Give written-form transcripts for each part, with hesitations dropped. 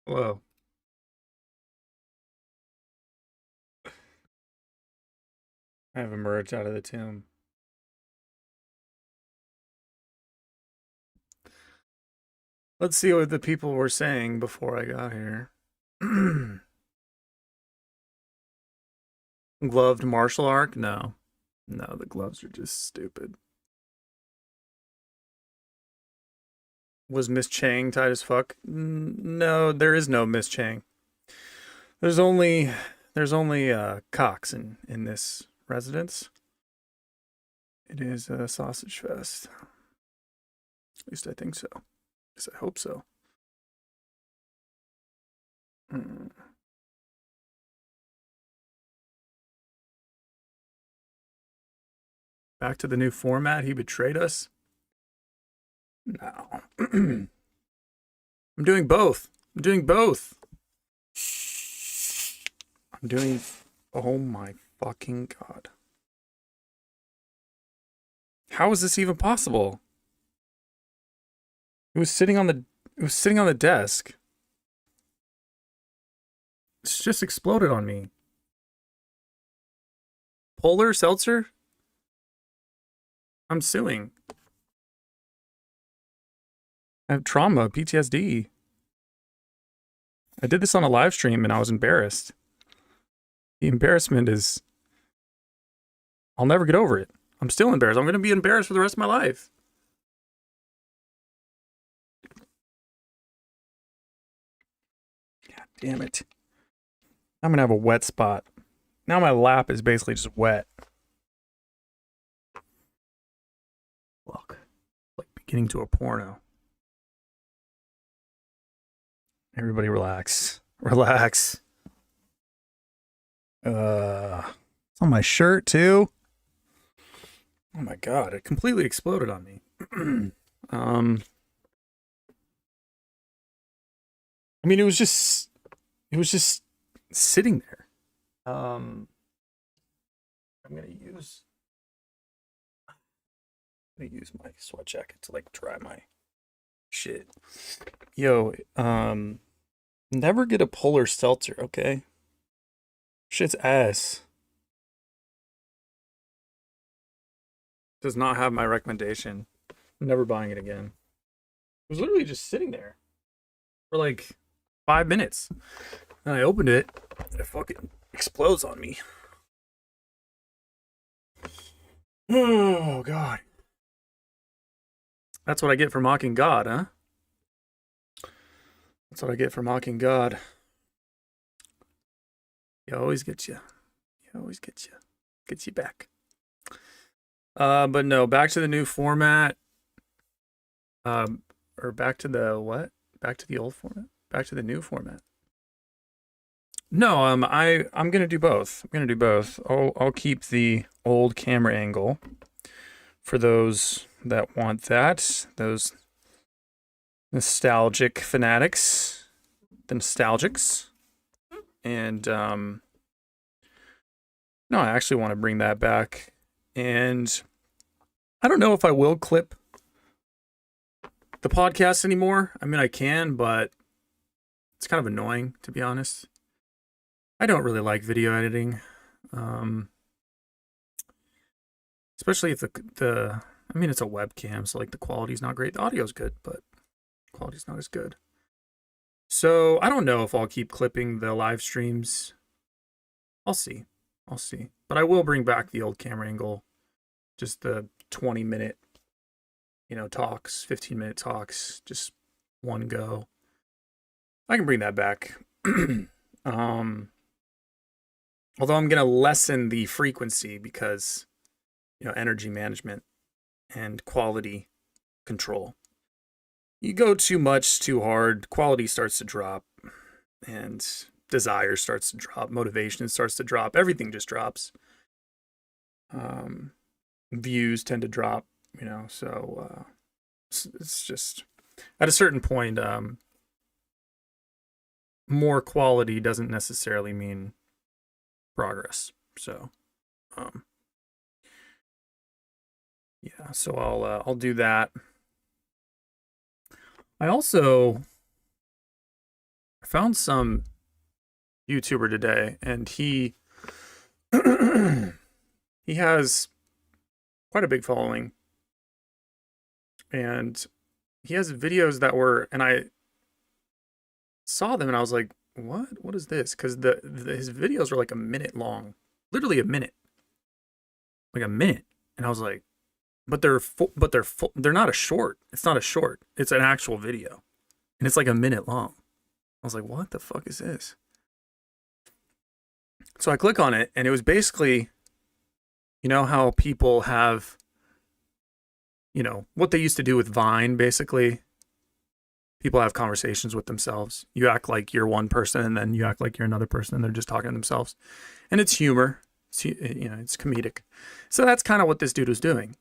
Whoa. I have emerged out of the tomb. Let's see what the people were saying before I got here. Gloved martial arc? No. No, the gloves are just stupid. Was Miss Chang tight as fuck? No, there is no Miss Chang. There's only cocks in this residence. It is a sausage fest. At least I think so. At least I hope so. Back to the new format. He betrayed us. No. I'm doing both. I'm doing both. I'm doing. Oh my fucking god. How is this even possible? It was sitting on the desk. It's just exploded on me. Polar seltzer? I'm suing. I have trauma, PTSD. I did this on a live stream and I was embarrassed. The embarrassment is... I'll never get over it. I'm still embarrassed. I'm going to be embarrassed for the rest of my life. God damn it. I'm going to have a wet spot. Now my lap is basically just wet. Look. Like beginning to a porno. Everybody relax. Relax. It's on my shirt too. Oh my god, it completely exploded on me. I mean, it was just sitting there. I'm gonna use my sweat jacket to like dry my shit. Yo, never get a polar seltzer, okay? Shit's ass. Does not have my recommendation. I'm never buying it again. It was literally just sitting there for like 5 minutes. And I opened it, and it fucking explodes on me. Oh, God. That's what I get for mocking God, huh? That's what I get for mocking God. He always gets you. He always gets you. Gets you back. But no, back to the new format. Or back to the what? Back to the old format? Back to the new format. No, I'm gonna do both. I'm gonna do both. I'll keep the old camera angle for those that want that. Those nostalgic fanatics. The nostalgics. And no, I actually want to bring that back. And I don't know if I will clip the podcast anymore. I mean, I can, but it's kind of annoying, to be honest. I don't really like video editing. Especially if I mean, it's a webcam, so like the quality's not great. The audio's good, but the quality's not as good. So I don't know if I'll keep clipping the live streams. I'll see. But I will bring back the old camera angle. Just the 20-minute, talks, 15-minute talks, just one go. I can bring that back. Although I'm going to lessen the frequency because, energy management and quality control. You go too much, too hard, quality starts to drop, and desire starts to drop, motivation starts to drop, everything just drops. Views tend to drop, so it's just at a certain point, more quality doesn't necessarily mean progress. So, yeah, so I'll do that. I found some YouTuber today, and he he has quite a big following, and he has videos that were, and I saw them and I was like, what is this? Because his videos are like a minute long, literally a minute, like a minute, and I was like, they're not a short. It's not a short. It's an actual video, and it's like a minute long. I was like, what the fuck is this? So I click on it, and it was basically, you know how people have, you know, what they used to do with Vine, basically. People have conversations with themselves. You act like you're one person, and then you act like you're another person, and they're just talking to themselves. And it's humor. It's, you know, it's comedic. So that's kind of what this dude was doing.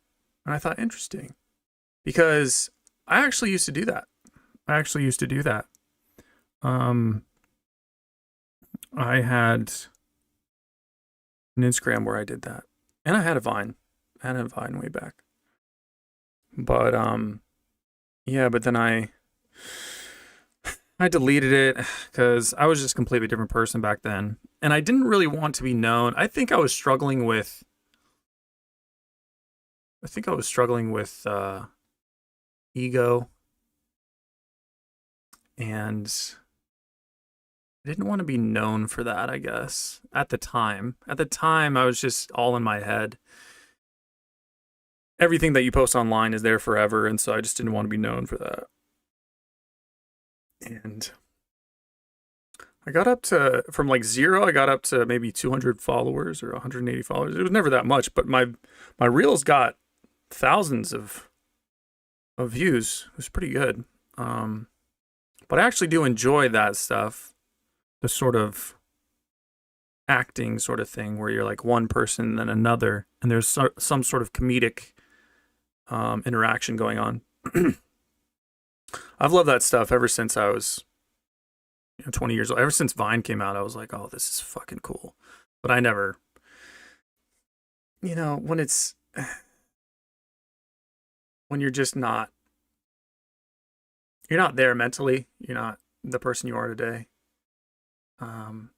And I thought, interesting. Because I actually used to do that. I had an Instagram where I did that. And I had a Vine. Way back. But, yeah, but then I deleted it because I was just a completely different person back then. And I didn't really want to be known. I think I was struggling with ego. And I didn't want to be known for that, I guess, at the time. At the time, I was just all in my head. Everything that you post online is there forever, and so I just didn't want to be known for that. And I got up to, from like 0, I got up to maybe 200 followers or 180 followers. It was never that much, but my reels got thousands of views. It was pretty good. But I actually do enjoy that stuff. The sort of acting sort of thing where you're like one person and then another, and there's some sort of comedic interaction going on. I've loved that stuff ever since I was 20 years old. Ever since Vine came out, I was like, oh, this is fucking cool. But I never, when you're just not, you're not there mentally, you're not the person you are today.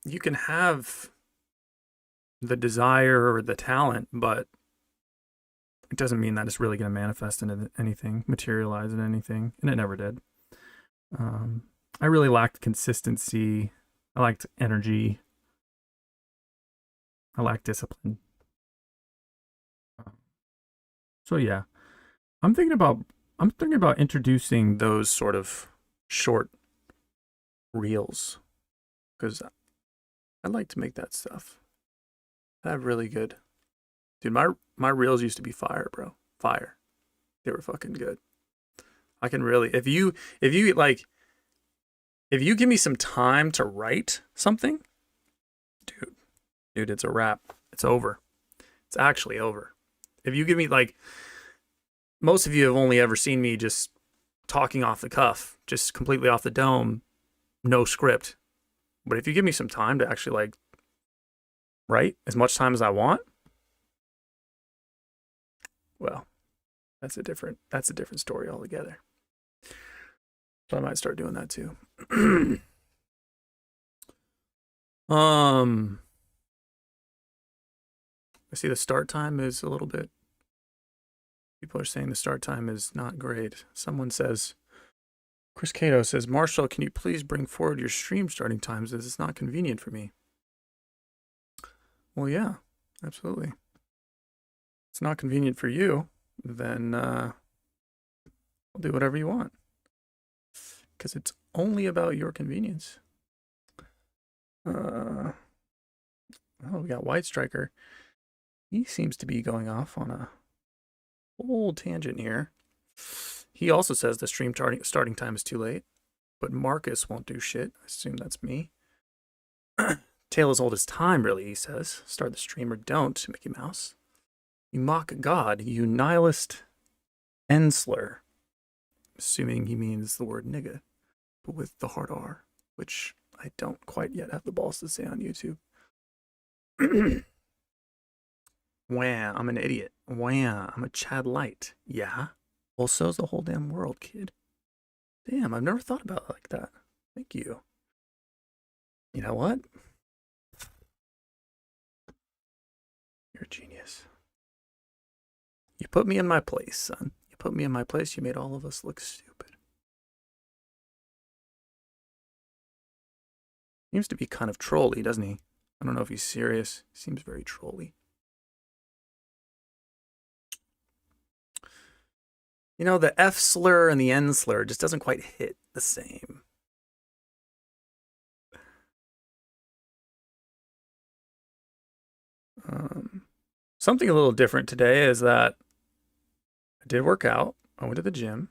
You can have the desire or the talent, but it doesn't mean that it's really going to manifest into anything, materialize in anything, and it never did. I really lacked consistency. I lacked energy. I lacked discipline. So yeah, I'm thinking about introducing those sort of short reels, because I'd like to make that stuff. I have really good, dude. My reels used to be fire, bro. Fire. They were fucking good. I can really, if you give me some time to write something, dude, it's a wrap. It's over. It's actually over. If you give me, like, most of you have only ever seen me just talking off the cuff, just completely off the dome, no script. But if you give me some time to actually, like, write as much time as I want, well, that's a different story altogether. So I might start doing that too. I see the start time is a little bit, people are saying the start time is not great. Someone says, Chris Cato says, Marshall, can you please bring forward your stream starting times as it's not convenient for me? Well, yeah, absolutely. It's not convenient for you, then I'll do whatever you want. Because it's only about your convenience. Oh, we got White Striker. He seems to be going off on a whole tangent here. He also says the stream starting time is too late, but Marcus won't do shit. I assume that's me. Tale as old as time, really, he says. Start the stream or don't, Mickey Mouse. You mock God, you nihilist Ensler. Assuming he means the word nigga, but with the hard R, which I don't quite yet have the balls to say on YouTube. Wah, I'm an idiot. Wah, I'm a Chad Light. Yeah? Well, so's the whole damn world, kid. Damn, I've never thought about it like that. Thank you. You know what? You're a genius. You put me in my place, son. You put me in my place. You made all of us look stupid. Seems to be kind of trolly, doesn't he? I don't know if he's serious. Seems very trolly. You know, the F slur and the N slur just doesn't quite hit the same. Something a little different today is that I did work out. I went to the gym.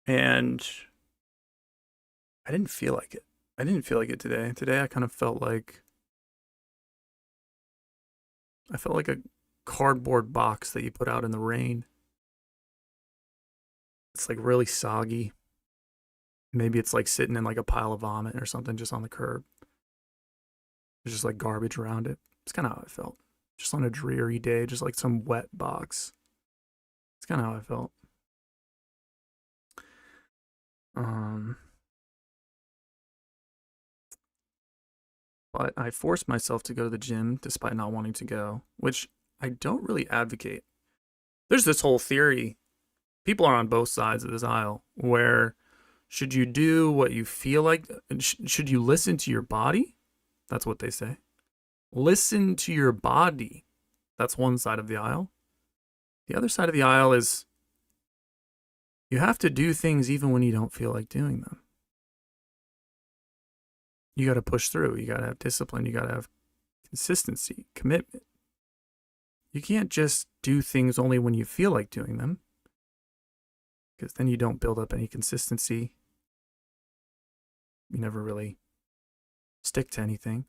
And I didn't feel like it. I didn't feel like it today. Today I kind of felt like a cardboard box that you put out in the rain. It's like really soggy. Maybe it's like sitting in like a pile of vomit or something just on the curb. There's just like garbage around it. It's kind of how I felt. Just on a dreary day, just like some wet box. It's kind of how I felt. But I forced myself to go to the gym despite not wanting to go, which I don't really advocate. There's this whole theory, people are on both sides of this aisle, where should you do what you feel like? Should you listen to your body? That's what they say. Listen to your body. That's one side of the aisle. The other side of the aisle is you have to do things even when you don't feel like doing them. You got to push through. You got to have discipline. You got to have consistency, commitment. You can't just do things only when you feel like doing them, because then you don't build up any consistency. You never really stick to anything.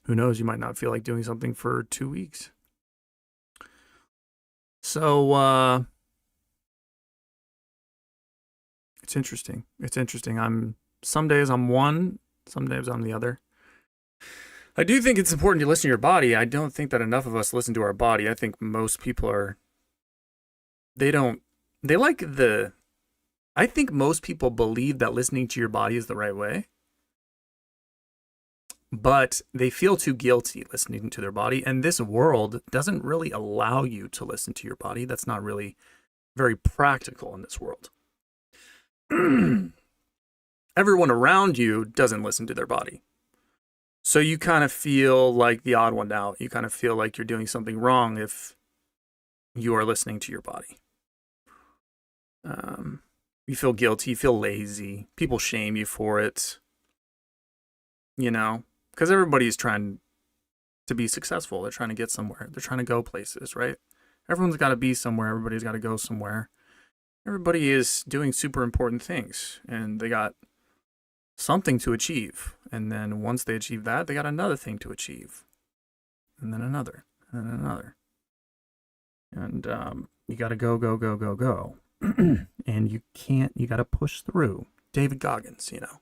Who knows? You might not feel like doing something for 2 weeks. So, it's interesting. It's interesting. Some days I'm one, some days I'm the other. I do think it's important to listen to your body. I don't think that enough of us listen to our body. I think most people I think most people believe that listening to your body is the right way, but they feel too guilty listening to their body. And this world doesn't really allow you to listen to your body. That's not really very practical in this world. Everyone around you doesn't listen to their body. So you kind of feel like the odd one out. You kind of feel like you're doing something wrong if you are listening to your body. You feel guilty, you feel lazy. People shame you for it. You know, because everybody's trying to be successful. They're trying to get somewhere. They're trying to go places, right? Everyone's got to be somewhere. Everybody's got to go somewhere. Everybody is doing super important things, and they got something to achieve. And then once they achieve that, they got another thing to achieve. And then another, and then another. And you got to go. And you got to push through. David Goggins, you know.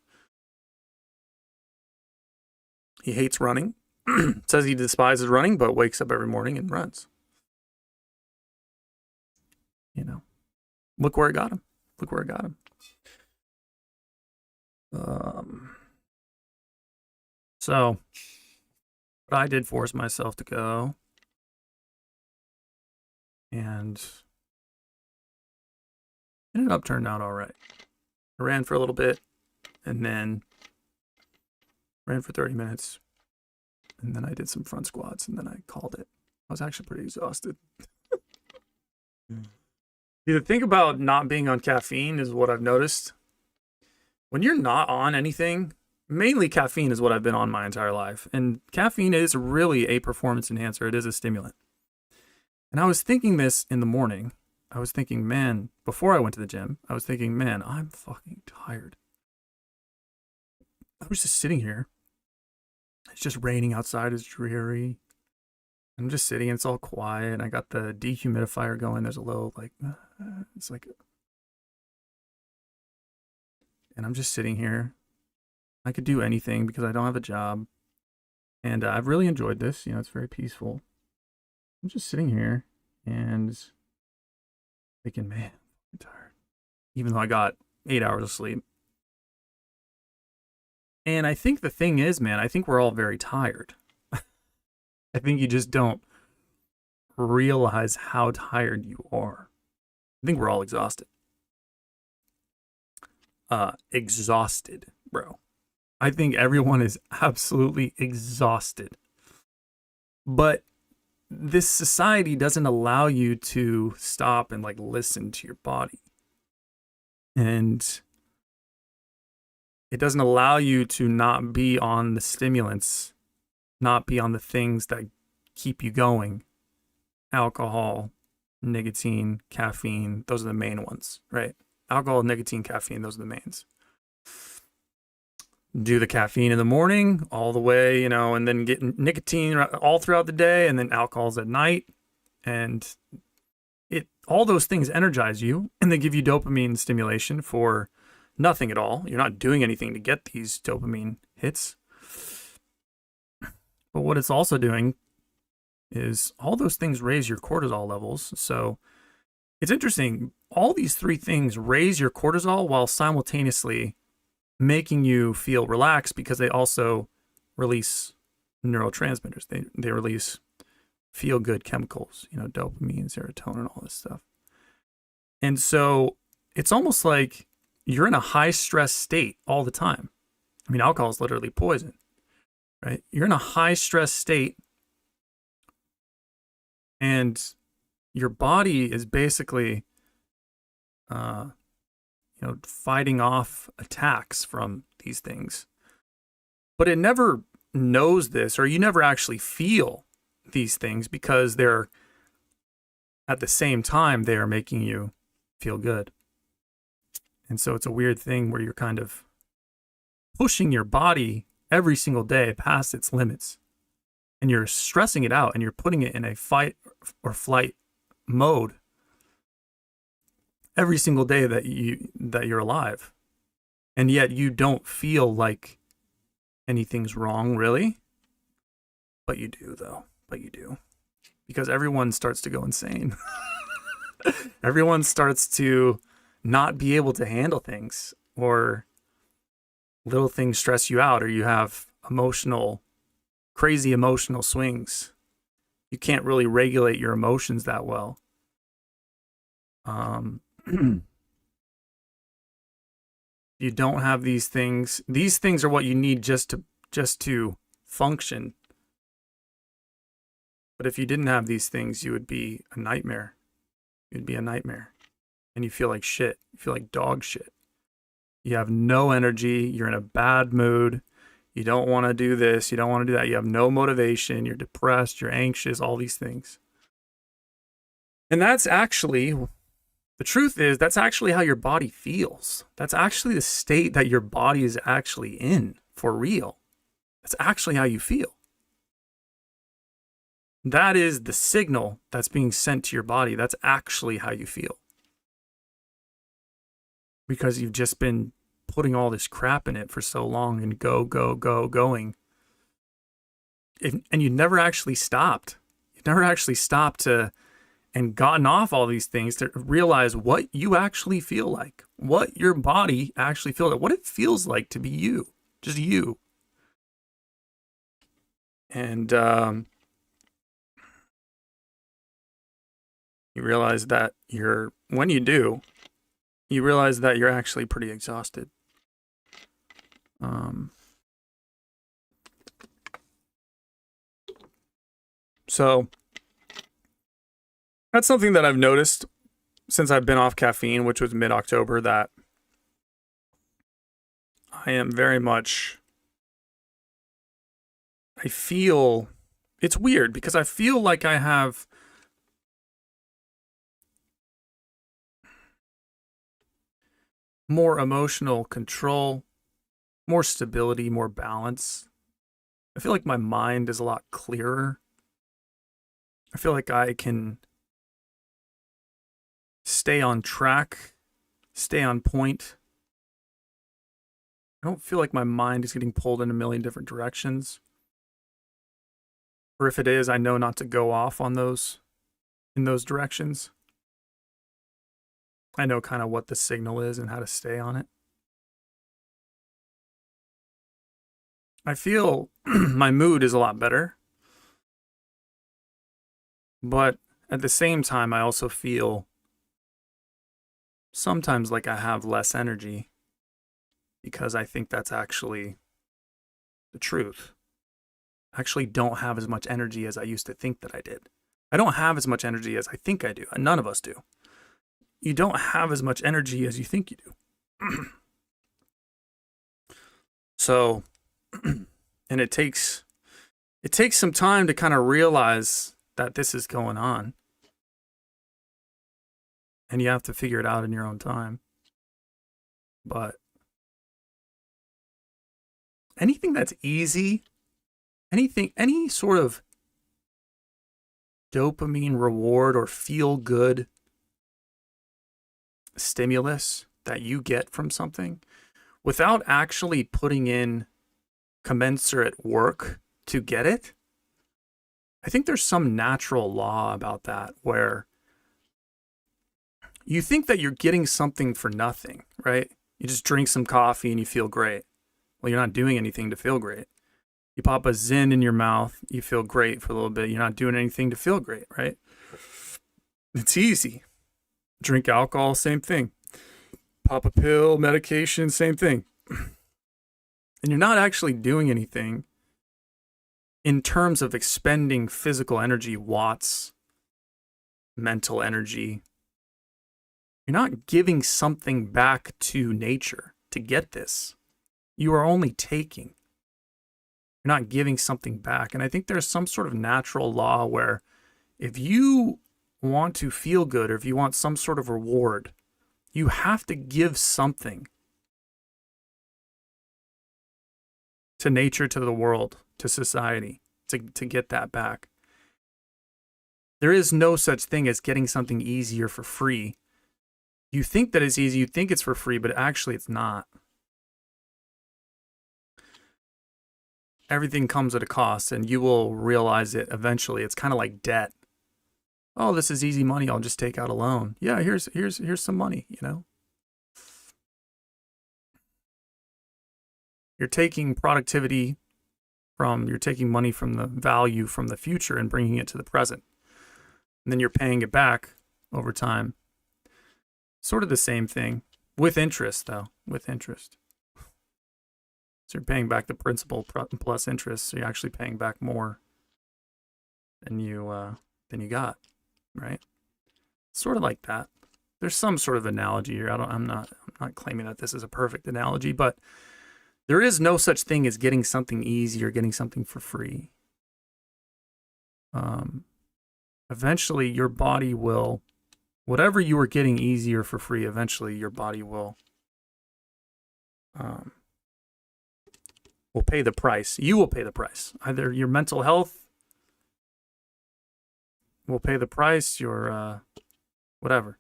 He hates running, says he despises running, but wakes up every morning and runs. You know, look where it got him. Look where it got him. So, but I did force myself to go, and it ended up turning out all right. I ran for a little bit, and then ran for 30 minutes, and then I did some front squats, and then I called it. I was actually pretty exhausted. The thing about not being on caffeine is what I've noticed. When you're not on anything, mainly caffeine is what I've been on my entire life. And caffeine is really a performance enhancer. It is a stimulant. And I was thinking this in the morning. I was thinking, man, before I went to the gym, I was thinking, man, I'm fucking tired. I was just sitting here. It's just raining outside. It's dreary. I'm just sitting and it's all quiet. And I got the dehumidifier going. There's a little it's like, and I'm just sitting here. I could do anything because I don't have a job. And I've really enjoyed this. You know, it's very peaceful. I'm just sitting here and thinking, man, I'm tired. Even though I got 8 hours of sleep. And I think the thing is, man, I think we're all very tired. I think you just don't realize how tired you are. I think we're all exhausted. Exhausted, bro. I think everyone is absolutely exhausted. But this society doesn't allow you to stop and like listen to your body. And it doesn't allow you to not be on the stimulants, not be on the things that keep you going. Alcohol, nicotine, caffeine, those are the main ones, right? Alcohol, nicotine, caffeine, those are the mains. Do the caffeine in the morning all the way, and then get nicotine all throughout the day, and then alcohol's at night. And all those things energize you, and they give you dopamine stimulation for nothing at all. You're not doing anything to get these dopamine hits. But what it's also doing is all those things raise your cortisol levels. So it's interesting. All these three things raise your cortisol while simultaneously making you feel relaxed, because they also release neurotransmitters. They release feel-good chemicals, dopamine, serotonin, all this stuff. And so it's almost like you're in a high-stress state all the time. I mean, alcohol is literally poison, right? You're in a high-stress state, and your body is basically fighting off attacks from these things. But it never knows this, or you never actually feel these things, because they're, at the same time, they are making you feel good. And so it's a weird thing where you're kind of pushing your body every single day past its limits, and you're stressing it out, and you're putting it in a fight or flight mode every single day that you're alive. And yet you don't feel like anything's wrong, really. But you do, though. But you do. Because everyone starts to go insane. Everyone starts to not be able to handle things, or little things stress you out, or you have crazy emotional swings. You can't really regulate your emotions that well. You don't have these things. These things are what you need just to function. But if you didn't have these things, you would be a nightmare. You'd be a nightmare. And you feel like shit. You feel like dog shit. You have no energy. You're in a bad mood. You don't want to do this. You don't want to do that. You have no motivation. You're depressed. You're anxious. All these things. And that's actually, the truth is, that's actually how your body feels. That's actually the state that your body is actually in, for real. That's actually how you feel. That is the signal that's being sent to your body. That's actually how you feel. Because you've just been putting all this crap in it for so long, and going. And you never actually stopped. You never actually stopped and gotten off all these things to realize what you actually feel like, what your body actually feels like, what it feels like to be you, just you. And you realize that when you do, you realize that you're actually pretty exhausted. So that's something that I've noticed since I've been off caffeine, which was mid-October, that I am very much, I feel, it's weird because I feel like I have more emotional control, more stability, more balance. I feel like my mind is a lot clearer. I feel like I can stay on track, stay on point. I don't feel like my mind is getting pulled in a million different directions. Or if it is, I know not to go off on in those directions. I know kind of what the signal is and how to stay on it. I feel my mood is a lot better, but at the same time, I also feel sometimes like I have less energy because I think that's actually the truth. I actually don't have as much energy as I used to think that I did. I don't have as much energy as I think I do, and none of us do. You don't have as much energy as you think you do. So, and it takes some time to kind of realize that this is going on. And you have to figure it out in your own time. But anything that's easy, any sort of dopamine reward or feel good stimulus that you get from something without actually putting in commensurate work to get it, I think there's some natural law about that where you think that you're getting something for nothing, right? You just drink some coffee and you feel great. Well, you're not doing anything to feel great. You pop a Zyn in your mouth, you feel great for a little bit. You're not doing anything to feel great, right? It's easy. Drink alcohol, same thing. Pop a pill, medication, same thing. And you're not actually doing anything in terms of expending physical energy, watts, mental energy. You're not giving something back to nature to get this. You are only taking. You're not giving something back. And I think there's some sort of natural law where if you want to feel good or if you want some sort of reward, you have to give something to nature, to the world, to society, to get that back. There is no such thing as getting something easier for free. You think that it's easy, you think it's for free, but actually it's not. Everything comes at a cost, and you will realize it eventually. It's kind of like debt. Oh, this is easy money. I'll just take out a loan. Yeah, here's some money, you know. You're taking productivity you're taking money from the value from the future and bringing it to the present. And then you're paying it back over time. Sort of the same thing with interest, though, with interest. So you're paying back the principal plus interest. So you're actually paying back more than you got, right? Sort of like that. There's some sort of analogy here. I'm not claiming that this is a perfect analogy, but there is no such thing as getting something easy or getting something for free. Eventually, your body will, whatever you are getting easier for free, eventually your body will pay the price. You will pay the price. Either your mental health will pay the price, your whatever.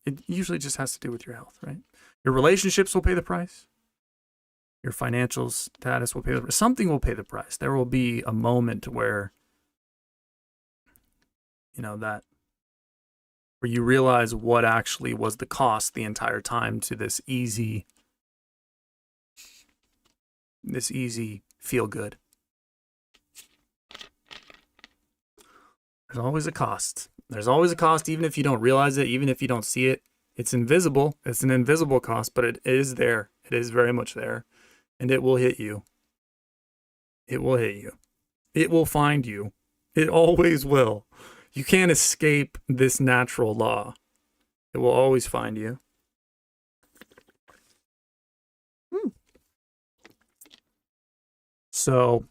It usually just has to do with your health, right? Your relationships will pay the price. Your financial status will pay the price. Something will pay the price. There will be a moment where, where you realize what actually was the cost the entire time to this easy feel good. There's always a cost. There's always a cost, even if you don't realize it, even if you don't see it. It's invisible. It's an invisible cost, but it is there. It is very much there. And it will hit you. It will hit you. It will find you. It always will. You can't escape this natural law. It will always find you. So,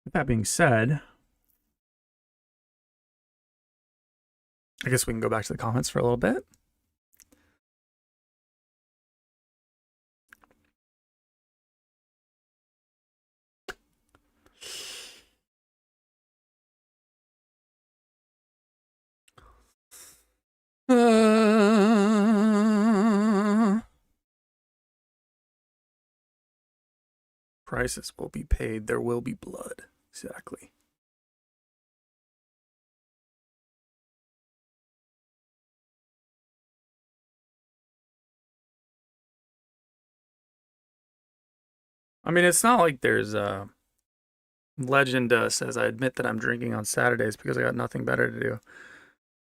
with that being said, I guess we can go back to the comments for a little bit. Prices will be paid. There will be blood. Exactly. I mean, it's not like there's a legend says I admit that I'm drinking on Saturdays because I got nothing better to do.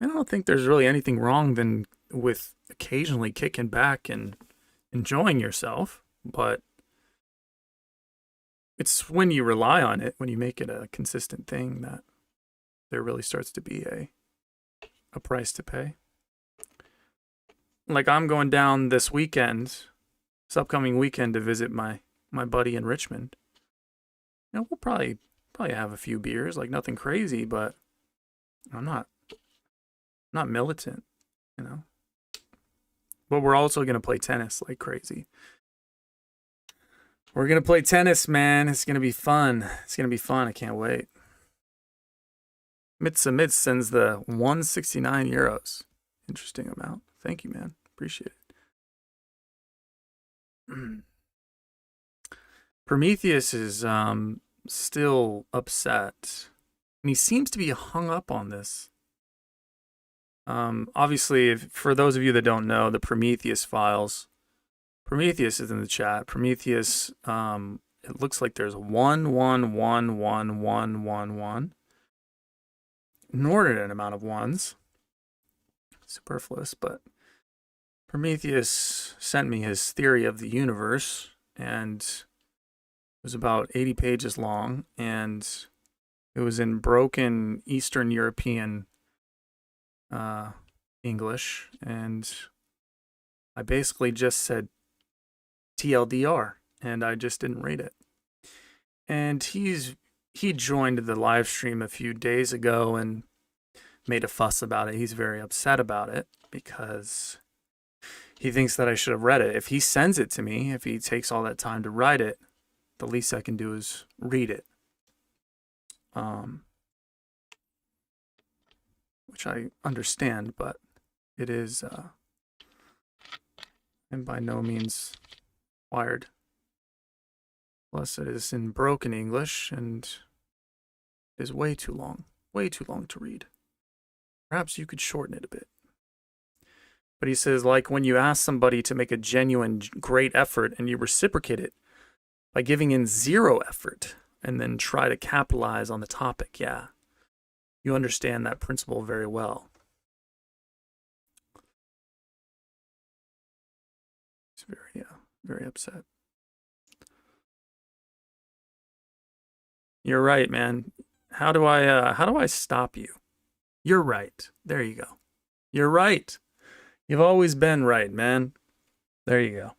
I don't think there's really anything wrong than with occasionally kicking back and enjoying yourself, but it's when you rely on it, when you make it a consistent thing, that there really starts to be a price to pay. Like I'm going down this upcoming weekend to visit my buddy in Richmond. You know, we'll probably have a few beers, like nothing crazy, but I'm not militant, you know. But we're also gonna play tennis like crazy. We're gonna play tennis, man. It's gonna be fun. I can't wait. Mitsa sends the 169 euros. Interesting amount. Thank you, man. Appreciate it. Prometheus is still upset, and he seems to be hung up on this. Obviously, for those of you that don't know, the Prometheus files. Prometheus is in the chat. Prometheus, it looks like there's 1, 1, 1, 1, 1, 1, 1. Inordinate amount of ones. Superfluous, but Prometheus sent me his theory of the universe, and it was about 80 pages long, and it was in broken Eastern European English, and I basically just said TLDR, and I just didn't read it. And he joined the live stream a few days ago and made a fuss about it. He's very upset about it because he thinks that I should have read it. If he sends it to me, if he takes all that time to write it, the least I can do is read it. Which I understand, but it is and by no means wired. Plus, it is in broken English and is way too long to read. Perhaps you could shorten it a bit. But he says, like when you ask somebody to make a genuine great effort and you reciprocate it by giving in zero effort and then try to capitalize on the topic. Yeah, you understand that principle very well. He's very upset. You're right, man. How do I stop you? You're right. There you go. You're right. You've always been right, man. There you go.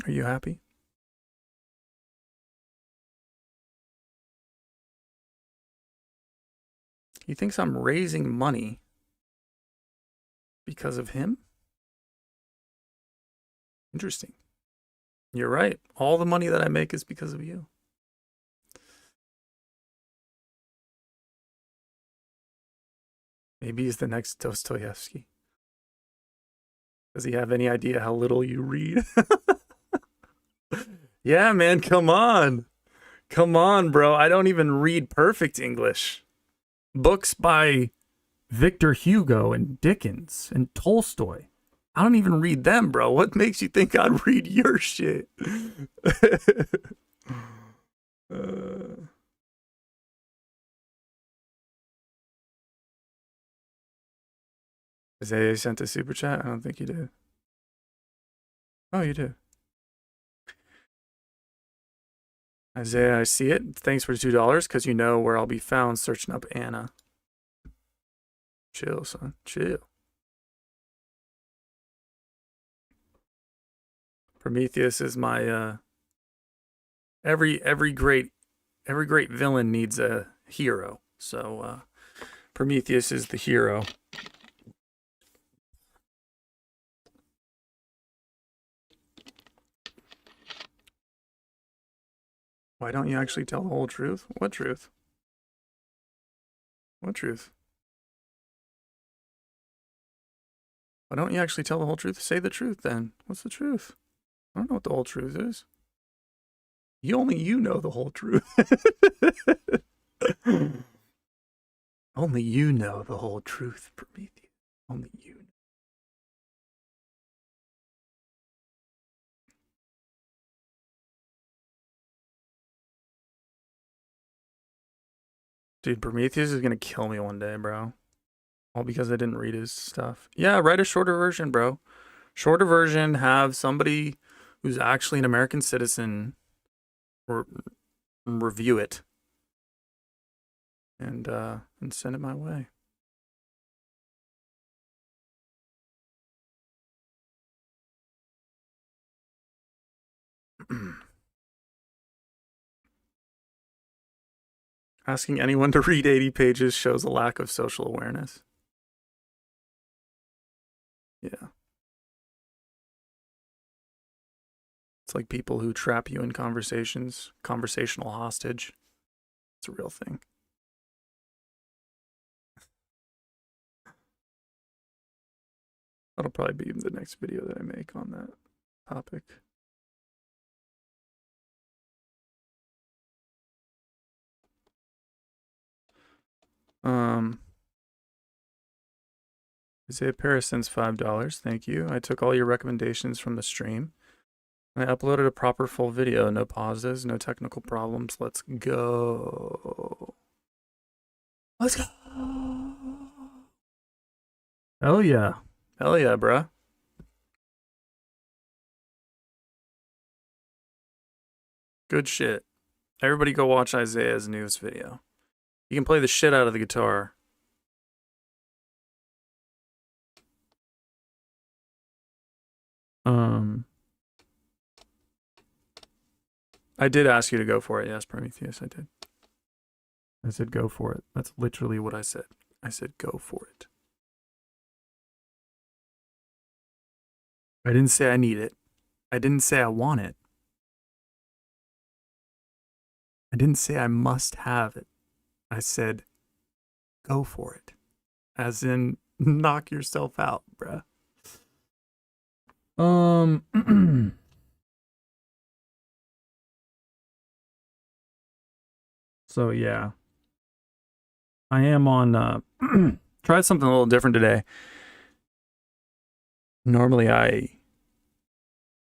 Are you happy? He thinks I'm raising money because of him? Interesting. You're right. All the money that I make is because of you. Maybe he's the next Dostoevsky. Does he have any idea how little you read? Yeah, man, come on. Come on, bro. I don't even read perfect English. Books by Victor Hugo and Dickens and Tolstoy. I don't even read them, bro. What makes you think I'd read your shit? Isaiah sent a super chat? I don't think you did. Oh, you did. Isaiah, I see it. Thanks for $2, because you know where I'll be found searching up Anna. Chill, son. Chill. Prometheus is my every great villain needs a hero. So Prometheus is the hero. Why don't you actually tell the whole truth? What truth? What truth? Why don't you actually tell the whole truth? Say the truth then. What's the truth? I don't know what the whole truth is. Only you know the whole truth. Only you know the whole truth, Prometheus. Only you know. Dude, Prometheus is gonna kill me one day, bro. All because I didn't read his stuff. Yeah, write a shorter version, bro. Shorter version, have somebody who's actually an American citizen review it and send it my way. Asking anyone to read 80 pages shows a lack of social awareness. Yeah. It's like people who trap you in conversations, conversational hostage. It's a real thing. That'll probably be the next video that I make on that topic. Isaiah Paris sends $5. Thank you. I took all your recommendations from the stream. I uploaded a proper full video. No pauses, no technical problems. Let's go. Let's go. Hell yeah. Hell yeah, bruh. Good shit. Everybody go watch Isaiah's newest video. You can play the shit out of the guitar. I did ask you to go for it. Yes, Prometheus, I did. I said go for it. That's literally what I said. I said go for it. I didn't say I need it. I didn't say I want it. I didn't say I must have it. I said go for it. As in knock yourself out, bruh. So yeah. I am on tried something a little different today. Normally I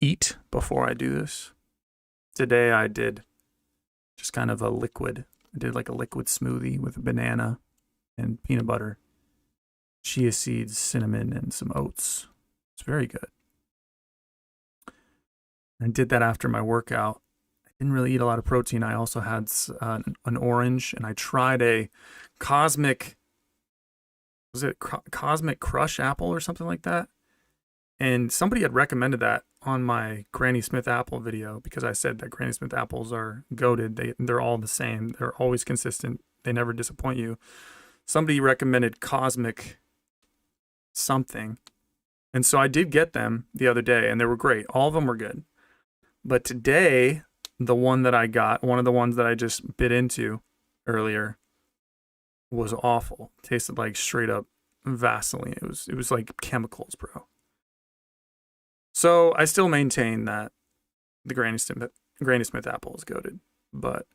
eat before I do this. Today I did just kind of a liquid. I did like a liquid smoothie with a banana and peanut butter, chia seeds, cinnamon, and some oats. It's very good. I did that after my workout. I didn't really eat a lot of protein. I also had an orange, and I tried a cosmic, was it Cosmic Crush apple or something like that? And somebody had recommended that on my Granny Smith apple video because I said that Granny Smith apples are goated. They're all the same. They're always consistent. They never disappoint you. Somebody recommended Cosmic something. And so I did get them the other day, and they were great. All of them were good. But today, the one that I got, one of the ones that I just bit into earlier, was awful. Tasted like straight up Vaseline. It was like chemicals, bro. So I still maintain that the Granny Smith apple is goated. But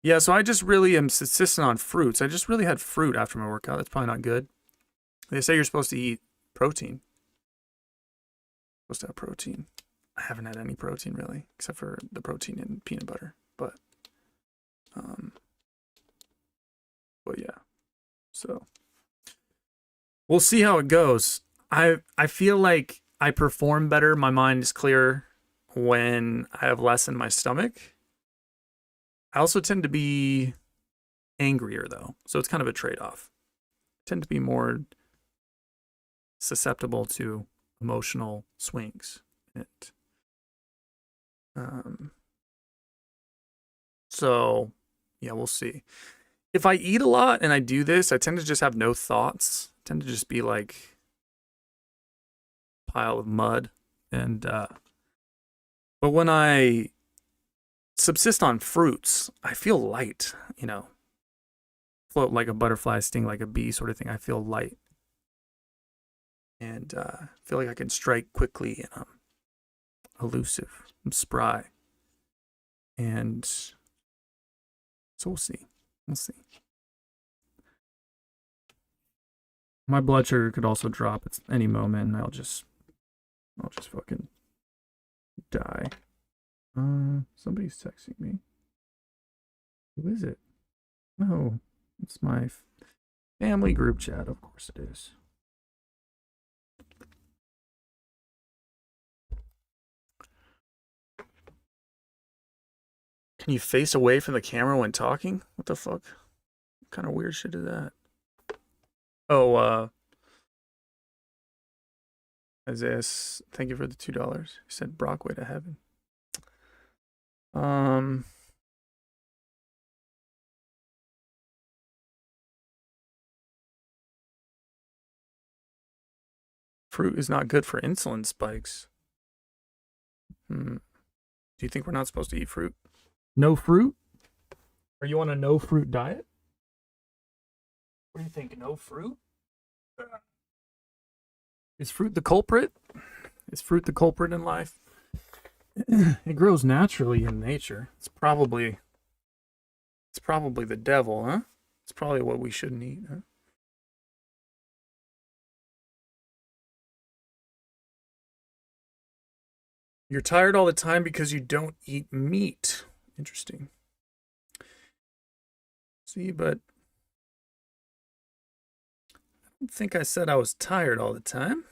yeah, so I just really am insistent on fruits. I just really had fruit after my workout. That's probably not good. They say you're supposed to eat protein. Supposed to have protein. I haven't had any protein really, except for the protein in peanut butter. But yeah. So we'll see how it goes. I feel like I perform better. My mind is clearer when I have less in my stomach. I also tend to be angrier though, so it's kind of a trade-off. I tend to be more susceptible to emotional swings. So yeah, we'll see. If I eat a lot and I do this, I tend to just have no thoughts. I tend to just be like a pile of mud. And but when I subsist on fruits, I feel light, you know. Float like a butterfly, sting like a bee sort of thing. I feel light. And feel like I can strike quickly and I'm elusive. I'm spry. And so we'll see. We'll see. My blood sugar could also drop at any moment and I'll just fucking die. Somebody's texting me. Who is it? No. It's my family group chat, of course it is. Can you face away from the camera when talking? What the fuck? What kind of weird shit is that? Oh, Isaiah, thank you for the $2. He said Brockway to heaven. Fruit is not good for insulin spikes. Do you think we're not supposed to eat fruit? No fruit? Are you on a no fruit diet? What do you think? No fruit? Is fruit the culprit? Is fruit the culprit in life? It grows naturally in nature. It's probably the devil, huh? It's probably what we shouldn't eat, huh? You're tired all the time because you don't eat meat. Interesting. See, but I don't think I said I was tired all the time.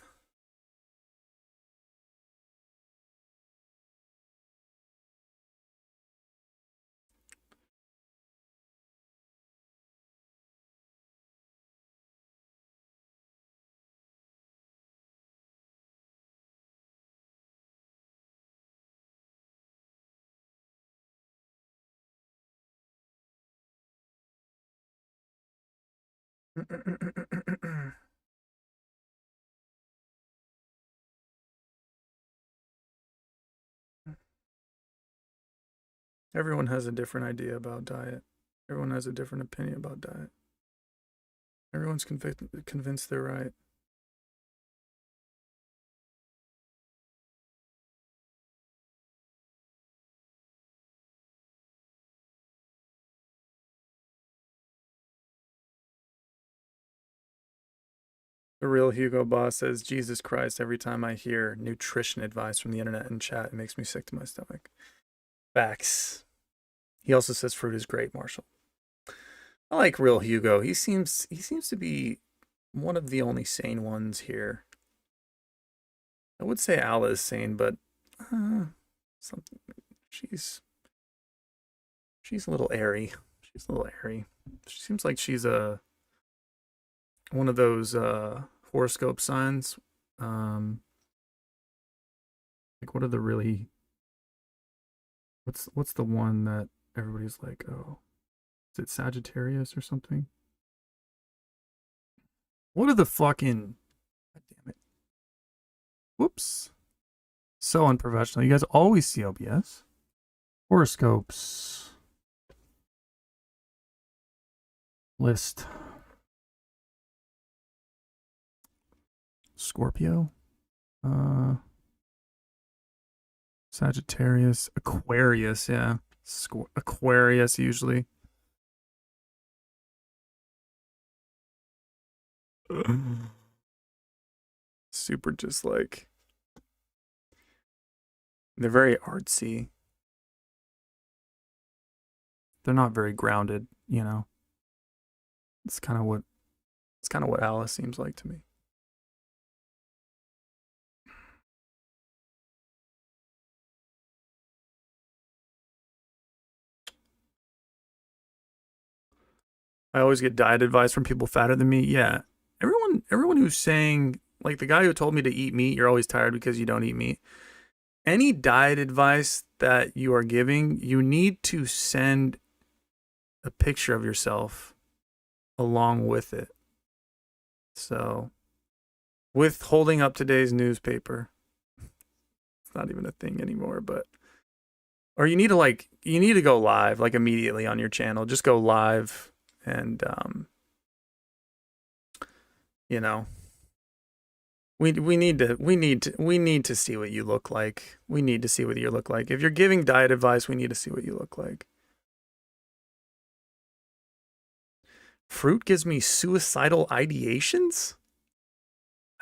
Everyone has a different idea about diet. Everyone has a different opinion about diet. Everyone's convinced they're right. The real Hugo Boss says, Jesus Christ, every time I hear nutrition advice from the internet and chat, it makes me sick to my stomach. Facts. He also says fruit is great, Marshall. I like real Hugo. He seems to be one of the only sane ones here. I would say Ala is sane, but something she's a little airy. She's a little airy. She seems like she's one of those horoscope signs. Like what are the really what's the one that everybody's like, oh, is it Sagittarius or something? What are the fucking God damn it. Whoops. So unprofessional. You guys always see OBS. Horoscopes. List. Scorpio. Sagittarius. Aquarius, yeah. Aquarius usually. Super just like they're very artsy. They're not very grounded, you know. It's kind of what Alice seems like to me. I always get diet advice from people fatter than me. Yeah. Everyone who's saying, like the guy who told me to eat meat, you're always tired because you don't eat meat. Any diet advice that you are giving, you need to send a picture of yourself along with it. So, with holding up today's newspaper, it's not even a thing anymore, but or you need to go live like immediately on your channel. Just go live and you know, we need to see what you look like. We need to see what you look like. If you're giving diet advice, we need to see what you look like. Fruit gives me suicidal ideations?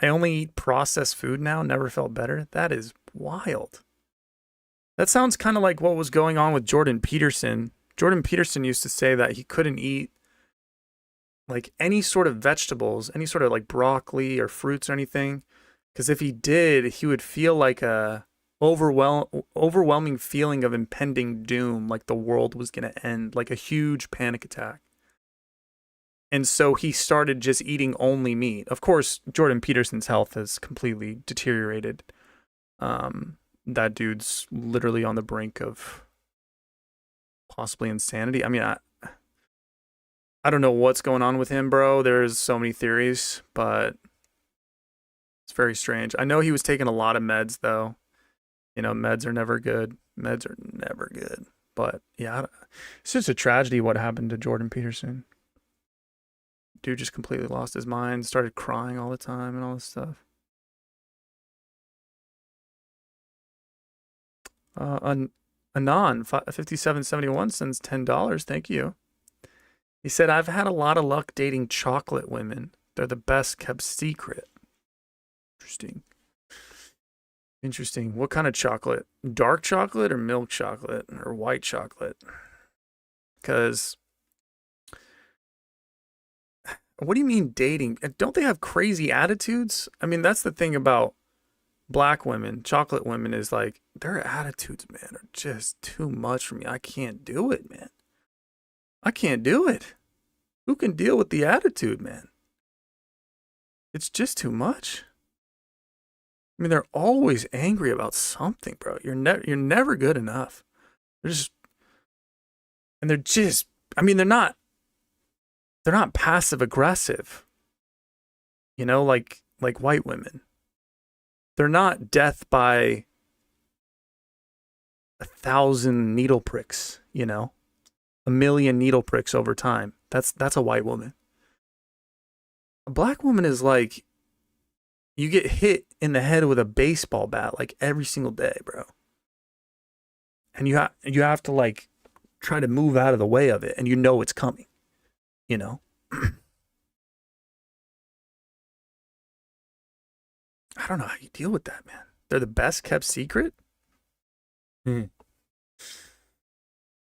I only eat processed food now, never felt better. That is wild. That sounds kind of like what was going on with Jordan Peterson. Jordan Peterson used to say that he couldn't eat like any sort of vegetables, any sort of like broccoli or fruits or anything. Because if he did, he would feel like a overwhelming feeling of impending doom, like the world was going to end, like a huge panic attack. And so he started just eating only meat. Of course, Jordan Peterson's health has completely deteriorated. That dude's literally on the brink of possibly insanity. I mean, I don't know what's going on with him, bro. There's so many theories, but it's very strange. I know he was taking a lot of meds, though. You know, meds are never good. Meds are never good. But yeah, it's just a tragedy what happened to Jordan Peterson. Dude just completely lost his mind, started crying all the time and all this stuff. Anon, 5771 sends $10. Thank you. He said, I've had a lot of luck dating chocolate women. They're the best kept secret. Interesting. Interesting. What kind of chocolate? Dark chocolate or milk chocolate or white chocolate? Because what do you mean dating? Don't they have crazy attitudes? I mean, that's the thing about black women, chocolate women, is like their attitudes, man, are just too much for me. I can't do it, man. I can't do it. Who can deal with the attitude, man? It's just too much. I mean, they're always angry about something, bro. You're never good enough. They're just, and they're just, I mean, they're not passive aggressive. You know, like white women. They're not death by 1,000 needle pricks, you know, 1,000,000 needle pricks over time. That's a white woman. A black woman is like, you get hit in the head with a baseball bat like every single day, bro. And you have to like try to move out of the way of it, and you know it's coming, you know. I don't know how you deal with that, man. They're the best kept secret.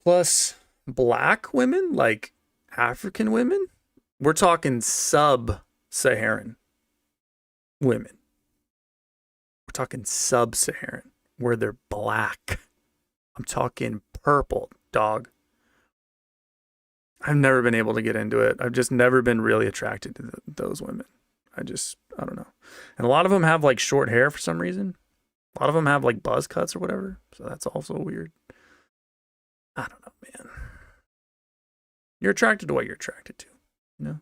Plus, black women, like African women, we're talking sub-Saharan women. We're talking sub-Saharan, where they're black. I'm talking purple, dog. I've never been able to get into it. I've just never been really attracted to those women. I don't know. And a lot of them have like short hair for some reason. A lot of them have like buzz cuts or whatever. So that's also weird. I don't know, man. You're attracted to what you're attracted to, you know?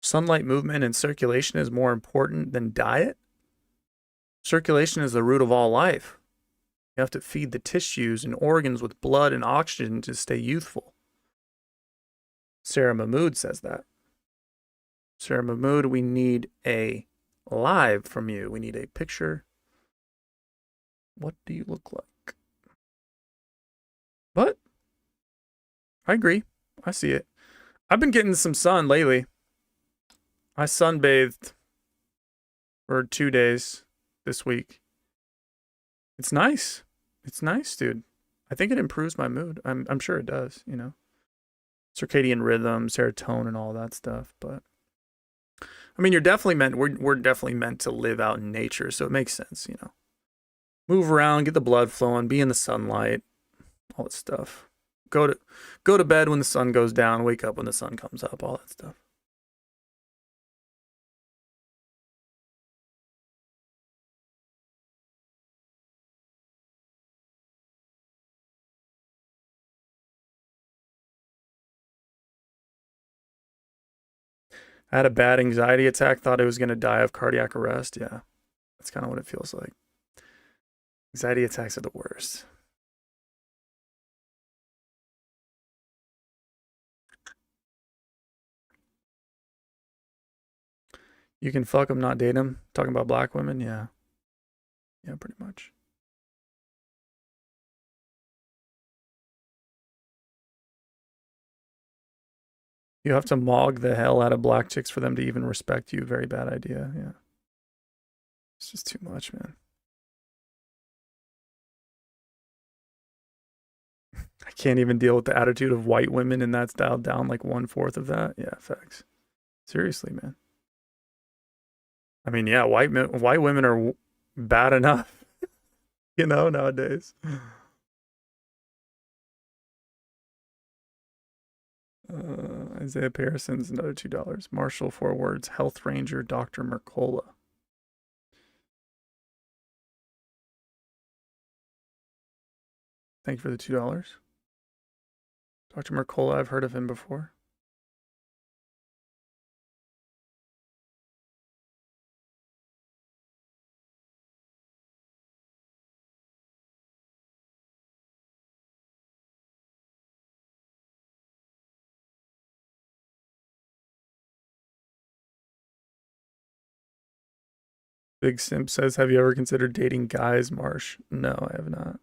Sunlight movement and circulation is more important than diet? Circulation is the root of all life. You have to feed the tissues and organs with blood and oxygen to stay youthful. Sarah Mahmood says that. Sarah Mahmood, we need a live from you. We need a picture. What do you look like? But I agree. I see it. I've been getting some sun lately. I sunbathed for 2 days this week. It's nice. It's nice, dude. I think it improves my mood. I'm sure it does, you know. Circadian rhythm, serotonin, all that stuff. But I mean, we're definitely meant to live out in nature, so it makes sense, you know. Move around, get the blood flowing, be in the sunlight, all that stuff. Go to bed when the sun goes down, wake up when the sun comes up, all that stuff. I had a bad anxiety attack, thought I was going to die of cardiac arrest. Yeah, that's kind of what it feels like. Anxiety attacks are the worst. You can fuck them, not date them. Talking about black women, yeah. Yeah, pretty much. You have to mog the hell out of black chicks for them to even respect you. Very bad idea. Yeah. It's just too much, man. I can't even deal with the attitude of white women, and that's dialed down like 1/4 of that. Yeah, facts. Seriously, man. I mean, yeah, white women are bad enough, nowadays. Isaiah Pearson's another $2. Marshall, 4 words. Health Ranger, Dr. Mercola. Thank you for the $2. Dr. Mercola, I've heard of him before. Big Simp says, have you ever considered dating guys, Marsh? No, I have not.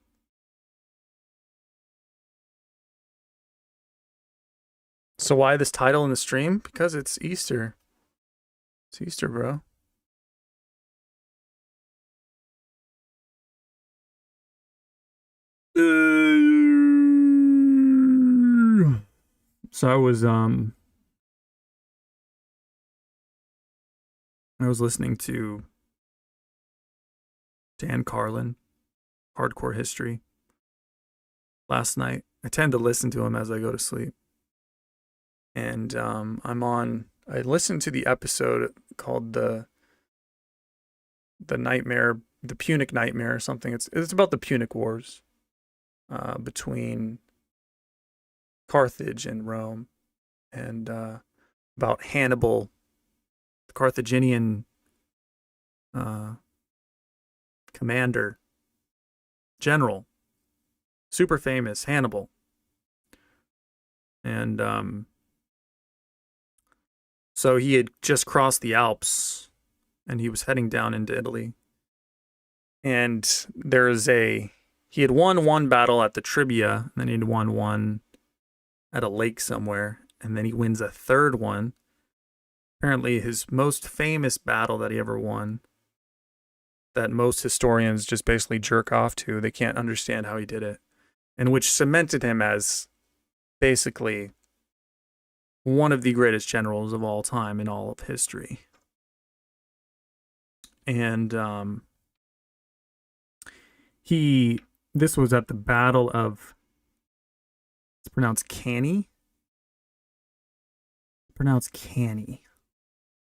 So why this title in the stream? Because it's Easter. It's Easter, bro. So I was listening to Dan Carlin, Hardcore History, last night. I tend to listen to him as I go to sleep. And I listened to the episode called the Nightmare, the Punic Nightmare or something. It's about the Punic Wars between Carthage and Rome, and about Hannibal, the Carthaginian commander, general, super famous Hannibal. And so he had just crossed the Alps and he was heading down into Italy. And he had won one battle at the Trivia, and then he'd won one at a lake somewhere, and then he wins a third one. Apparently his most famous battle that he ever won, that most historians just basically jerk off to. They can't understand how he did it, and which cemented him as basically one of the greatest generals of all time in all of history. And this was at the Battle of, it's pronounced Canny,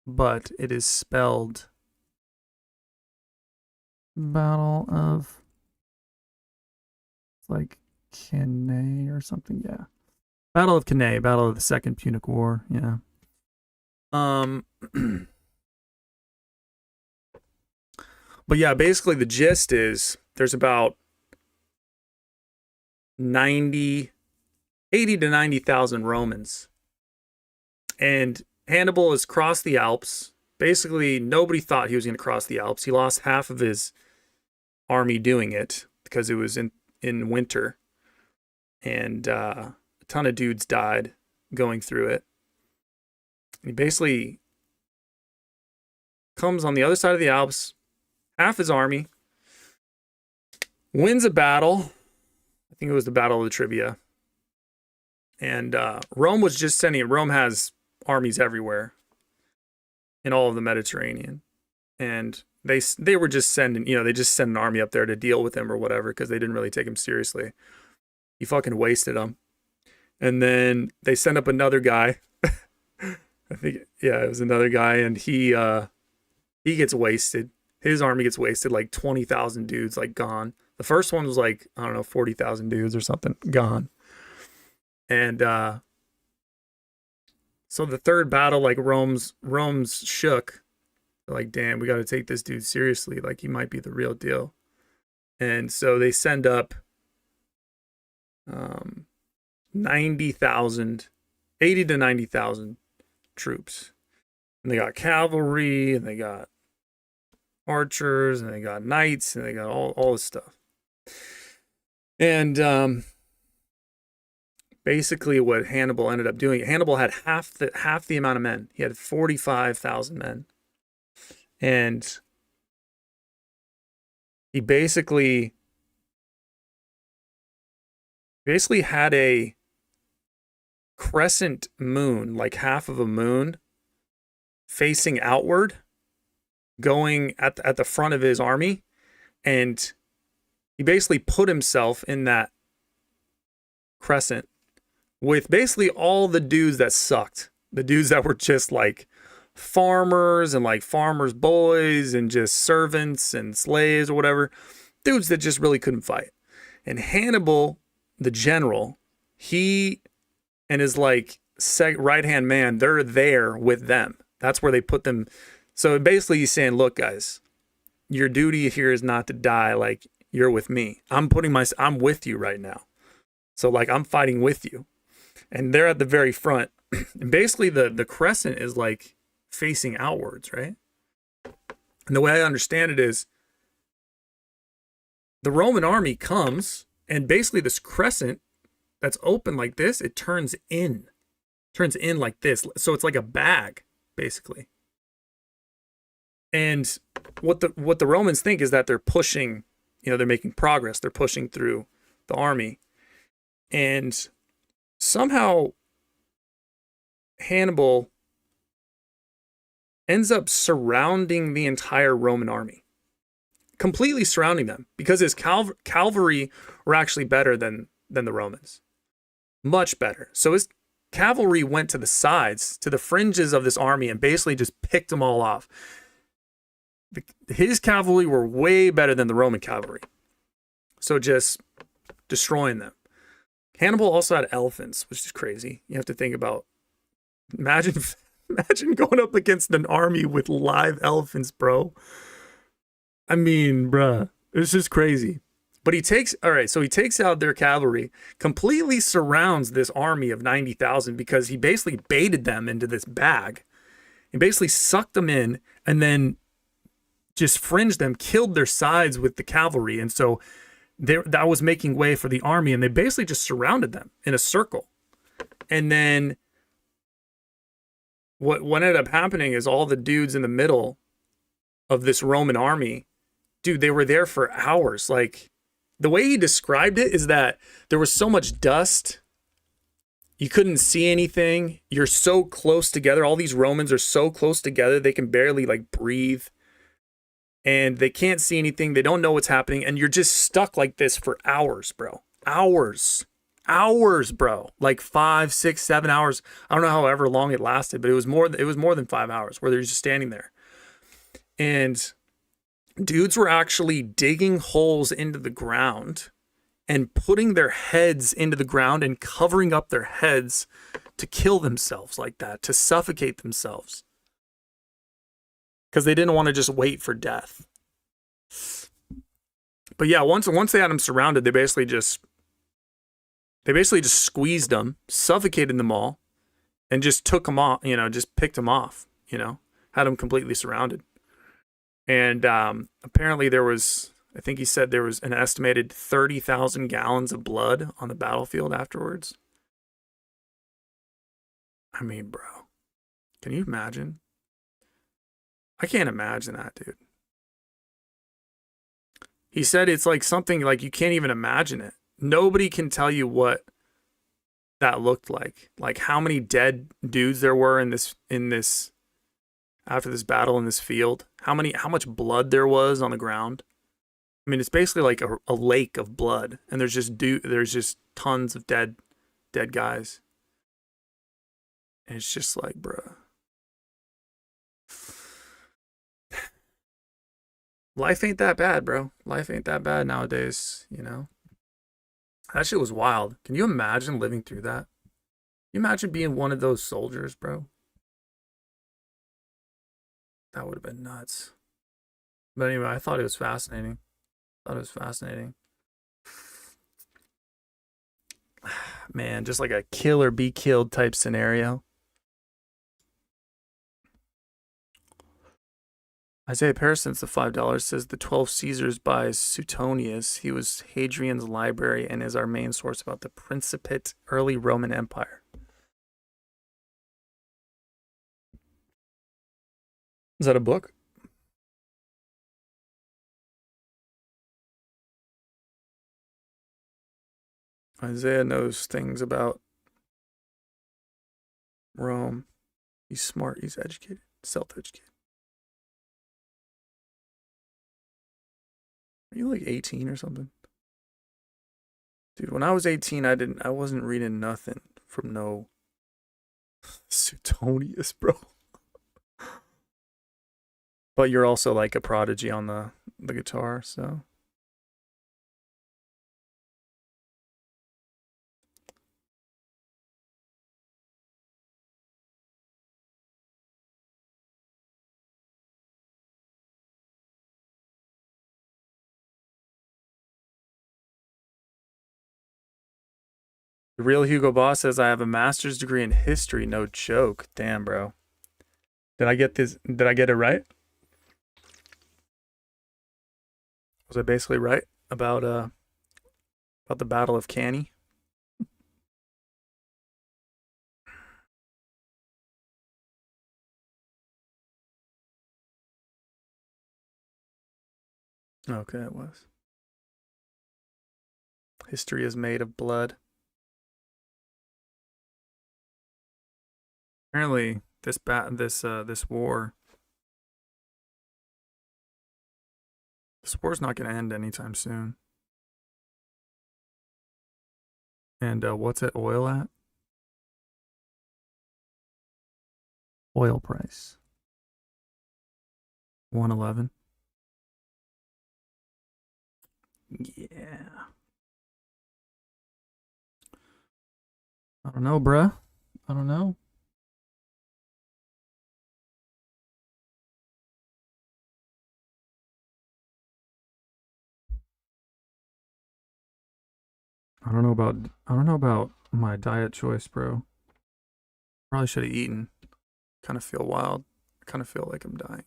but it is spelled Battle of, it's like Cannae or something. Yeah, Battle of Cannae, Battle of the Second Punic War. Yeah. But yeah, basically the gist is there's about 80 to 90,000 Romans. And Hannibal has crossed the Alps. Basically, nobody thought he was going to cross the Alps. He lost half of his army doing it because it was in winter. And a ton of dudes died going through it. And he basically comes on the other side of the Alps, half his army, wins a battle. I think it was the Battle of the Trivia. And Rome has armies everywhere in all of the Mediterranean. And they were just sending, they just sent an army up there to deal with him or whatever because they didn't really take him seriously. He fucking wasted them. And then they sent up another guy. I think, yeah, it was another guy, and he gets wasted. His army gets wasted, like 20,000 dudes, like gone. The first one was like, I don't know, 40,000 dudes or something, gone. And so the third battle, like Rome's shook. They're like, damn, we got to take this dude seriously. Like, he might be the real deal. And so they send up 90,000, 80 to 90,000 troops. And they got cavalry, and they got archers, and they got knights, and they got all this stuff. And basically what Hannibal ended up doing. Hannibal had half the amount of men. He had 45,000 men. And he basically had a crescent moon, like half of a moon, facing outward, going at the front of his army. And he basically put himself in that crescent with basically all the dudes that sucked. The dudes that were just like farmers and like farmers' boys and just servants and slaves or whatever. Dudes that just really couldn't fight. And Hannibal, the general, he and his like right-hand man, they're there with them. That's where they put them. So basically he's saying, look, guys, your duty here is not to die like you're with me. I'm with you right now. So like I'm fighting with you. And they're at the very front. And basically the crescent is like facing outwards, right? And the way I understand it is the Roman army comes and basically this crescent that's open like this, it turns in like this. So it's like a bag, basically. And what the Romans think is that they're pushing, they're making progress. They're pushing through the army. And somehow Hannibal ends up surrounding the entire Roman army. Completely surrounding them. Because his cavalry were actually better than the Romans. Much better. So his cavalry went to the sides, to the fringes of this army, and basically just picked them all off. His cavalry were way better than the Roman cavalry. So just destroying them. Hannibal also had elephants, which is crazy. You have to think about, imagine going up against an army with live elephants, bro. I mean, bruh, it's just crazy. But he takes out their cavalry, completely surrounds this army of 90,000 because he basically baited them into this bag. He basically sucked them in and then just fringed them, killed their sides with the cavalry. And so that was making way for the army, and they basically just surrounded them in a circle. And then what ended up happening is all the dudes in the middle of this Roman army, dude, they were there for hours. Like, the way he described it is that there was so much dust, you couldn't see anything. You're so close together. All these Romans are so close together, they can barely like breathe. And they can't see anything. They don't know what's happening. And you're just stuck like this for hours, bro. Hours, bro. Like 5, 6, 7 hours. I don't know however long it lasted, but it was more than 5 hours where they're just standing there. And dudes were actually digging holes into the ground and putting their heads into the ground and covering up their heads to kill themselves like that, to suffocate themselves. Because they didn't want to just wait for death. But yeah, once they had them surrounded, they basically just squeezed them, suffocated them all, and just took them off, just picked them off, had them completely surrounded. And apparently I think he said there was an estimated 30,000 gallons of blood on the battlefield afterwards. I mean, bro, can you imagine? I can't imagine that, dude. He said it's like something like you can't even imagine it. Nobody can tell you what that looked like how many dead dudes there were in this after this battle in this field, how much blood there was on the ground. I mean, it's basically like a lake of blood, and there's just tons of dead guys. And it's just like, bruh. Life ain't that bad, bro. Life ain't that bad nowadays, That shit was wild. Can you imagine living through that? Can you imagine being one of those soldiers, bro? That would have been nuts. But anyway, I thought it was fascinating. Man, just like a kill or be killed type scenario. Isaiah Parsons, the $5 says the 12 Caesars by Suetonius. He was Hadrian's library and is our main source about the Principate early Roman Empire. Is that a book? Isaiah knows things about Rome. He's smart. He's educated. Self-educated. Are you like 18 or something? Dude, when I was 18, I wasn't reading nothing from no Suetonius, bro. But you're also like a prodigy on the guitar, so. The real Hugo Boss says I have a master's degree in history. No joke. Damn, bro. Did I get this? Did I get it right? Was I basically right about the Battle of Canny? Okay, it was. History is made of blood. Apparently, this war's not going to end anytime soon. And what's it oil at? Oil price. 111. Yeah. I don't know, bruh. I don't know. I don't know about my diet choice, bro. Probably should have eaten. Kind of feel wild. I kind of feel like I'm dying.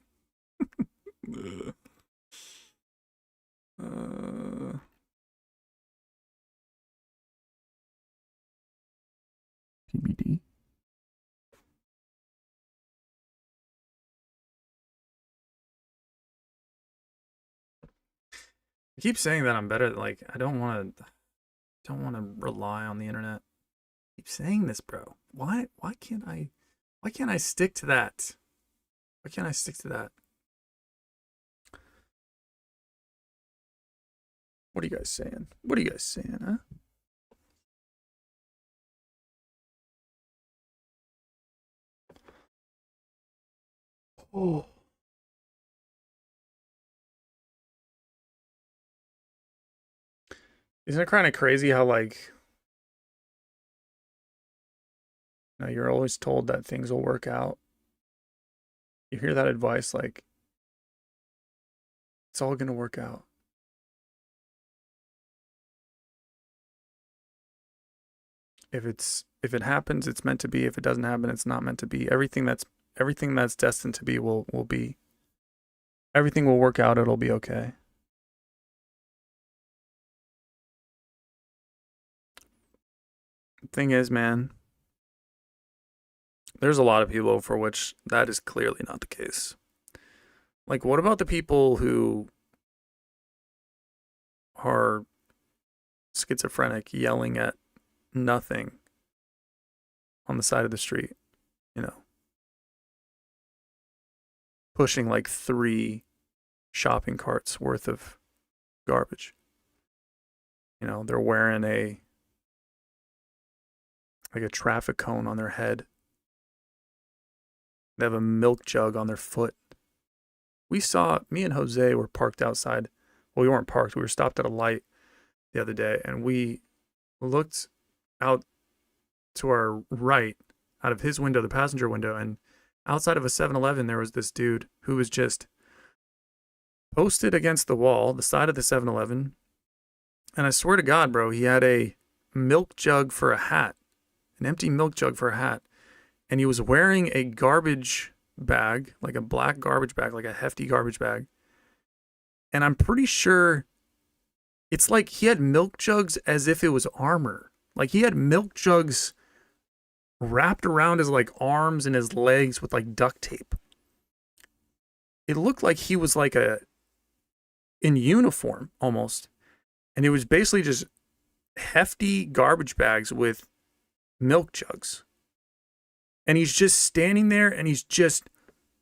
TBD. I keep saying that I'm better. Like I don't want to rely on the internet. I keep saying this, bro. Why can't I stick to that? Why can't I stick to that? What are you guys saying? What are you guys saying, huh? Oh. Isn't it kind of crazy how like you're always told that things will work out. You hear that advice like it's all going to work out. If it happens, it's meant to be. If it doesn't happen, it's not meant to be. Everything that's destined to be will be. Everything will work out. It'll be okay. The thing is, man, there's a lot of people for which that is clearly not the case. Like, what about the people who are schizophrenic, yelling at nothing on the side of the street, pushing like 3 shopping carts worth of garbage. They're wearing a traffic cone on their head. They have a milk jug on their foot. Me and Jose were parked outside. Well, we weren't parked. We were stopped at a light the other day, and we looked out to our right, out of his window, the passenger window, and outside of a 7-Eleven, there was this dude who was just posted against the wall, the side of the 7-Eleven, and I swear to God, bro, he had a milk jug for a hat, an empty milk jug for a hat, and he was wearing a garbage bag, like a black garbage bag, like a hefty garbage bag. And I'm pretty sure it's like he had milk jugs as if it was armor. Like he had milk jugs wrapped around his like arms and his legs with like duct tape. It looked like he was like in uniform almost. And it was basically just hefty garbage bags with milk jugs. And he's just standing there and he's just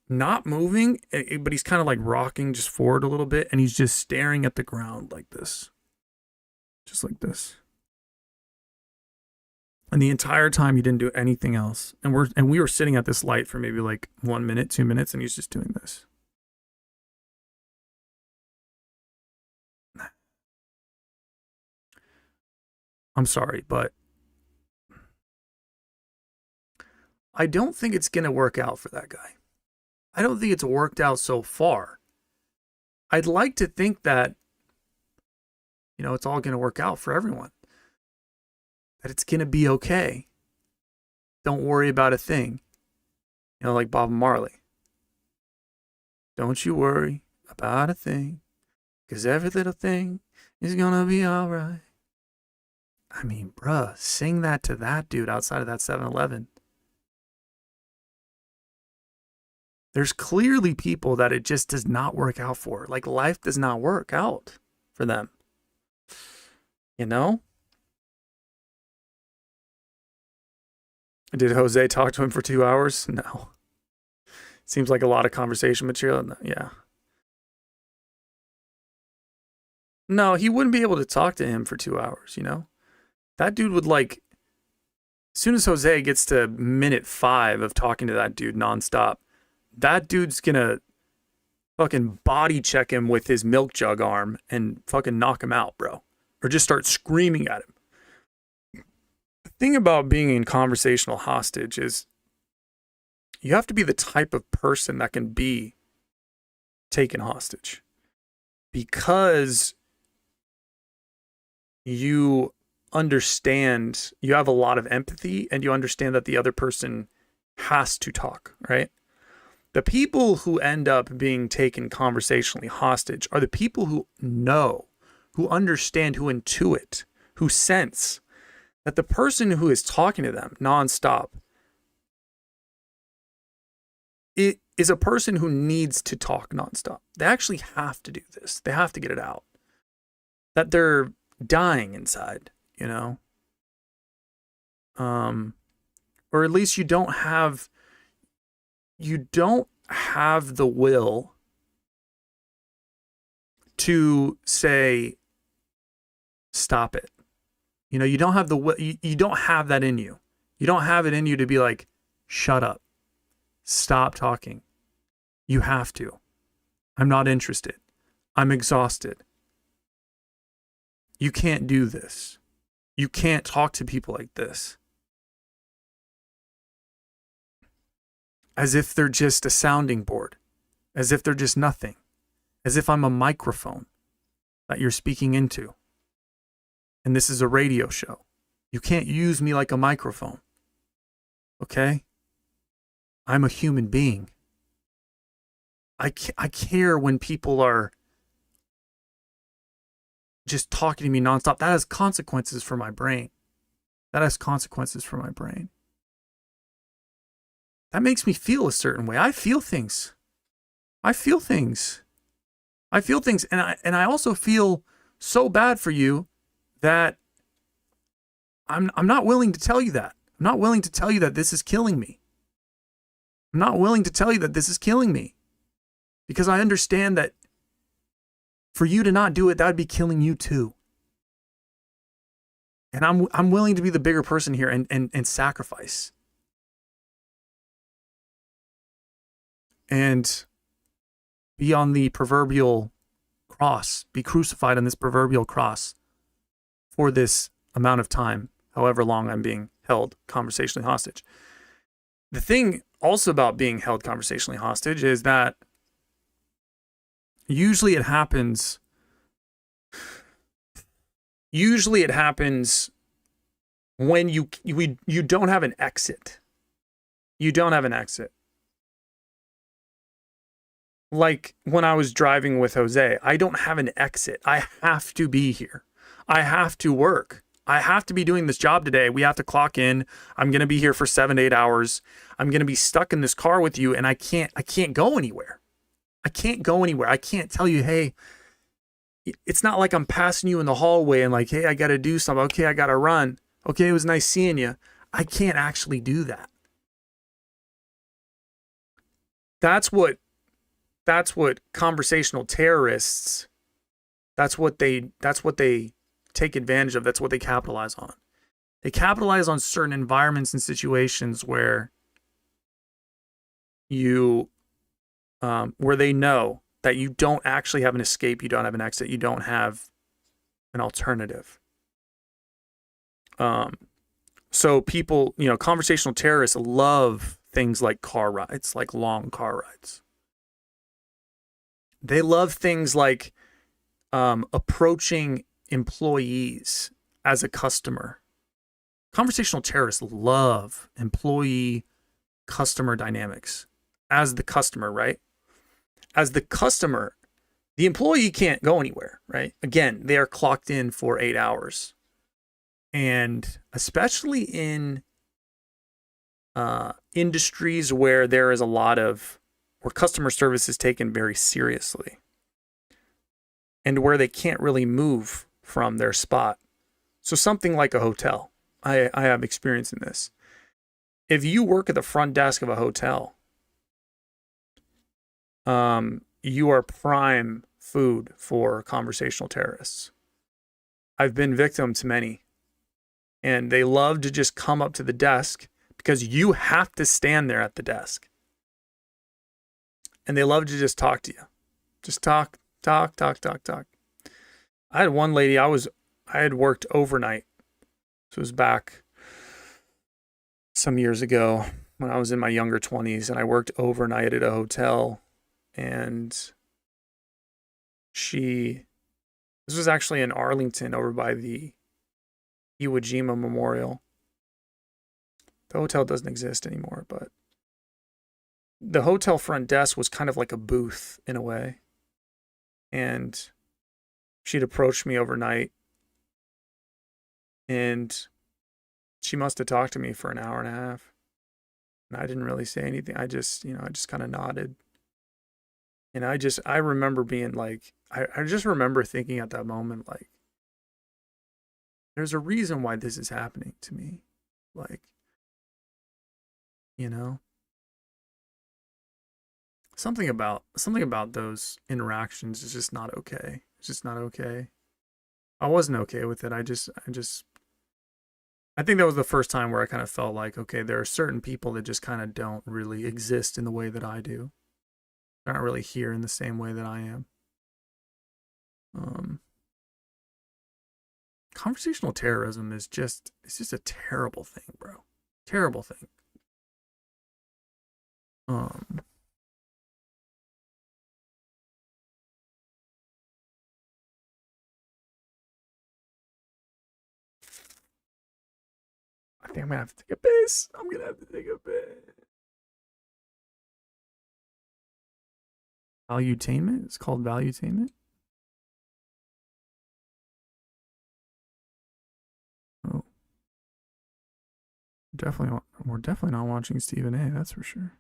not moving, but he's kind of like rocking just forward a little bit. And he's just staring at the ground like this. Just like this. And the entire time he didn't do anything else. And we were sitting at this light for maybe like 1 minute, 2 minutes, and he's just doing this. I'm sorry, but I don't think it's going to work out for that guy. I don't think it's worked out so far. I'd like to think that, you know, it's all going to work out for everyone. That it's going to be okay. Don't worry about a thing. You know, like Bob Marley. Don't you worry about a thing, 'cause every little thing is going to be all right. I mean, bruh, sing that to that dude outside of that 7-Eleven. There's clearly people that it just does not work out for. Like life does not work out for them. You know? Did Jose talk to him for 2 hours? No. Seems like a lot of conversation material. Yeah. No, he wouldn't be able to talk to him for 2 hours, you know? That dude would like, as soon as Jose gets to minute 5 of talking to that dude nonstop, that dude's gonna fucking body check him with his milk jug arm and fucking knock him out, bro. Or just start screaming at him. The thing about being in conversational hostage is you have to be the type of person that can be taken hostage. Because you understand, you have a lot of empathy and you understand that the other person has to talk, right? The people who end up being taken conversationally hostage are the people who know, who understand, who intuit, who sense that the person who is talking to them nonstop it is a person who needs to talk nonstop. They actually have to do this. They have to get it out. That they're dying inside, you know? Or at least you don't have the will to say, stop it. You know, you don't have the will, you don't have that in you. You don't have it in you to be like, shut up. Stop talking. You have to. I'm not interested. I'm exhausted. You can't do this. You can't talk to people like this. As if they're just a sounding board. As if they're just nothing. As if I'm a microphone that you're speaking into. And this is a radio show. You can't use me like a microphone. Okay? I'm a human being. I care when people are just talking to me nonstop. That has consequences for my brain. That has consequences for my brain. That makes me feel a certain way. I feel things. I feel things. I feel things. And I also feel so bad for you that I'm not willing to tell you that. I'm not willing to tell you that this is killing me. I'm not willing to tell you that this is killing me. Because I understand that for you to not do it, that would be killing you too. And I'm willing to be the bigger person here and sacrifice. And be on the proverbial cross, be crucified on this proverbial cross for this amount of time, however long I'm being held conversationally hostage. The thing also about being held conversationally hostage is that usually it happens when you don't have an exit. You don't have an exit. Like when I was driving with Jose, I don't have an exit. I have to be here. I have to work. I have to be doing this job today. We have to clock in. I'm going to be here for 7 to 8 hours. I'm going to be stuck in this car with you and I can't go anywhere. I can't go anywhere. I can't tell you, "Hey, it's not like I'm passing you in the hallway and like, hey, I got to do something. Okay, I got to run. Okay, it was nice seeing you." I can't actually do that. That's what conversational terrorists, that's what they take advantage of. That's what they capitalize on. They capitalize on certain environments and situations where you where they know that you don't actually have an escape, you don't have an exit, you don't have an alternative. So people, conversational terrorists love things like car rides, like long car rides. They love things like approaching employees as a customer. Conversational terrorists love employee customer dynamics as the customer, right? As the customer, the employee can't go anywhere, right? Again, they are clocked in for 8 hours. And especially in industries where there is where customer service is taken very seriously and where they can't really move from their spot. So something like a hotel. I have experience in this. If you work at the front desk of a hotel, you are prime food for conversational terrorists. I've been victim to many. And they love to just come up to the desk because you have to stand there at the desk. And they love to just talk to you. Just talk. I had one lady, I had worked overnight. So it was back some years ago when I was in my younger 20s, and I worked overnight at a hotel. And this was actually in Arlington over by the Iwo Jima Memorial. The hotel doesn't exist anymore, but the hotel front desk was kind of like a booth in a way. And she'd approached me overnight, and she must have talked to me for an hour and a half. And I didn't really say anything. I just kind of nodded. And I remember being like, I just remember thinking at that moment, like, there's a reason why this is happening to me. Like, something about those interactions is just not okay. It's just not okay. I wasn't okay with it. I think that was the first time where I kind of felt like, okay, there are certain people that just kind of don't really exist in the way that I do. They're not really here in the same way that I am. Conversational terrorism is just a terrible thing, bro. Terrible thing. I think I'm gonna have to take a piss. Valuetainment? It's called valuetainment? Oh. We're definitely not watching Stephen A, that's for sure.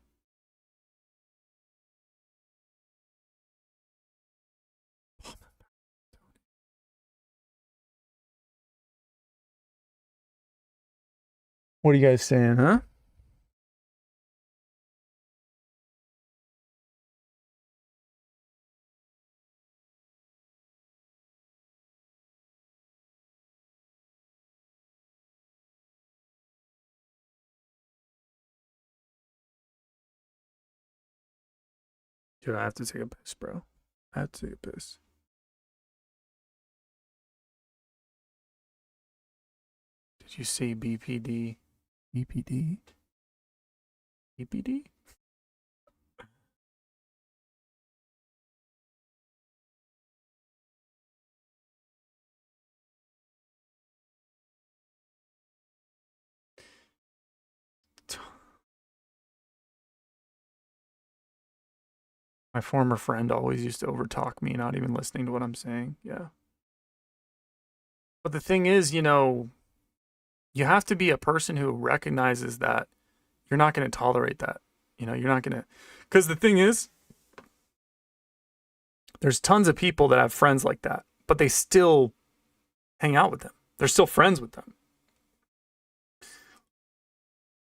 What are you guys saying, huh? Dude, I have to take a piss, bro. I have to take a piss. Did you say BPD? BPD? BPD? My former friend always used to overtalk me, not even listening to what I'm saying. Yeah. But the thing is, you know, you have to be a person who recognizes that you're not going to tolerate that. You know, you're not going to, because the thing is, there's tons of people that have friends like that, but they still hang out with them. They're still friends with them.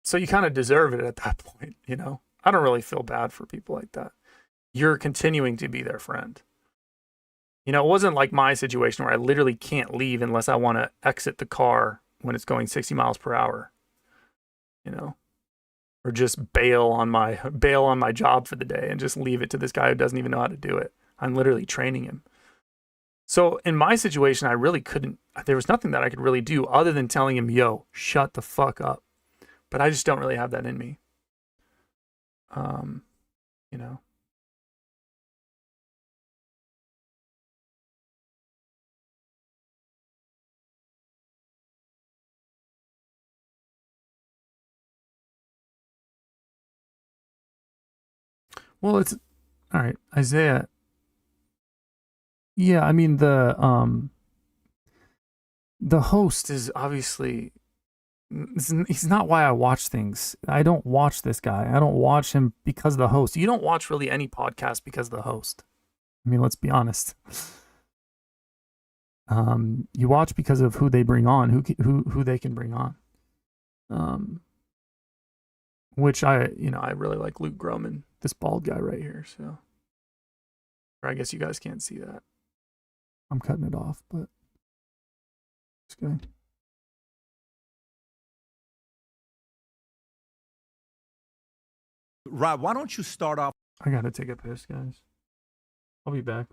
So you kind of deserve it at that point, you know? I don't really feel bad for people like that. You're continuing to be their friend. You know, it wasn't like my situation where I literally can't leave unless I want to exit the car when it's going 60 miles per hour, you know, or just bail on my job for the day and just leave it to this guy who doesn't even know how to do it. I'm literally training him. So in my situation, I really couldn't, there was nothing that I could really do other than telling him, yo, shut the fuck up. But I just don't really have that in me. You know. Well, it's all right, Isaiah. Yeah, I mean the host is obviously he's not why I watch things. I don't watch this guy. I don't watch him because of the host. You don't watch really any podcast because of the host. I mean, let's be honest. You watch because of who they bring on, who they can bring on. Which I really like Luke Groman, this bald guy right here. So, or I guess you guys can't see that. I'm cutting it off, but it's good. Rob, why don't you start off? I gotta take a piss, guys. I'll be back.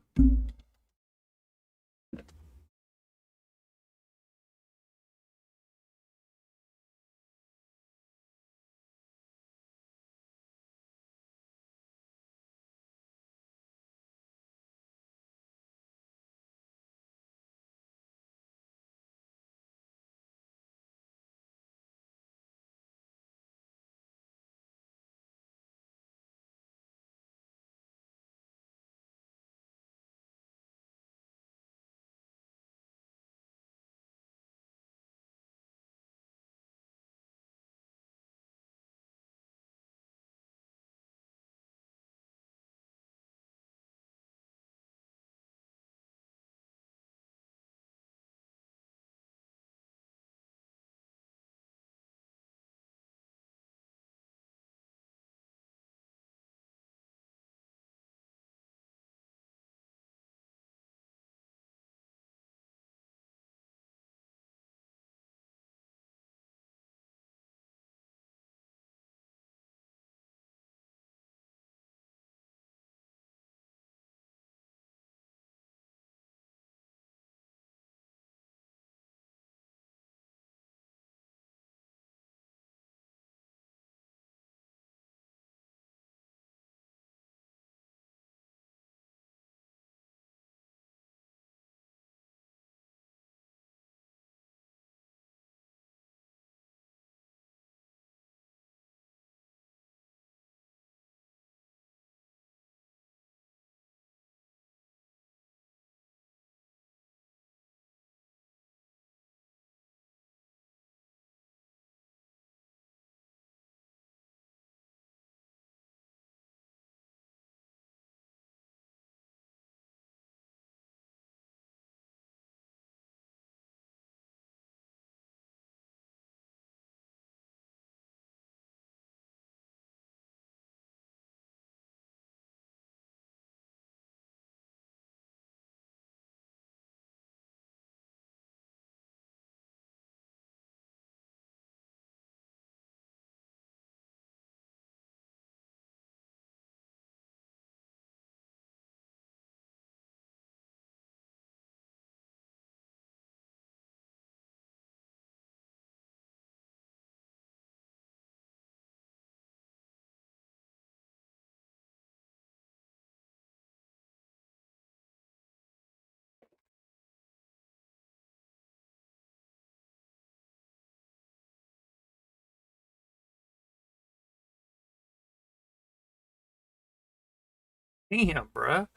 Damn, bruh.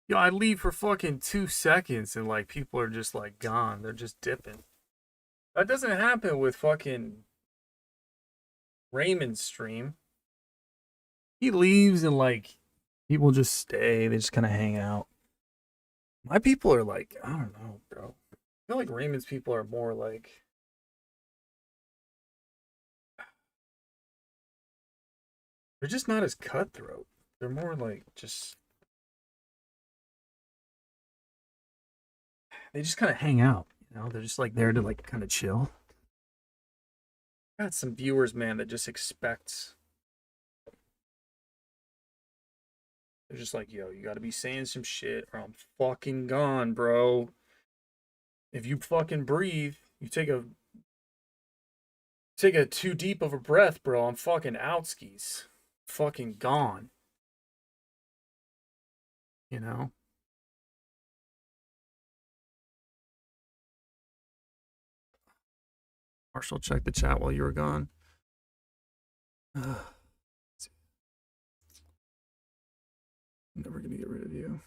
Yo, I leave for fucking 2 seconds and like people are just like gone. They're just dipping. That doesn't happen with fucking Raymond's stream. He leaves and like people just stay. They just kind of hang out. My people are like, I don't know, bro. I feel like Raymond's people are more like, they're just not as cutthroat. They're more like just, they just kind of hang out. You know, they're just like there to like kind of chill. Got some viewers, man, that just expect. They're just like, yo, you gotta be saying some shit or I'm fucking gone, bro. If you fucking breathe, you take a too deep of a breath, bro. I'm fucking out skis. Fucking gone. You know? Marshall, check the chat while you were gone. Never gonna get rid of you.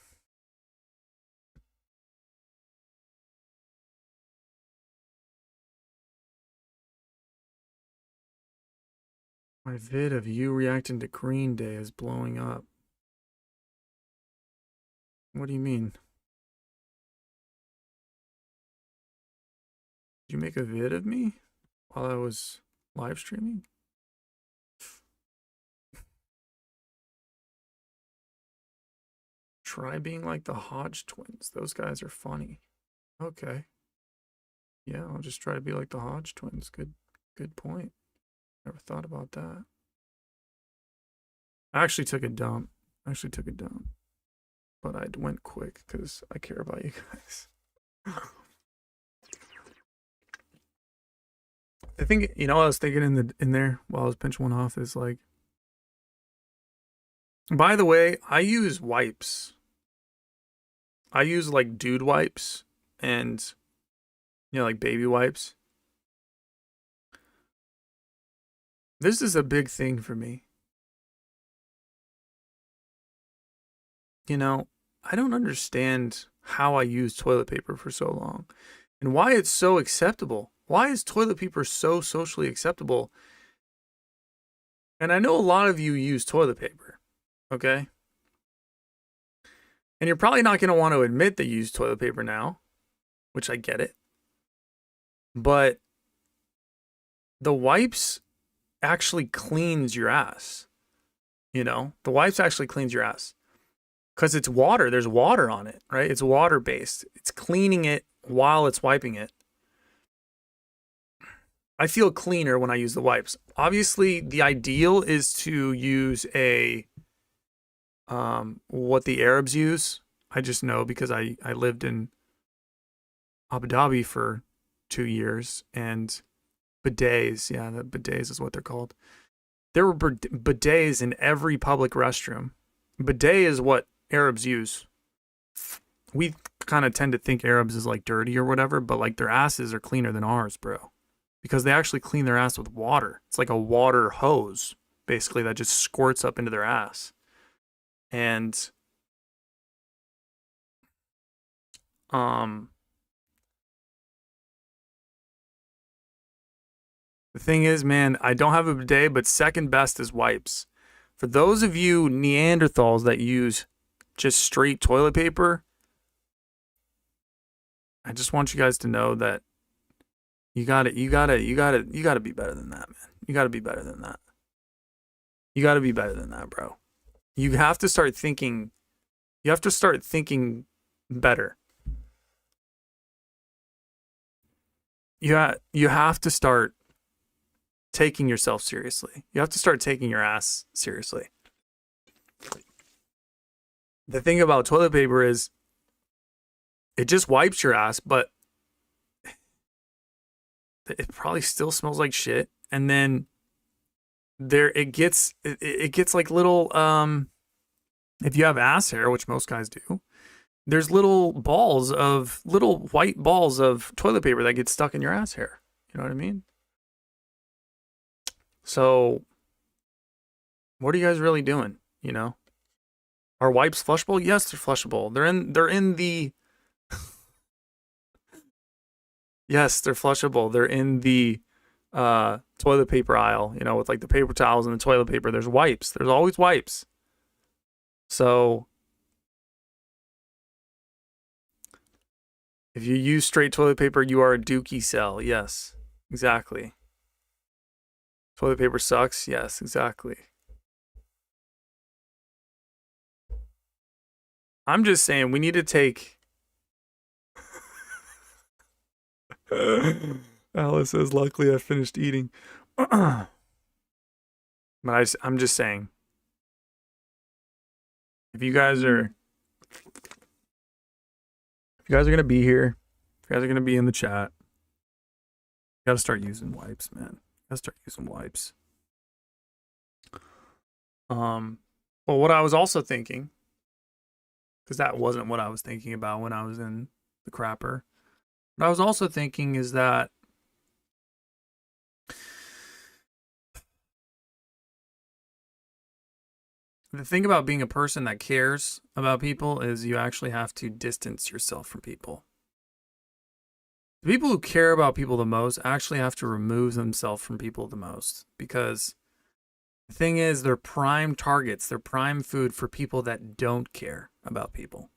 My vid of you reacting to Green Day is blowing up. What do you mean? Did you make a vid of me while I was live streaming? Try being like the Hodge twins. Those guys are funny. Okay. Yeah, I'll just try to be like the Hodge twins. Good point. Never thought about that. I actually took a dump. But I went quick because I care about you guys. I think, you know what I was thinking in there while I was pinching one off is like, by the way, I use wipes. I use like dude wipes and, you know, like baby wipes. This is a big thing for me. You know, I don't understand how I use toilet paper for so long and why it's so acceptable. Why is toilet paper so socially acceptable? And I know a lot of you use toilet paper, okay? And you're probably not going to want to admit that you use toilet paper now, which I get it. But the wipes actually cleans your ass. You know, the wipes actually cleans your ass. Because it's water. There's water on it, right? It's water based. It's cleaning it while it's wiping it. I feel cleaner when I use the wipes. Obviously, the ideal is to use what the Arabs use. I just know because I lived in Abu Dhabi for 2 years, and bidets, yeah, the bidets is what they're called. There were bidets in every public restroom. Bidet is what Arabs use. We kind of tend to think Arabs is like dirty or whatever, but like their asses are cleaner than ours, bro. Because they actually clean their ass with water. It's like a water hose, basically, that just squirts up into their ass. And the thing is, man, I don't have a bidet, but second best is wipes. For those of you Neanderthals that use just straight toilet paper, I just want you guys to know that you gotta be better than that, man. You gotta be better than that. You gotta be better than that, bro. You have to start thinking. You have to start thinking better. You have to start taking yourself seriously. You have to start taking your ass seriously. The thing about toilet paper is it just wipes your ass, but it probably still smells like shit. And then it gets like little if you have ass hair, which most guys do, there's little white balls of toilet paper that get stuck in your ass hair. You know what I mean? So what are you guys really doing, you know? Are wipes flushable? Yes, they're flushable. They're in the yes, they're flushable. They're in the toilet paper aisle, you know, with like the paper towels and the toilet paper. There's wipes. There's always wipes. So if you use straight toilet paper, you are a dookie cell. Yes, exactly. Toilet paper sucks. Yes, exactly. I'm just saying we need to take. Alice says, luckily I finished eating. But I'm just saying, if you guys are gonna be here, if you guys are gonna be in the chat, you gotta start using wipes, man. You gotta start using wipes. Well, what I was also thinking, because that wasn't what I was thinking about when I was in the crapper. What I was also thinking is that the thing about being a person that cares about people is you actually have to distance yourself from people. The people who care about people the most actually have to remove themselves from people the most, because the thing is, they're prime targets, they're prime food for people that don't care about people.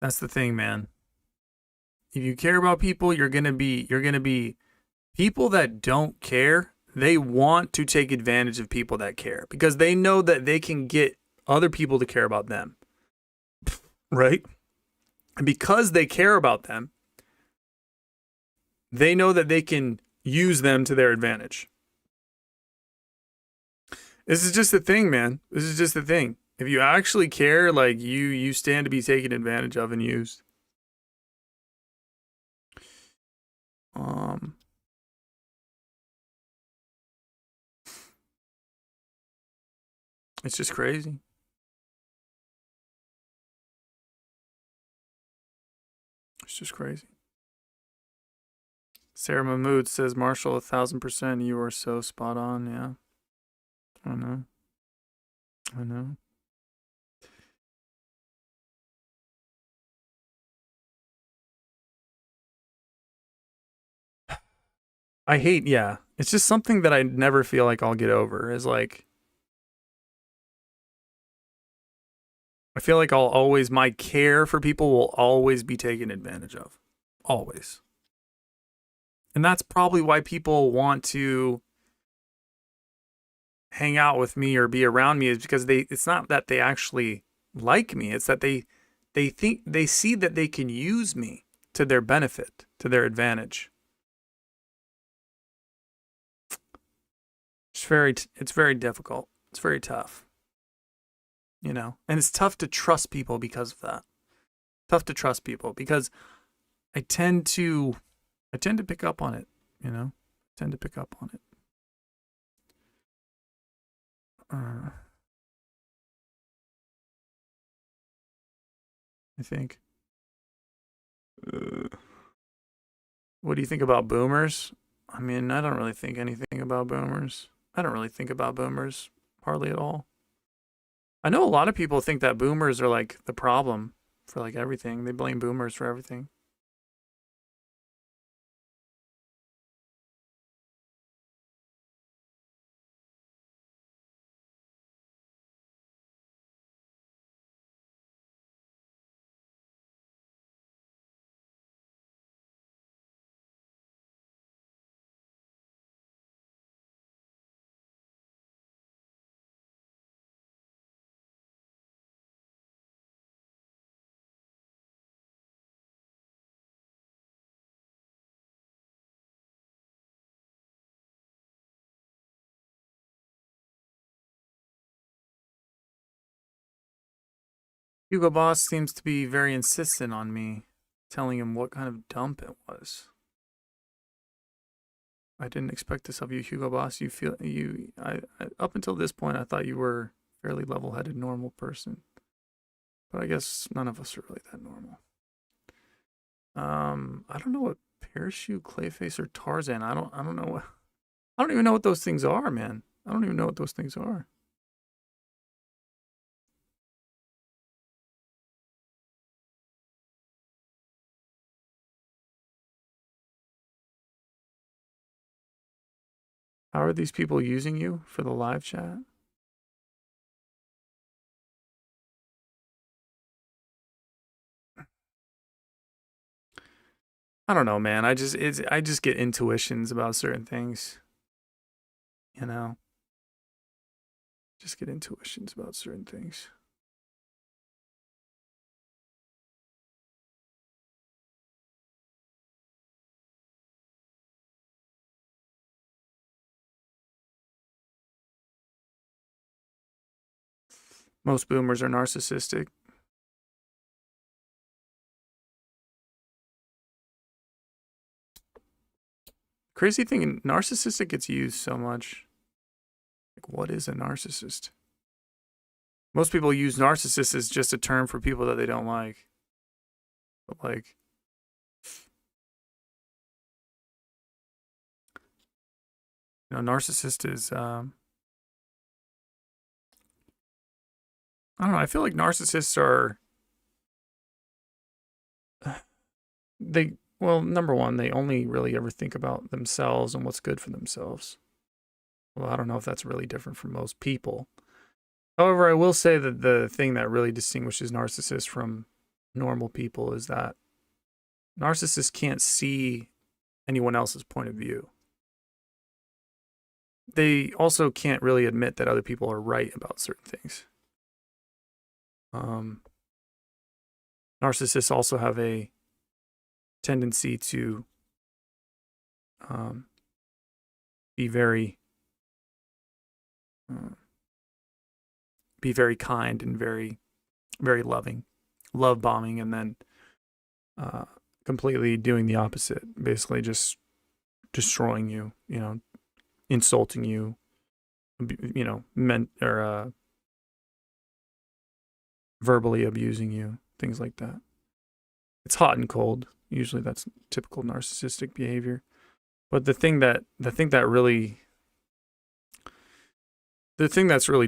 That's the thing, man. If you care about people, you're gonna be people that don't care. They want to take advantage of people that care because they know that they can get other people to care about them. Right? And because they care about them, they know that they can use them to their advantage. This is just the thing, man. This is just the thing. If you actually care, like you stand to be taken advantage of and used. It's just crazy. It's just crazy. Sarah Mahmood says, Marshall, 1,000%. You are so spot on. Yeah. I know. I know. I hate, yeah. It's just something that I never feel like I'll get over is like, I feel like my care for people will always be taken advantage of. Always. And that's probably why people want to hang out with me or be around me, is because it's not that they actually like me. It's that they think they see that they can use me to their benefit, to their advantage. It's very difficult. It's very tough. You know, and it's tough to trust people because of that. Tough to trust people because I tend to pick up on it, you know? I tend to pick up on it. I think. What do you think about boomers? I mean, I don't really think anything about boomers. I don't really think about boomers hardly at all. I know a lot of people think that boomers are like the problem for like everything. They blame boomers for everything. Hugo Boss seems to be very insistent on me telling him what kind of dump it was. I didn't expect this of you, Hugo Boss. I up until this point, I thought you were a fairly level-headed, normal person. But I guess none of us are really that normal. I don't know what Parachute, Clayface, or Tarzan. I don't know. I don't even know what those things are, man. I don't even know what those things are. How are these people using you for the live chat? I don't know, man. I just get intuitions about certain things. You know? Just get intuitions about certain things. Most boomers are narcissistic. Crazy thing, narcissistic gets used so much. Like, what is a narcissist? Most people use narcissist as just a term for people that they don't like. But like, narcissist is, I don't know. I feel like narcissists are, well, number one, they only really ever think about themselves and what's good for themselves. Well, I don't know if that's really different from most people. However, I will say that the thing that really distinguishes narcissists from normal people is that narcissists can't see anyone else's point of view. They also can't really admit that other people are right about certain things. Narcissists also have a tendency to be very kind and very, very loving, love bombing, and then completely doing the opposite, basically just destroying you, insulting you, verbally abusing you, things like that. It's hot and cold. Usually that's typical narcissistic behavior. But the thing that's really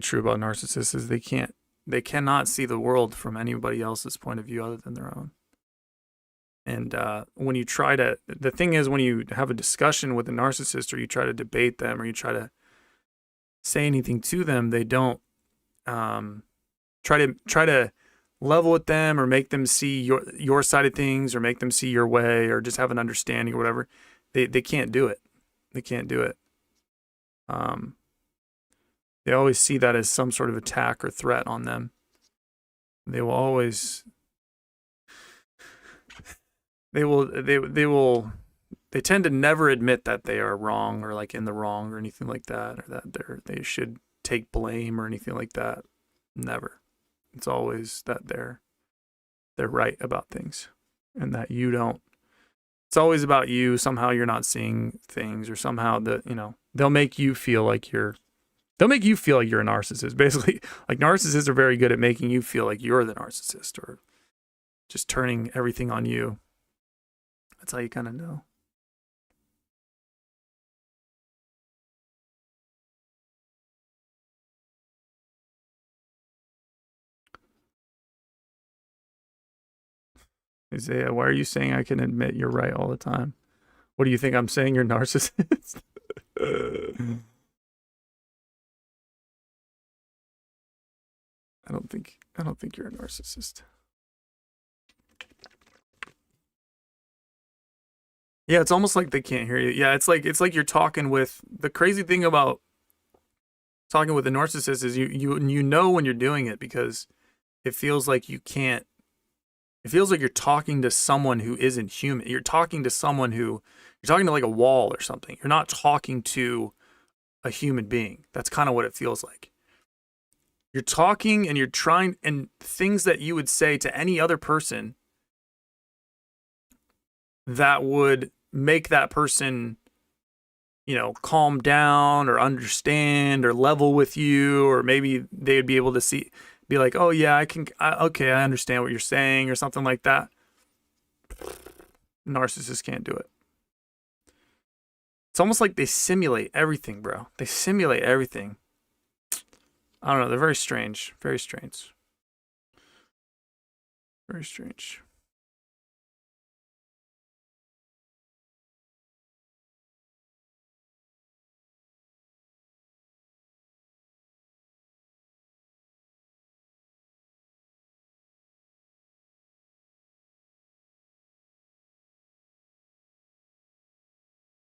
true about narcissists is they cannot see the world from anybody else's point of view other than their own. And when you have a discussion with a narcissist, or you try to debate them, or you try to say anything to them, they don't try to level with them or make them see your side of things, or make them see your way, or just have an understanding or whatever. They can't do it. They can't do it. They always see that as some sort of attack or threat on them. They tend to never admit that they are wrong, or like in the wrong, or anything like that, or that they should take blame or anything like that. Never. It's always that they're right about things, and that you don't. It's always about you. Somehow you're not seeing things, or somehow they'll make you feel like you're a narcissist. Basically, like, narcissists are very good at making you feel like you're the narcissist, or just turning everything on you. That's how you kind of know. Isaiah, why are you saying I can admit you're right all the time? What do you think I'm saying? You're narcissist? I don't think you're a narcissist. Yeah, it's almost like they can't hear you. Yeah, it's like you're talking with. The crazy thing about talking with a narcissist is you know when you're doing it, because it feels like you can't. It feels like you're talking to someone who isn't human. You're talking to like a wall or something. You're not talking to a human being. That's kind of what it feels like. You're talking and you're trying, and things that you would say to any other person that would make that person, calm down, or understand, or level with you, or maybe they would be able to be like, oh yeah, I understand what you're saying, or something like that. Narcissists can't do it. It's almost like they simulate everything, bro. They simulate everything. I don't know. They're very strange. Very strange. Very strange.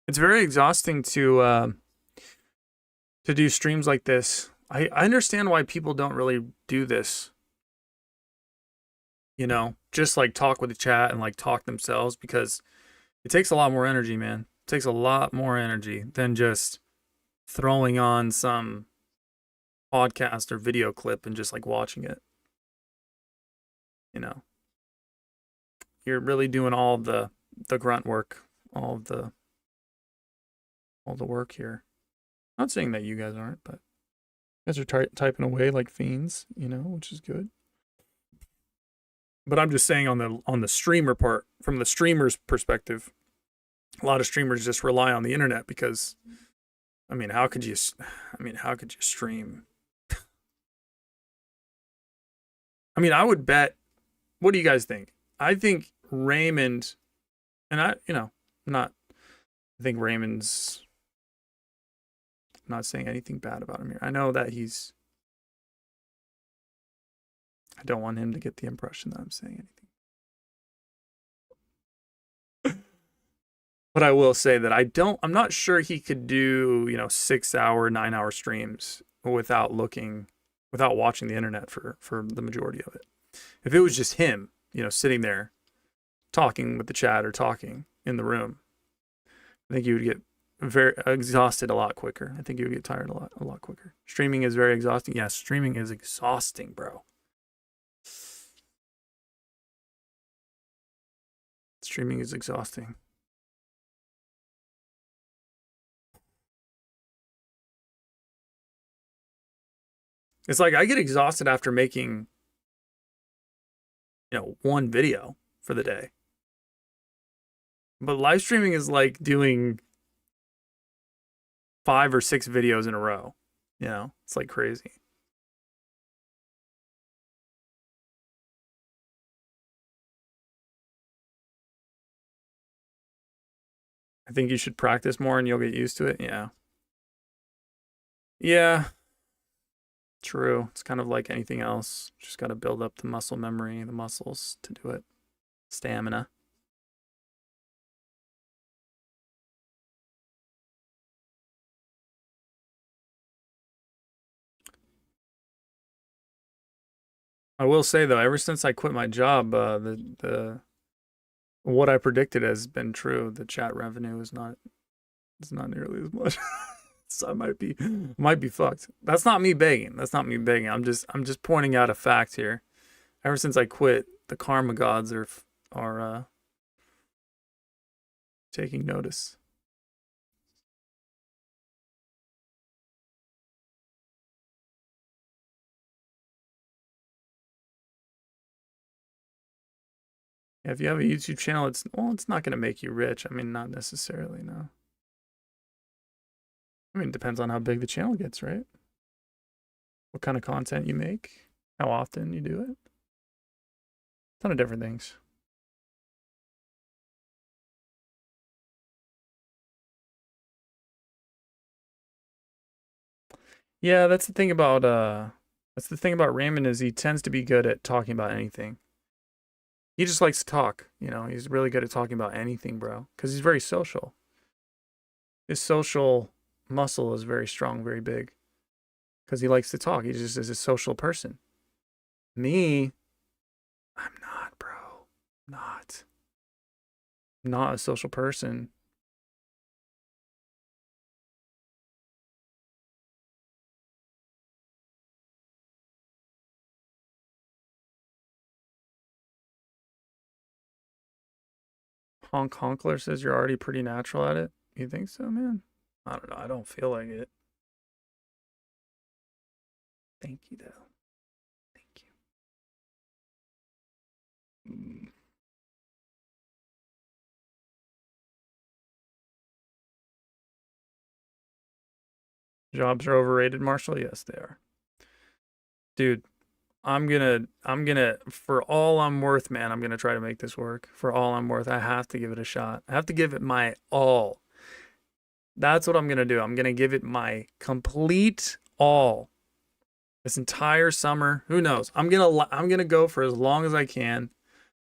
It's very exhausting to do streams like this. I understand why people don't really do this. You know, just like talk with the chat and like talk themselves, because it takes a lot more energy, man. It takes a lot more energy than just throwing on some podcast or video clip and just like watching it. You know, you're really doing all the grunt work, all the work here. Not saying that you guys aren't, but you guys are typing away like fiends, you know, which is good. But I'm just saying on the streamer part, from the streamer's perspective, a lot of streamers just rely on the internet because, I mean, how could you stream? I mean, I would bet. What do you guys think? I think Raymond, and I think Raymond's. I'm not saying anything bad about him here. I know that I don't want him to get the impression that I'm saying anything. But I will say that I'm not sure he could do, 6-hour, 9-hour streams without watching the internet for the majority of it. If it was just him, sitting there talking with the chat or talking in the room, I think you would get very exhausted a lot quicker. I think you would get tired a lot quicker. Streaming is very exhausting. Yes, streaming is exhausting, bro. Streaming is exhausting. It's like I get exhausted after making, one video for the day. But live streaming is like doing 5 or 6 videos in a row. It's like crazy. I think you should practice more and you'll get used to it. Yeah. Yeah. True. It's kind of like anything else. Just got to build up the muscle memory, the muscles to do it. Stamina. I will say though, ever since I quit my job, the what I predicted has been true. The chat revenue is not nearly as much. So I might be fucked. That's not me begging. I'm just pointing out a fact here. Ever since I quit, the karma gods are taking notice. If you have a YouTube channel, it's not going to make you rich. I mean, not necessarily, no. I mean, it depends on how big the channel gets, right? What kind of content you make, how often you do it. A ton of different things. Yeah, that's the thing about Raymond is he tends to be good at talking about anything. He just likes to talk, he's really good at talking about anything, bro, because he's very social. His social muscle is very strong, very big, because he likes to talk. He just is a social person. Me, I'm not, bro. Not a social person. Honkler says you're already pretty natural at it. You think so, man? I don't know. I don't feel like it. Thank you, though. Thank you. Jobs are overrated, Marshall? Yes, they are. Dude, I'm gonna, for all I'm worth, man, I'm gonna try to make this work. For all I'm worth, I have to give it a shot. I have to give it my all. That's what I'm gonna do. I'm gonna give it my complete all. This entire summer, who knows? I'm gonna go for as long as I can,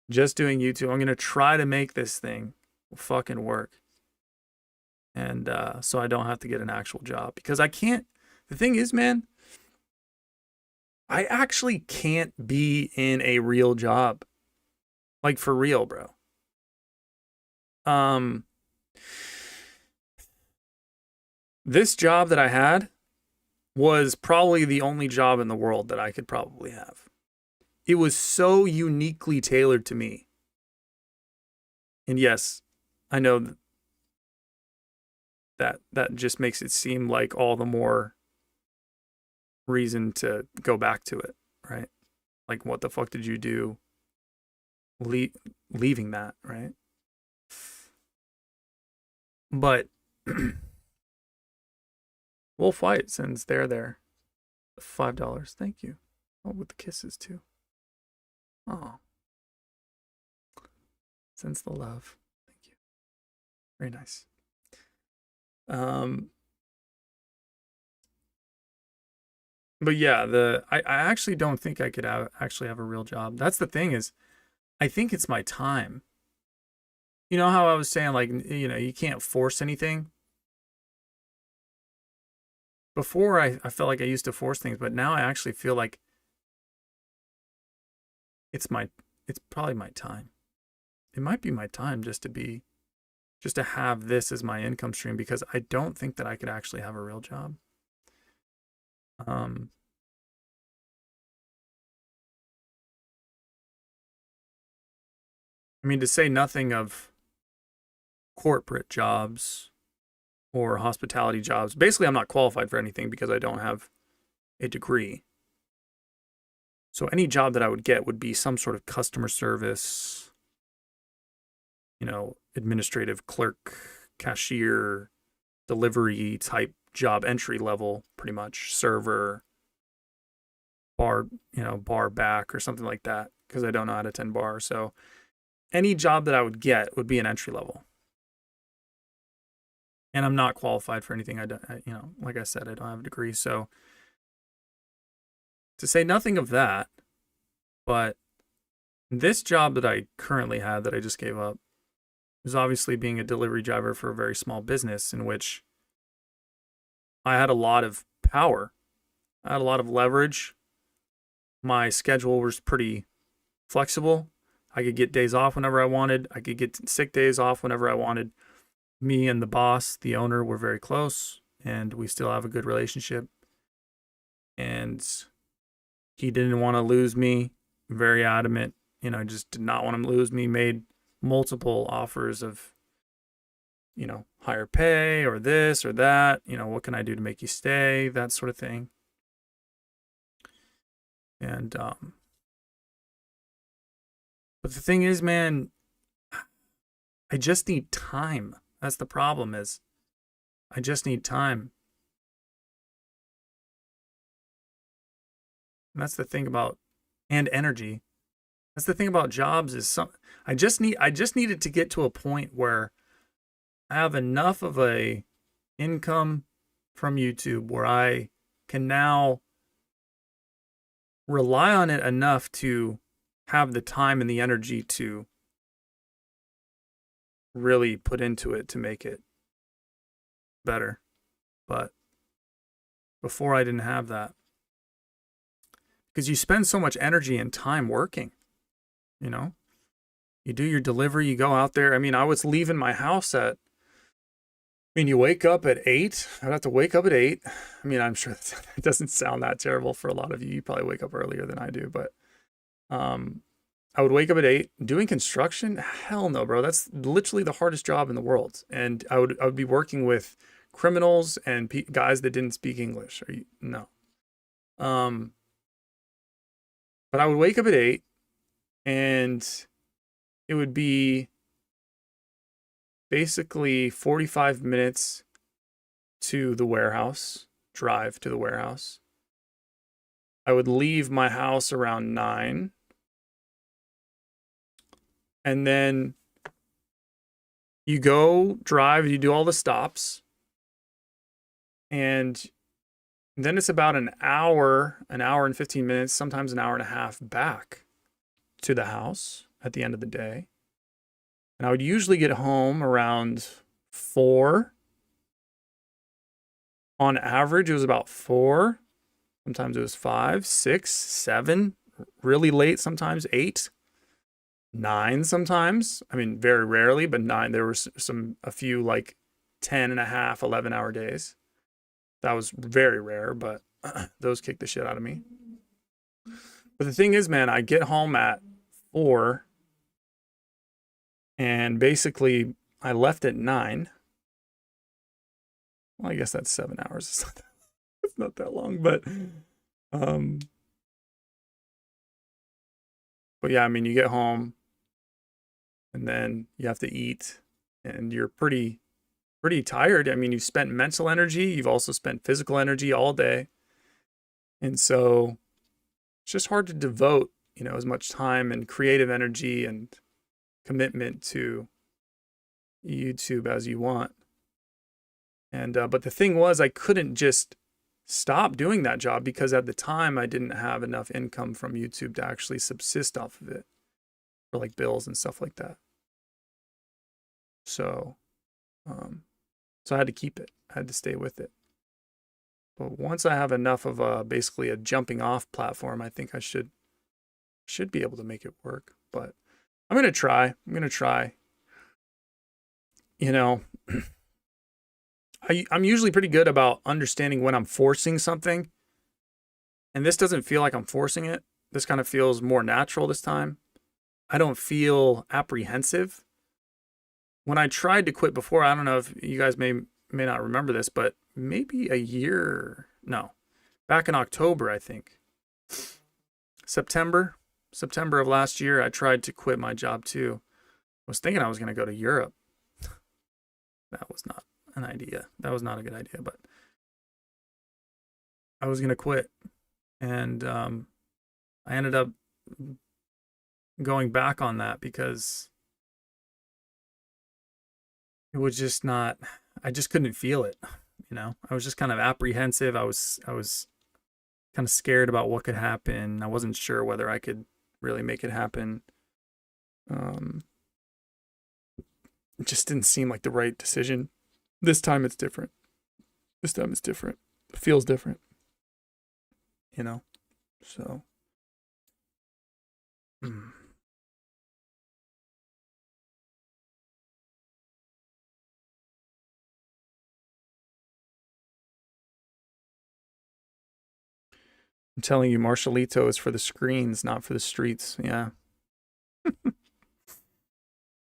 just doing YouTube. I'm gonna try to make this thing fucking work, and so I don't have to get an actual job because I can't. The thing is, man, I actually can't be in a real job, like for real, bro. This job that I had was probably the only job in the world that I could probably have. It was so uniquely tailored to me. And yes, I know that just makes it seem like all the more reason to go back to it, right? Like, what the fuck did you do leaving that, right? But Wolf White sends there. $5. Thank you. Oh, with the kisses too. Oh. Sends the love. Thank you. Very nice. But yeah, I actually don't think I could actually have a real job. That's the thing is, I think it's my time. You know how I was saying, like, you know, you can't force anything? Before, I felt like I used to force things, but now I actually feel like it's probably my time. It might be my time just to have this as my income stream, because I don't think that I could actually have a real job. I mean, to say nothing of corporate jobs or hospitality jobs. Basically, I'm not qualified for anything because I don't have a degree. So any job that I would get would be some sort of customer service, you know, administrative clerk, cashier, delivery type job, entry level, pretty much, server, bar, you know, bar back or something like that, because I don't know how to tend bar. So any job that I would get would be an entry level. And I'm not qualified for anything. You know, like I said, I don't have a degree. So to say nothing of that, but this job that I currently had that I just gave up was obviously being a delivery driver for a very small business in which I had a lot of power. I had a lot of leverage. My schedule was pretty flexible. I could get days off whenever I wanted. I could get sick days off whenever I wanted. Me and the boss, the owner, were very close, and we still have a good relationship. And he didn't want to lose me. Very adamant, you know, just did not want him to lose me. Made multiple offers of, you know, higher pay or this or that. You know, what can I do to make you stay? That sort of thing. And but the thing is, man, I just need time. That's the problem, is I just need time. And that's the thing about, and energy. That's the thing about jobs, is I just needed to get to a point where I have enough of a income from YouTube where I can now rely on it enough to have the time and the energy to really put into it to make it better. But before, I didn't have that, because you spend so much energy and time working, you know, you do your delivery, you go out there. I mean, I was leaving my house you wake up at 8. I'd have to wake up at 8. I mean, I'm sure it doesn't sound that terrible for a lot of you. You probably wake up earlier than I do, but I would wake up at 8 doing construction. Hell no, bro. That's literally the hardest job in the world. And I would be working with criminals and guys that didn't speak English. No. But I would wake up at 8, and it would be basically 45 minutes to the warehouse, drive to the warehouse. I would leave my house around 9. And then you go drive, you do all the stops. And then it's about an hour and 15 minutes, sometimes an hour and a half back to the house at the end of the day. And I would usually get home around 4. On average, it was about 4. Sometimes it was 5, 6, 7. Really late, sometimes 8, 9 sometimes. I mean, very rarely, but 9. There were a few like 10 and a half, 11-hour days. That was very rare, but those kicked the shit out of me. But the thing is, man, I get home at 4, and basically I left at 9. Well, I guess that's 7 hours. It's not that long, but yeah, I mean, you get home and then you have to eat, and you're pretty tired. I mean, you've spent mental energy, you've also spent physical energy all day. And so it's just hard to devote, as much time and creative energy and commitment to YouTube as you want. And but the thing was, I couldn't just stop doing that job because at the time I didn't have enough income from YouTube to actually subsist off of it for like bills and stuff like that. So I had to keep it. I had to stay with it. But once I have enough of basically a jumping off platform, I think I should be able to make it work. But I'm going to try. I'm usually pretty good about understanding when I'm forcing something. And this doesn't feel like I'm forcing it. This kind of feels more natural this time. I don't feel apprehensive. When I tried to quit before, I don't know if you guys may not remember this, but maybe back in October, I think. September of last year, I tried to quit my job too. I was thinking I was going to go to Europe. That was not an idea. That was not a good idea, but I was going to quit. And I ended up going back on that because it was just not, I just couldn't feel it. I was just kind of apprehensive. I was kind of scared about what could happen. I wasn't sure whether I could really make it happen. It just didn't seem like the right decision. This time it's different. It feels different. So. I'm telling you, Marshallito is for the screens, not for the streets. Yeah.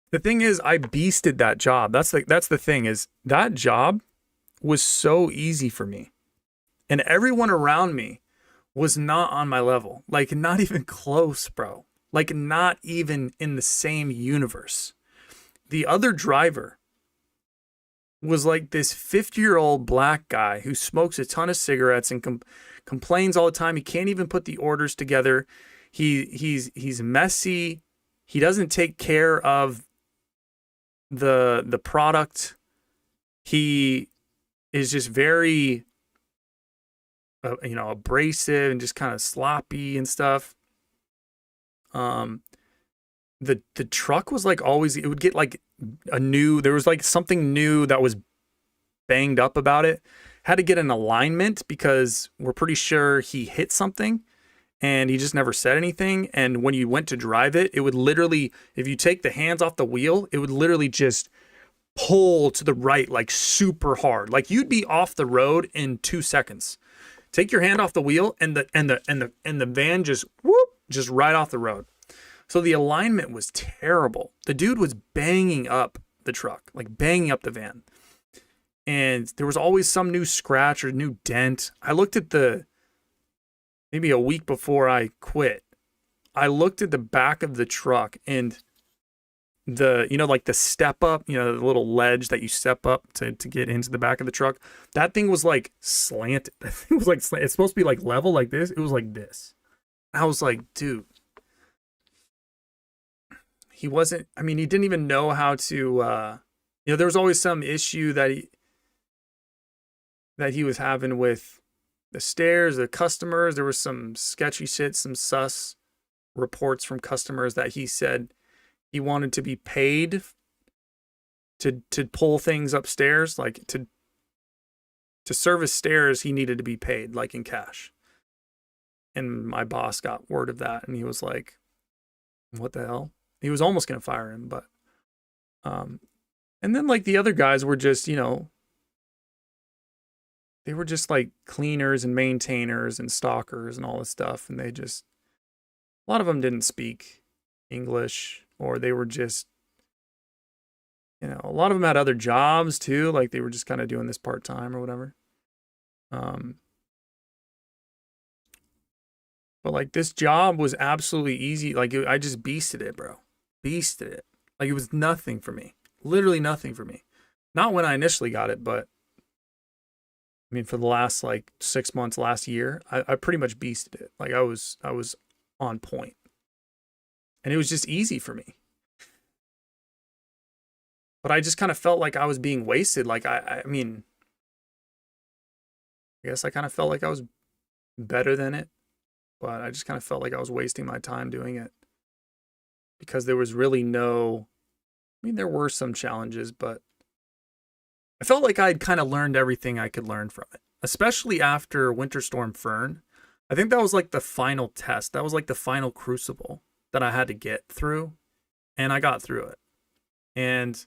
The thing is, I beasted that job. That's the thing is that job was so easy for me. And everyone around me was not on my level. Like, not even close, bro. Like, not even in the same universe. The other driver was like this 50-year-old black guy who smokes a ton of cigarettes and complains all the time. He can't even put the orders together. He's messy. He doesn't take care of the product. He is just very abrasive and just kind of sloppy and stuff. The truck was like always, it would get like there was like something new that was banged up about it. Had to get an alignment because we're pretty sure he hit something and he just never said anything. And when you went to drive it, it would literally, if you take the hands off the wheel, it would literally just pull to the right like super hard. Like you'd be off the road in 2 seconds. Take your hand off the wheel and the van just just right off the road. So the alignment was terrible. The dude was banging up the truck, like banging up the van. And there was always some new scratch or new dent. I looked at maybe a week before I quit, I looked at the back of the truck and like the step up, the little ledge that you step up to get into the back of the truck. That thing was like slanted. That thing was like it's supposed to be like level like this. It was like this. I was like, dude, he didn't even know how to, there was always some issue that he was having with the stairs, the customers. There was some sketchy shit, some sus reports from customers that he said he wanted to be paid to pull things upstairs, like to service stairs. He needed to be paid like in cash. And my boss got word of that, and he was like, what the hell? He was almost going to fire him, but and then like the other guys were just, they were just like cleaners and maintainers and stalkers and all this stuff, and a lot of them didn't speak English, or they were just, a lot of them had other jobs too, like they were just kind of doing this part-time or whatever. But like this job was absolutely easy. Like I just beasted it, bro. Beasted it. Like it was nothing for me. Literally nothing for me. Not when I initially got it, but I mean for the last like 6 months, last year, I pretty much beasted it. Like I was on point. And it was just easy for me. But I just kind of felt like I was being wasted. Like I guess I kind of felt like I was better than it. But I just kind of felt like I was wasting my time doing it. Because there was really there were some challenges, but I felt like I'd kind of learned everything I could learn from it. Especially after Winter Storm Fern. I think that was like the final test. That was like the final crucible that I had to get through. And I got through it. And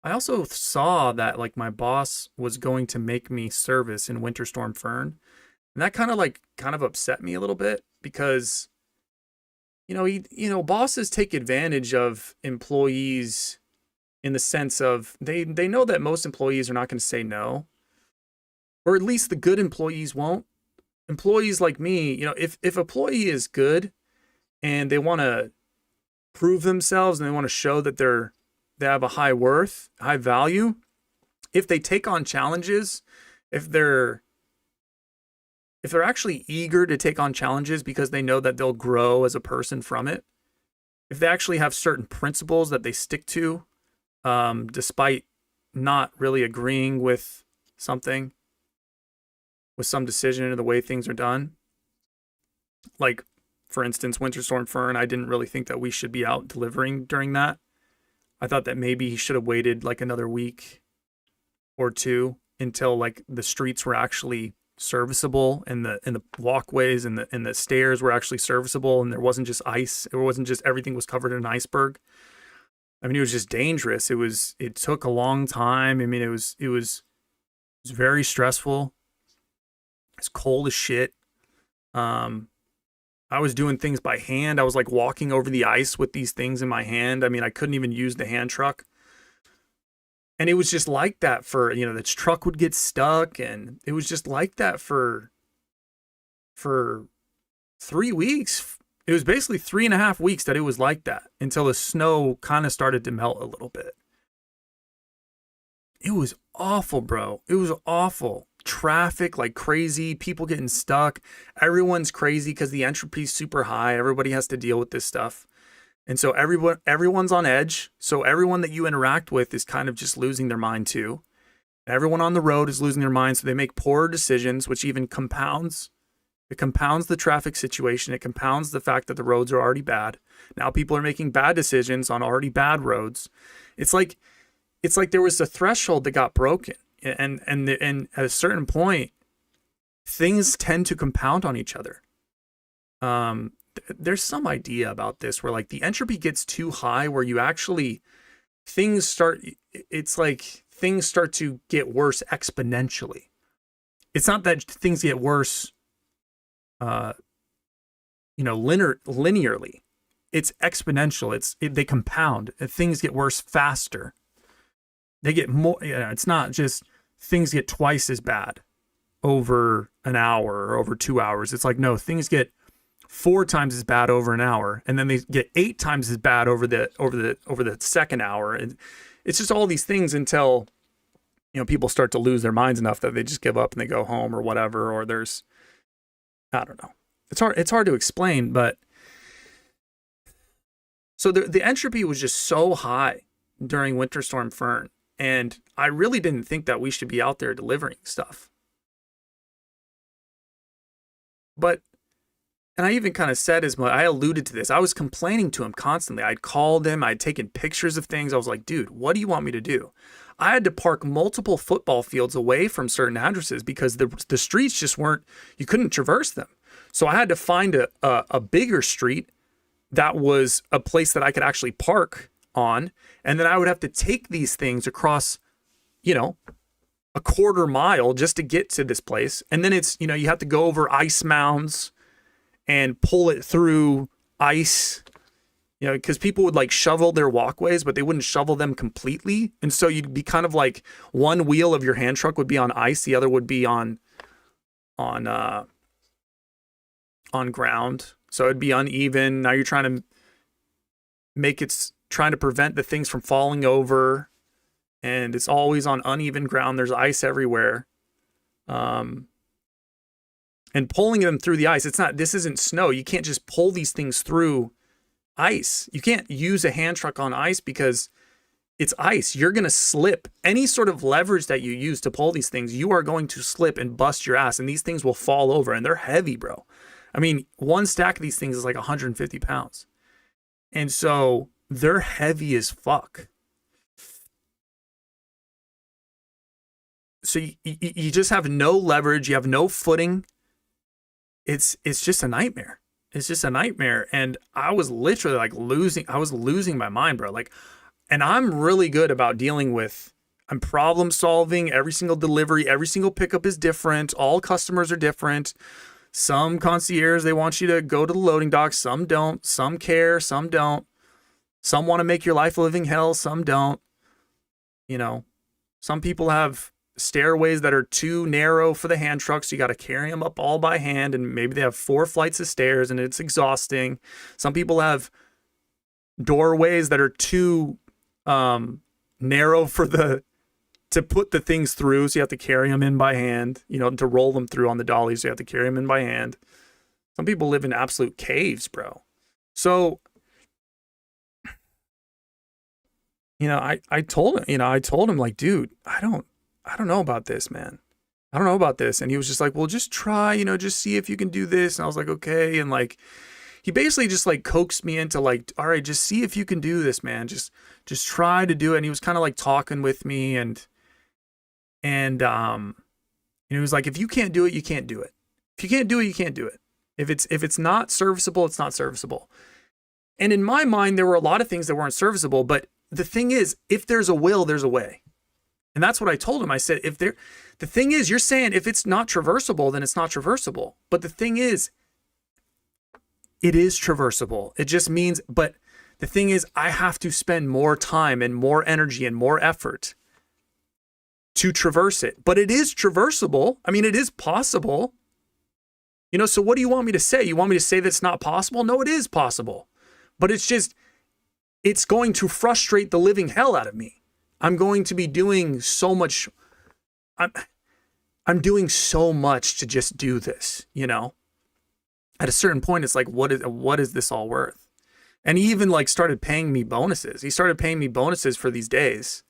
I also saw that like my boss was going to make me service in Winter Storm Fern. And that kind of upset me a little bit because, bosses take advantage of employees in the sense of they know that most employees are not going to say no, or at least the good employees won't. Employees like me, if employee is good and they want to prove themselves and they want to show that they have a high worth, high value, if they take on challenges, if they're actually eager to take on challenges because they know that they'll grow as a person from it, if they actually have certain principles that they stick to, despite not really agreeing with something, with some decision or the way things are done. Like, for instance, Winter Storm Fern, I didn't really think that we should be out delivering during that. I thought that maybe he should have waited like another week or two until like the streets were actually serviceable and the walkways and the stairs were actually serviceable and there wasn't just ice. It wasn't just everything was covered in an iceberg. I mean, it was just dangerous. It took a long time. I mean, it was very stressful. It's cold as shit. I was doing things by hand. I was like walking over the ice with these things in my hand. I mean, I couldn't even use the hand truck. And it was just like that for, the truck would get stuck, and it was just like that for 3 weeks. It was basically 3.5 weeks that it was like that until the snow kind of started to melt a little bit. It was awful, bro. It was awful. Traffic like crazy, people getting stuck. Everyone's crazy because the entropy's super high. Everybody has to deal with this stuff. And so everyone's on edge. So everyone that you interact with is kind of just losing their mind too. Everyone on the road is losing their mind. So they make poor decisions, which even compounds. It compounds the traffic situation. It compounds the fact that the roads are already bad. Now people are making bad decisions on already bad roads. It's like there was a threshold that got broken. And at a certain point, things tend to compound on each other. There's some idea about this where like the entropy gets too high where you actually things start to get worse exponentially. It's not that things get worse linearly. It's exponential. They compound. Things get worse faster. They get more, it's not just things get twice as bad over an hour or over 2 hours. It's like, no, things get 4 times as bad over an hour, and then they get 8 times as bad over the second hour. And it's just all these things until, people start to lose their minds enough that they just give up and they go home or whatever, or there's, I don't know. It's hard to explain, but so the entropy was just so high during Winter Storm Fern, and I really didn't think that we should be out there delivering stuff. But, and I even kind of said I alluded to this. I was complaining to him constantly. I'd called him. I'd taken pictures of things. I was like, dude, what do you want me to do? I had to park multiple football fields away from certain addresses because the streets just weren't, you couldn't traverse them. So I had to find a bigger street that was a place that I could actually park on. And then I would have to take these things across, a quarter mile just to get to this place. And then it's, you have to go over ice mounds and pull it through ice, because people would like shovel their walkways, but they wouldn't shovel them completely. And so you'd be kind of like one wheel of your hand truck would be on ice. The other would be on ground. So it'd be uneven. Now you're trying to prevent the things from falling over. And it's always on uneven ground. There's ice everywhere. And pulling them through the ice, this isn't snow. You can't just pull these things through ice. You can't use a hand truck on ice because it's ice. You're going to slip. Any sort of leverage that you use to pull these things, you are going to slip and bust your ass. And these things will fall over, and they're heavy, bro. I mean, one stack of these things is like 150 pounds. And so they're heavy as fuck. So you just have no leverage. You have no footing. It's just a nightmare. It's just a nightmare. And I was literally like losing my mind, bro. Like, and I'm really good about I'm problem solving. Every single delivery, every single pickup is different. All customers are different. Some concierge, they want you to go to the loading dock. Some don't. Some care. Some don't. Some want to make your life a living hell. Some don't. Some people have stairways that are too narrow for the hand truck, so you got to carry them up all by hand, and maybe they have 4 flights of stairs and it's exhausting. Some people have doorways that are too narrow to put the things through, so you have to carry them in by hand, to roll them through on the dollies, so you have to carry them in by hand. Some people live in absolute caves, bro. So I told him like, dude, I don't know about this, man. I don't know about this. And he was just like, well, just try, just see if you can do this. And I was like, okay. And like, he basically just like coaxed me into like, all right, just see if you can do this, man. Just try to do it. And he was kind of like talking with me and he was like, if you can't do it, you can't do it. If you can't do it, you can't do it. If it's not serviceable, it's not serviceable. And in my mind, there were a lot of things that weren't serviceable, but the thing is, if there's a will, there's a way. And that's what I told him. I said, the thing is, you're saying if it's not traversable, then it's not traversable. But the thing is, it is traversable. It just means, but the thing is, I have to spend more time and more energy and more effort to traverse it. But it is traversable. I mean, it is possible. So what do you want me to say? You want me to say that it's not possible? No, it is possible. But it's going to frustrate the living hell out of me. I'm going to be doing so much. I'm doing so much to just do this, At a certain point, it's like, what is this all worth? And he even like started paying me bonuses. He started paying me bonuses for these days,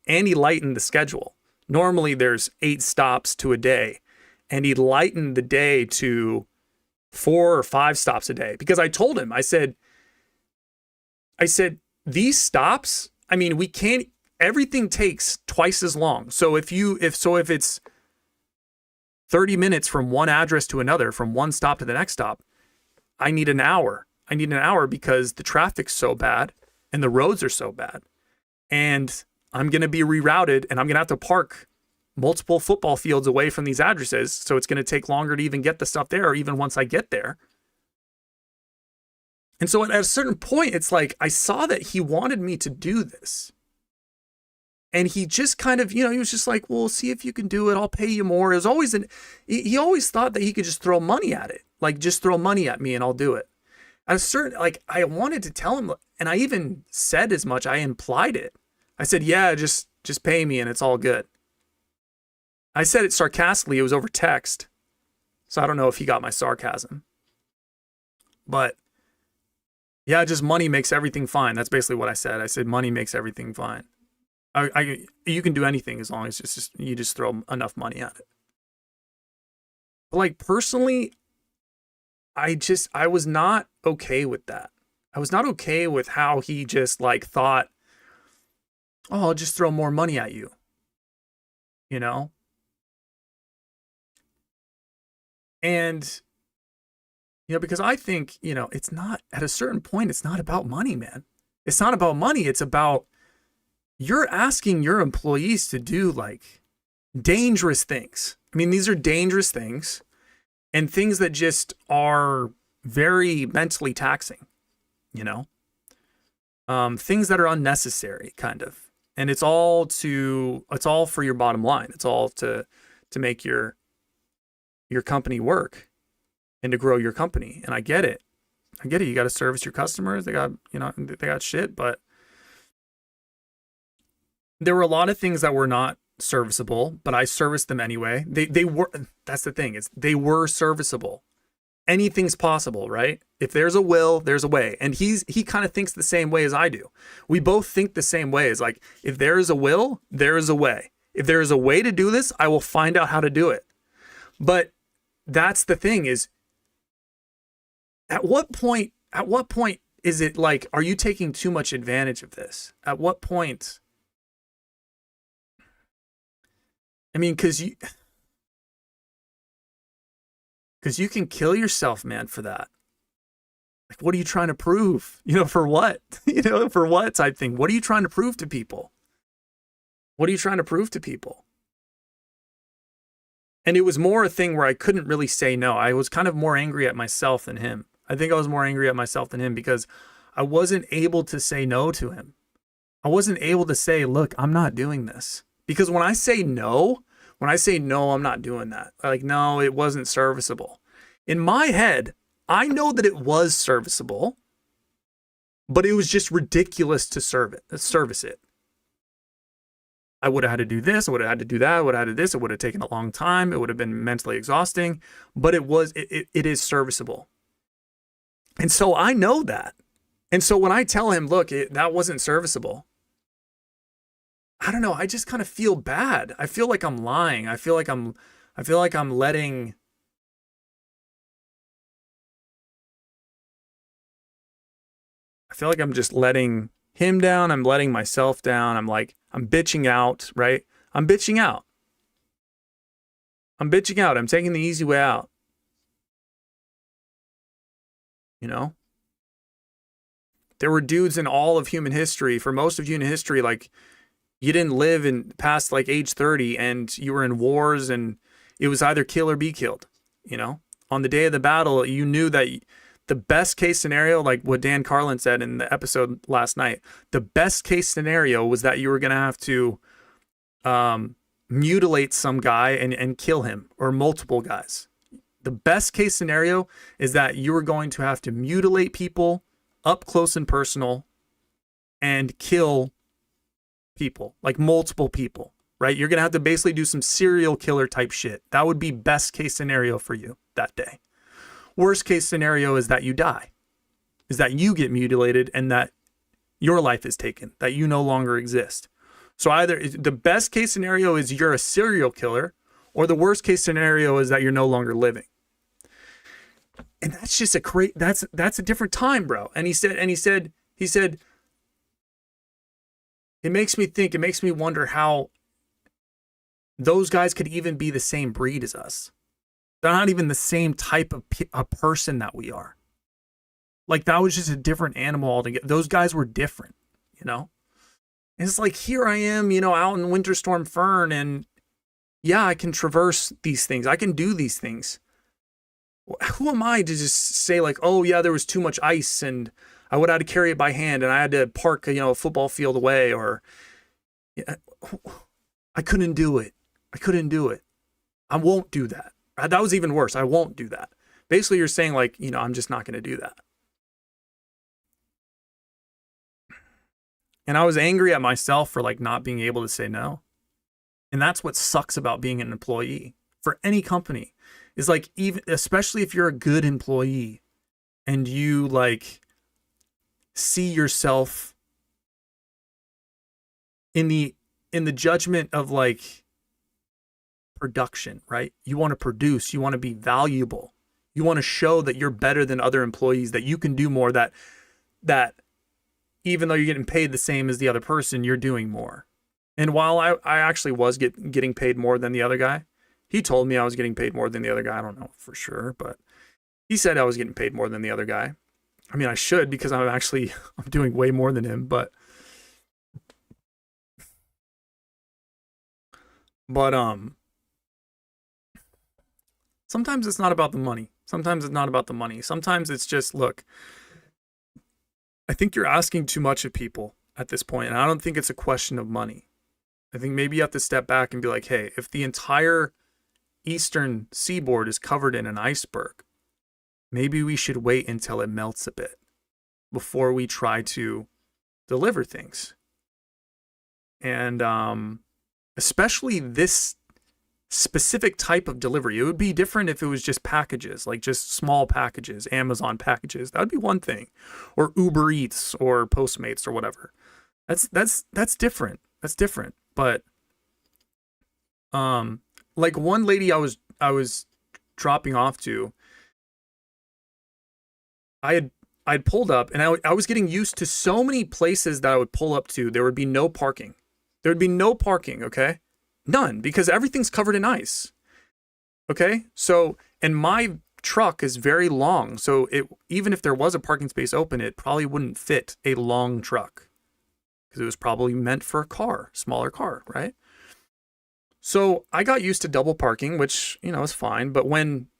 and he lightened the schedule. Normally there's 8 stops to a day, and he lightened the day to 4 or 5 stops a day. Because I told him, I said, these stops, I mean, we can't, everything takes twice as long. So if it's 30 minutes from one address to another, from one stop to the next stop, I need an hour. I need an hour because the traffic's so bad and the roads are so bad. And I'm going to be rerouted, and I'm going to have to park multiple football fields away from these addresses. So it's going to take longer to even get the stuff there, or even once I get there. And so at a certain point, it's like, I saw that he wanted me to do this. And he just kind of, he was just like, well, see if you can do it. I'll pay you more. It was always he always thought that he could just throw money at it. Like, just throw money at me and I'll do it. At a certain, like, I wanted to tell him, and I even said as much. I implied it. I said, yeah, just pay me and it's all good. I said it sarcastically. It was over text. So I don't know if he got my sarcasm. But yeah, just money makes everything fine. That's basically what I said. I said money makes everything fine. You can do anything as long as you just throw enough money at it. But like, personally, I was not okay with that. I was not okay with how he just like thought, oh, I'll just throw more money at you. You know? And, you know, because I think, you know, it's not, at a certain point, it's not about money, man. It's not about money. It's about, you're asking your employees to do like dangerous things. I mean, these are dangerous things and things that just are very mentally taxing, you know, things that are unnecessary kind of. And it's all for your bottom line. It's all to make your company work and to grow your company. And I get it. You got to service your customers. They got shit, but there were a lot of things that were not serviceable, but I serviced them anyway. They were, that's the thing, is they were serviceable. Anything's possible, right? If there's a will, there's a way. And he kind of thinks the same way as I do. We both think the same way. It's like, if there is a will, there is a way. If there is a way to do this, I will find out how to do it. But that's the thing, is at what point is it like, are you taking too much advantage of this? At what point? I mean, because you can kill yourself, man, for that. Like, what are you trying to prove? You know, for what? You know, for what type thing? What are you trying to prove to people? What are you trying to prove to people? And it was more a thing where I couldn't really say no. I was kind of more angry at myself than him. I think I was more angry at myself than him because I wasn't able to say no to him. I wasn't able to say, look, I'm not doing this. Because when I say no, I'm not doing that. Like, no, it wasn't serviceable. In my head, I know that it was serviceable, but it was just ridiculous to service it. I would have had to do this, I would have had to do that, I would have had to do this, it would have taken a long time, it would have been mentally exhausting, but it is serviceable. And so I know that. And so when I tell him, look, that wasn't serviceable, I don't know, I just kind of feel bad. I feel like I'm lying. I feel like I'm letting I'm just letting him down. I'm letting myself down. I'm bitching out, right? I'm bitching out. I'm taking the easy way out. You know? There were dudes in all of human history, for most of human history, like, you didn't live in past like age 30 and you were in wars and it was either kill or be killed, you know? On the day of the battle, you knew that the best case scenario, like what Dan Carlin said in the episode last night, the best case scenario was that you were going to have to mutilate some guy and kill him, or multiple guys. The best case scenario is that you were going to have to mutilate people up close and personal and kill people, like multiple people, right? You're going to have to basically do some serial killer type shit. That would be best case scenario for you that day. Worst case scenario is that you die, is that you get mutilated and that your life is taken, that you no longer exist. So either the best case scenario is you're a serial killer, or the worst case scenario is that you're no longer living. And that's just that's a different time, bro. And he said, it makes me think, it makes me wonder how those guys could even be the same breed as us. They're not even the same type of a person that we are. Like, that was just a different animal altogether. Those guys were different, you know? And it's like, here I am, you know, out in Winter Storm Fern, and yeah, I can traverse these things. I can do these things. Who am I to just say like, oh yeah, there was too much ice and I would have to carry it by hand and I had to park, you know, a football field away, or yeah, I couldn't do it. I won't do that. That was even worse. I won't do that. Basically, you're saying like, I'm just not going to do that. And I was angry at myself for like not being able to say no. And that's what sucks about being an employee for any company, is like, even especially if you're a good employee and you like see yourself in the judgment of like production, right? You want to produce, you want to be valuable. You want to show that you're better than other employees, that you can do more, that even though you're getting paid the same as the other person, you're doing more. And while I actually was getting paid more than the other guy, he told me I was getting paid more than the other guy. I don't know for sure, but he said I was getting paid more than the other guy. I mean, I should, because I'm doing way more than him, but sometimes it's not about the money. Sometimes it's not about the money. Sometimes it's just, look, I think you're asking too much of people at this point, and I don't think it's a question of money. I think maybe you have to step back and be like, hey, if the entire eastern seaboard is covered in an iceberg, maybe we should wait until it melts a bit before we try to deliver things. And especially this specific type of delivery. It would be different if it was just packages, like just small packages, Amazon packages. That would be one thing. Or Uber Eats or Postmates or whatever. That's different. That's different. But like one lady I was dropping off to, I'd pulled up, and I was getting used to so many places that I would pull up to. There would be no parking. There would be no parking, okay? None, because everything's covered in ice. Okay? So, and my truck is very long, so even if there was a parking space open, it probably wouldn't fit a long truck, because it was probably meant for a car, smaller car, right? So I got used to double parking, which, is fine, but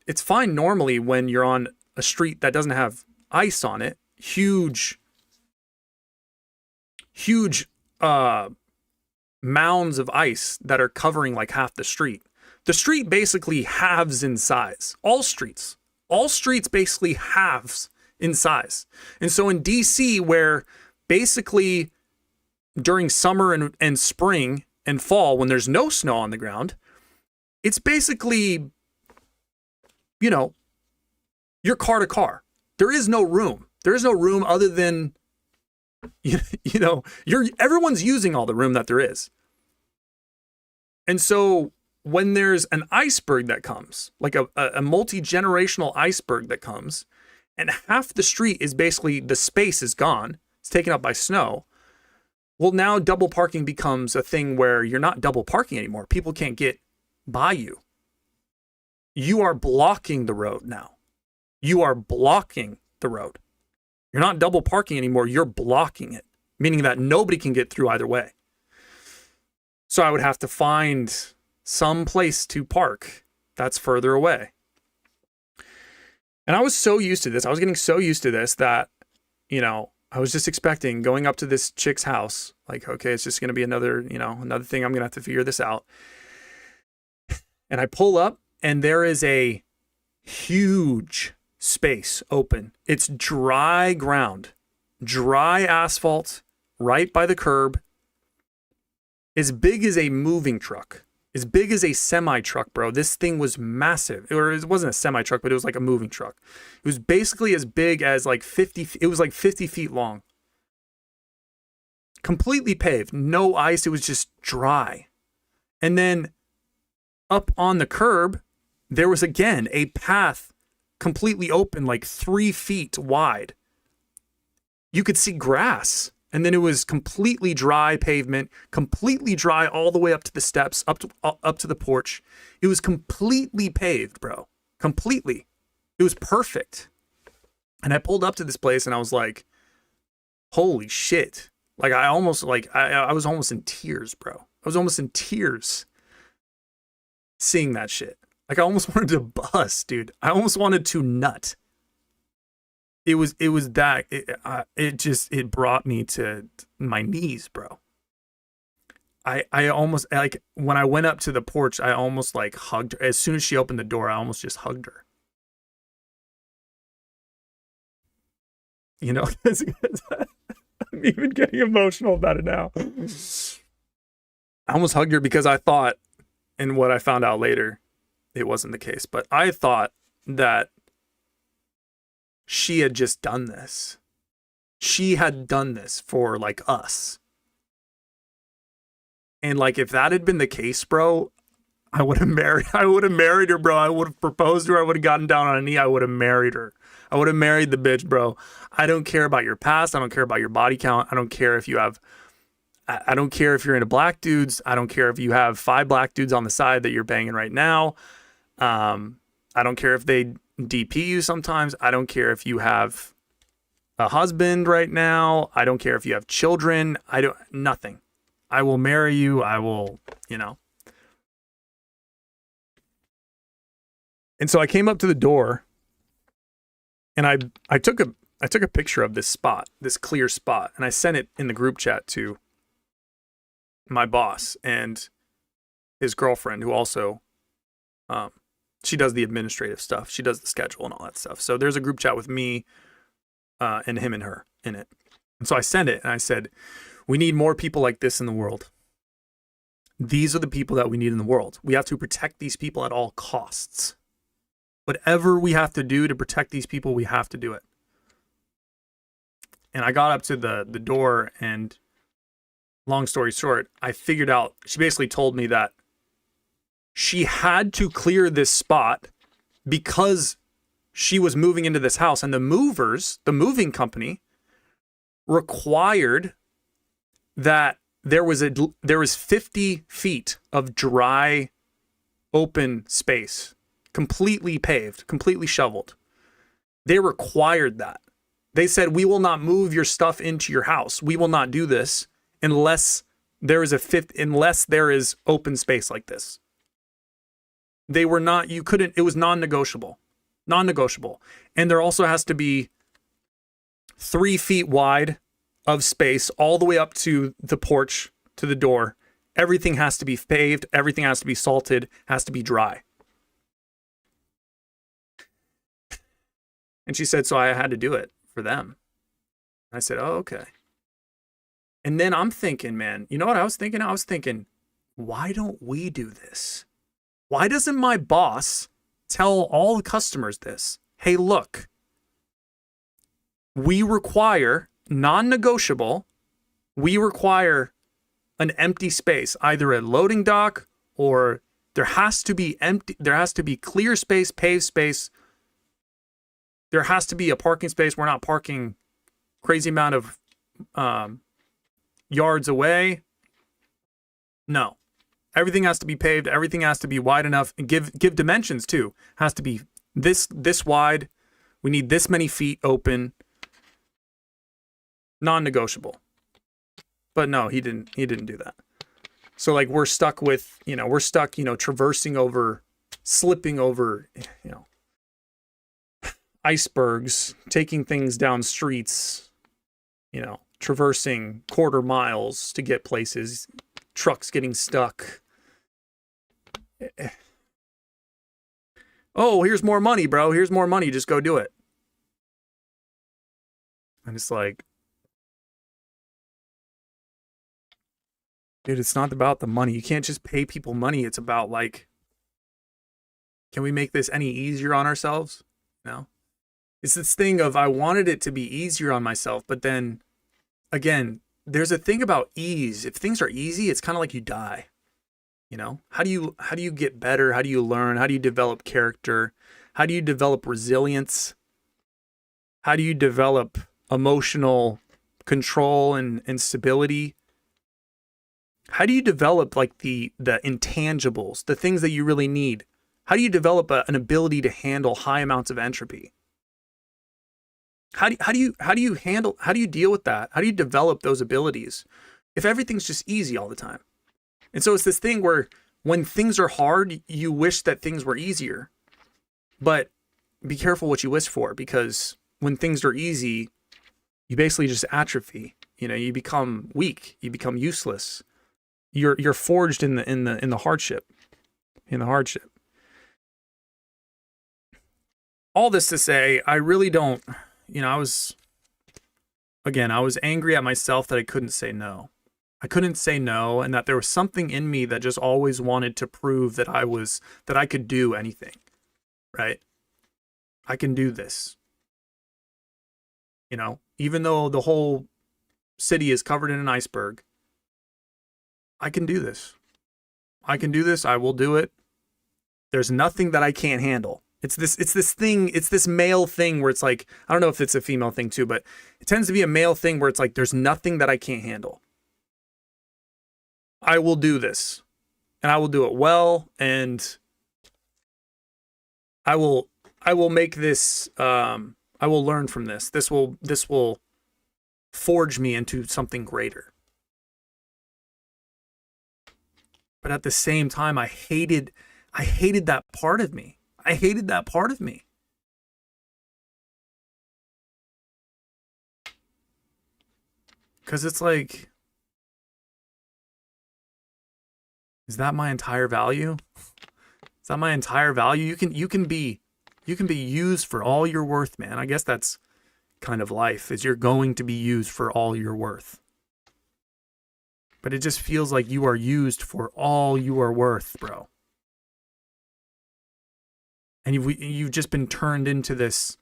it's fine normally when you're on a street that doesn't have ice on it, huge mounds of ice that are covering like half the street. The street basically halves in size. All streets basically halves in size. And so in DC, where basically during summer and spring and fall, when there's no snow on the ground, it's basically, you're car to car. There is no room. There is no room other than, everyone's using all the room that there is. And so when there's an iceberg that comes, like a multi-generational iceberg that comes, and half the street is basically, the space is gone, it's taken up by snow. Well, now double parking becomes a thing where you're not double parking anymore. People can't get by you. You are blocking the road now. You are blocking the road. You're not double parking anymore. You're blocking it, meaning that nobody can get through either way. So I would have to find some place to park that's further away. And I was so used to this. I was getting so used to this that, I was just expecting going up to this chick's house, like, okay, it's just going to be another thing. I'm going to have to figure this out. And I pull up, and there is a huge space open. It's dry ground, dry asphalt right by the curb, as big as a moving truck, as big as a semi truck, bro. This thing was massive. Or it wasn't a semi truck, but it was like a moving truck. It was basically as big as like 50. It was like 50 feet long. Completely paved, no ice. It was just dry. And then up on the curb, there was again a path completely open, like 3 feet wide. You could see grass. And then it was completely dry pavement, completely dry all the way up to the steps, up to the porch. It was completely paved, bro. Completely. It was perfect. And I pulled up to this place and I was like, holy shit. Like I was almost in tears, bro. I was almost in tears seeing that shit. Like I almost wanted to bust, dude. I almost wanted to nut. It brought me to my knees, bro. I almost, like, when I went up to the porch, I almost like hugged her. As soon as she opened the door, I almost just hugged her. You know, 'cause I'm even getting emotional about it now. I almost hugged her because I thought, and what I found out later, it wasn't the case, but I thought that she had just done this. She had done this for like us. And like if that had been the case, bro, I would have married her, bro. I would have proposed to her. I would have gotten down on a knee. I would have married her. I would have married the bitch, bro. I don't care about your past. I don't care about your body count. I don't care if you have, I don't care if you're into black dudes. I don't care if you have 5 black dudes on the side that you're banging right now. I don't care if they DP you sometimes. I don't care if you have a husband right now. I don't care if you have children. Nothing. I will marry you. I will, you know. And so I came up to the door and I took a picture of this spot, this clear spot, and I sent it in the group chat to my boss and his girlfriend, who also, she does the administrative stuff. She does the schedule and all that stuff. So there's a group chat with me and him and her in it. And so I sent it and I said, we need more people like this in the world. These are the people that we need in the world. We have to protect these people at all costs. Whatever we have to do to protect these people, we have to do it. And I got up to the door, and long story short, I figured out, she basically told me that she had to clear this spot because she was moving into this house, and the moving company required that there was 50 feet of dry, open space, completely paved, completely shoveled. They required that. They said, we will not move your stuff into your house. We will not do this unless there is open space like this. They were not, you couldn't, it was non-negotiable. Non-negotiable. And there also has to be 3 feet wide of space all the way up to the porch, to the door. Everything has to be paved. Everything has to be salted, has to be dry. And she said, so I had to do it for them. I said, oh, okay. And then I'm thinking, man, you know what I was thinking? I was thinking, why don't we do this? Why doesn't my boss tell all the customers this? Hey, look, we require non-negotiable. We require an empty space, either a loading dock or there has to be empty. There has to be clear space, paved space. There has to be a parking space. We're not parking crazy amount of yards away. No, everything has to be paved. Everything has to be wide enough, and give dimensions too. Has to be this wide. We need this many feet open. Non-negotiable. But no, he didn't do that. So like we're stuck, traversing over, slipping over, icebergs, taking things down streets, traversing quarter miles to get places, trucks getting stuck. Oh, here's more money, bro. Here's more money. Just go do it. And it's like, dude, it's not about the money. You can't just pay people money. It's about like, can we make this any easier on ourselves? No. It's this thing of I wanted it to be easier on myself, but then again, there's a thing about ease. If things are easy, it's kind of like you die. How do you get better? How do you learn? How do you develop character? How do you develop resilience? How do you develop emotional control and stability? How do you develop like the intangibles, the things that you really need? How do you develop an ability to handle high amounts of entropy? How do you deal with that? How do you develop those abilities if everything's just easy all the time? And so it's this thing where when things are hard, you wish that things were easier. But be careful what you wish for, because when things are easy, you basically just atrophy. You become weak, you become useless. You're forged in the hardship. In the hardship. All this to say, I really don't, I was again, I was angry at myself that I couldn't say no. I couldn't say no, and that there was something in me that just always wanted to prove that I could do anything, right? I can do this. You know, even though the whole city is covered in an iceberg, I can do this. I can do this. I will do it. There's nothing that I can't handle. It's this male thing where it's like, I don't know if it's a female thing too, but it tends to be a male thing where it's like, there's nothing that I can't handle. I will do this, and I will do it well, and I will make this, I will learn from this. This will forge me into something greater. But at the same time, I hated that part of me. I hated that part of me. Because it's like, is that my entire value? Is that my entire value? You can be used for all you're worth, man. I guess that's kind of life, is you're going to be used for all you're worth. But it just feels like you are used for all you are worth, bro. And you've just been turned into this.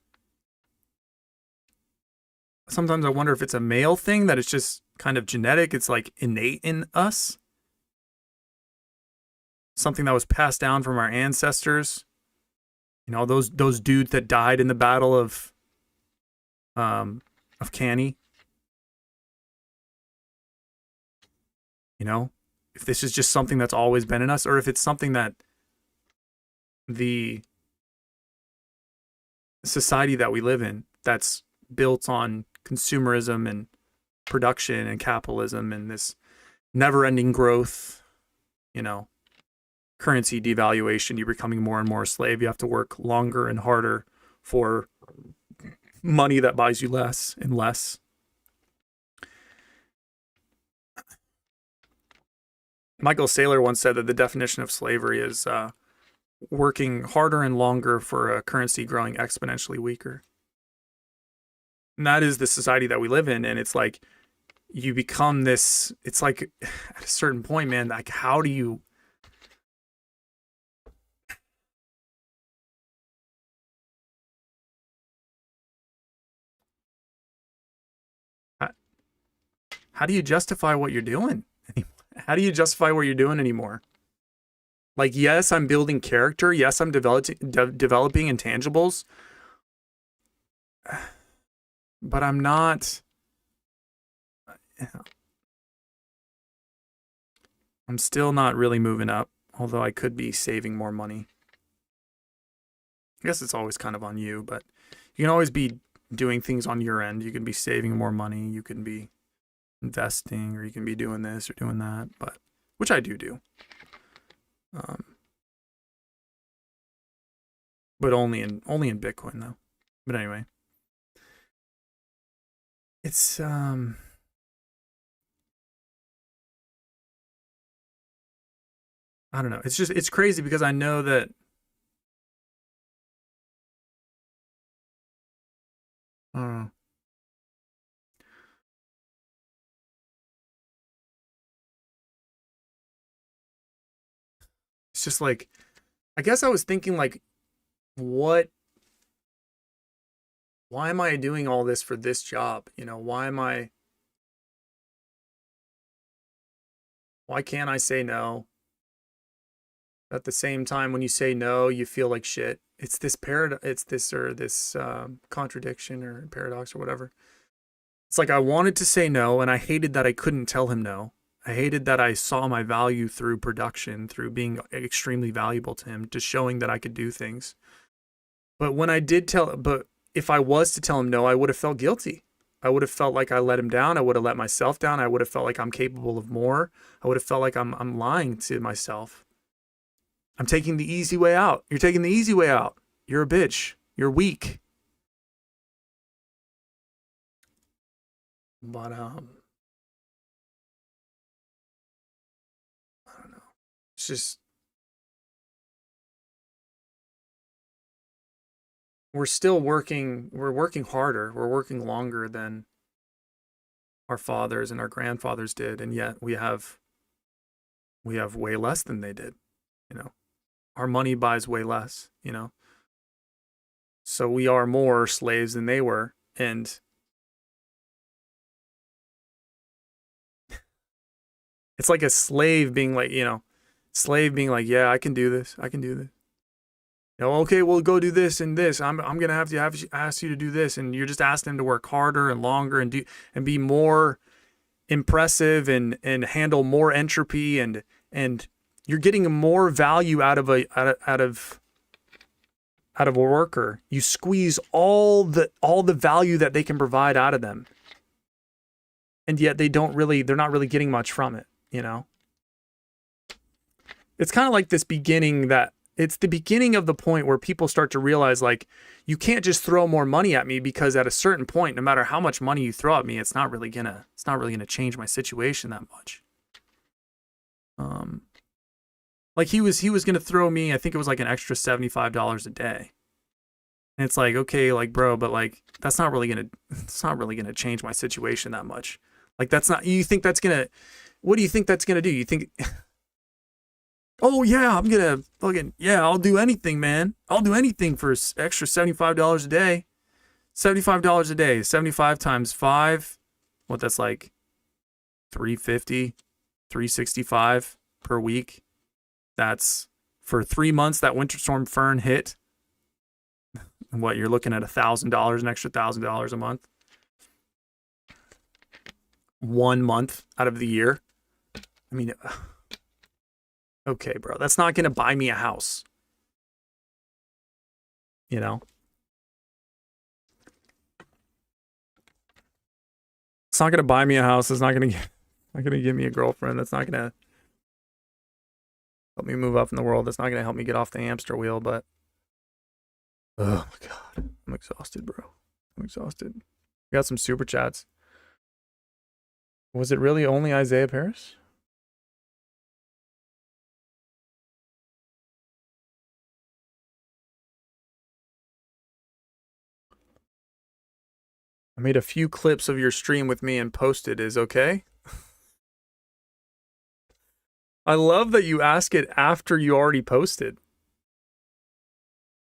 Sometimes I wonder if it's a male thing, that it's just kind of genetic. It's like innate in us. Something that was passed down from our ancestors. You know, those dudes that died in the Battle of Canny. You know, if this is just something that's always been in us, or if it's something that the society that we live in, that's built on consumerism and production and capitalism and this never-ending growth, you know, currency devaluation, you're becoming more and more a slave. You have to work longer and harder for money that buys you less and less. Michael Saylor once said that the definition of slavery is working harder and longer for a currency growing exponentially weaker. And that is the society that we live in. And it's like, you become this, it's like at a certain point, man, like how do you, how do you justify what you're doing? How do you justify what you're doing anymore? Like, yes, I'm building character. Yes, I'm developing intangibles. But I'm not. I'm still not really moving up, although I could be saving more money. I guess it's always kind of on you, but you can always be doing things on your end. You can be saving more money. You can be investing, or you can be doing this or doing that, but which I do. But only in Bitcoin though. But anyway, it's I don't know. It's crazy because I know that uh, it's just like, I guess I was thinking like, why am I doing all this for this job? You know, why can't I say no? At the same time, when you say no, you feel like shit. It's this contradiction or paradox or whatever. It's like I wanted to say no, and I hated that I couldn't tell him no. I hated that I saw my value through production, through being extremely valuable to him, just showing that I could do things. But if I was to tell him no, I would have felt guilty. I would have felt like I let him down. I would have let myself down. I would have felt like I'm capable of more. I would have felt like I'm lying to myself. I'm taking the easy way out. You're taking the easy way out. You're a bitch. You're weak. But I don't know. It's just, we're working harder. We're working longer than our fathers and our grandfathers did, and yet we have way less than they did. You know, our money buys way less. You know, so we are more slaves than they were, and it's like a slave being like, yeah, I can do this. I can do this. You know, okay, well, go do this and this. I'm gonna have to ask you to do this, and you're just asking them to work harder and longer and be more impressive and handle more entropy, and you're getting more value out of a worker. You squeeze all the value that they can provide out of them, and yet they're not really getting much from it. You know, it's kind of like this beginning that. It's the beginning of the point where people start to realize, like, you can't just throw more money at me, because at a certain point, no matter how much money you throw at me, it's not really gonna change my situation that much. Like he was gonna throw me, I think it was like an extra $75 a day, and it's like, okay, like, bro, but like it's not really gonna change my situation that much. Like, that's not. You think that's gonna? What do you think that's gonna do? You think? Oh yeah, I'm gonna I'll do anything, man. I'll do anything for extra $75 a day. $75 a day. 75 times 5. What, that's like 350, 365 per week. That's for 3 months that Winter Storm Fern hit. And what, you're looking at $1,000, an extra $1,000 a month. 1 month out of the year. I mean, okay, bro, that's not going to buy me a house. You know? It's not going to buy me a house. It's not going to give me a girlfriend. That's not going to help me move up in the world. That's not going to help me get off the hamster wheel, but oh my God, I'm exhausted, bro. I'm exhausted. We got some super chats. Was it really only Isaiah Paris? I made a few clips of your stream with me and posted. Is okay? I love that you ask it after you already posted.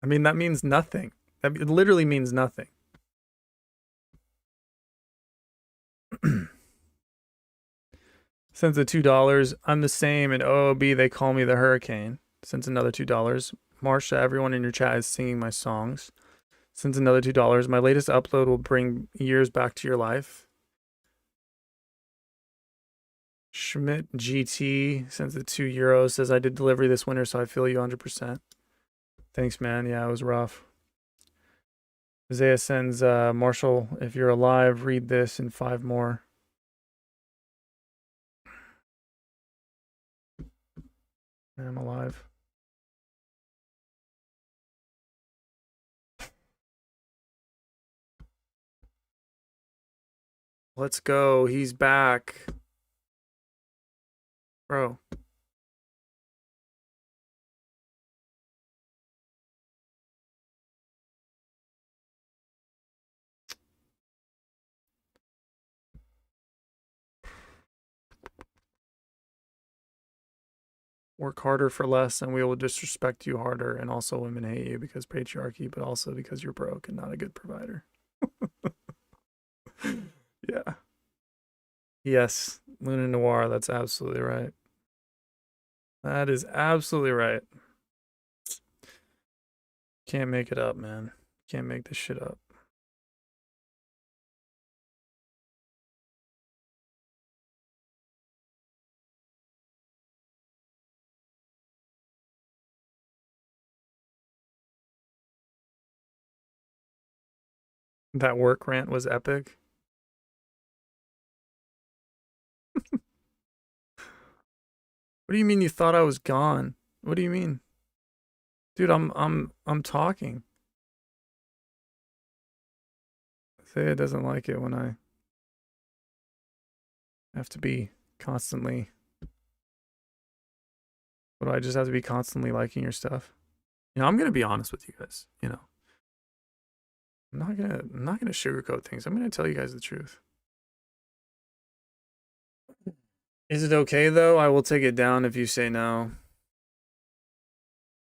I mean, that means nothing. That literally means nothing. Sends the $2. I'm the same. In OOB, they call me the Hurricane. Sends another $2. Marsha, everyone in your chat is singing my songs. Sends another $2. My latest upload will bring years back to your life. Schmidt GT sends the €2. Says, I did delivery this winter, so I feel you 100%. Thanks, man. Yeah, it was rough. Isaiah sends, Marshall, if you're alive, read this and 5 more. I'm alive. Let's go. He's back. Bro. Work harder for less and we will disrespect you harder, and also women hate you because patriarchy, but also because you're broke and not a good provider. Yeah. Yes, Luna Noir, that's absolutely right. That is absolutely right. Can't make it up, man. Can't make this shit up. That work rant was epic. What do you mean you thought I was gone? What do you mean? Dude, I'm talking. Thea doesn't like it when I have to be constantly. What, do I just have to be constantly liking your stuff? You know, I'm gonna be honest with you guys, you know. I'm not gonna sugarcoat things. I'm gonna tell you guys the truth. Is it okay though? I will take it down if you say no.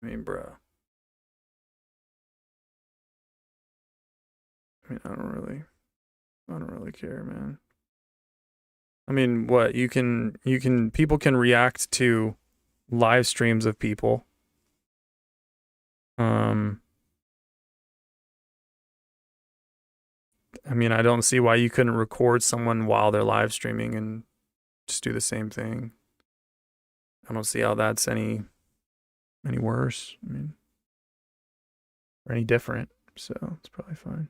I mean, bro. I mean, I don't really care, man. I mean, what people can react to live streams of people. I mean, I don't see why you couldn't record someone while they're live streaming and just do the same thing. I don't see how that's any worse. I mean, or any different. So it's probably fine.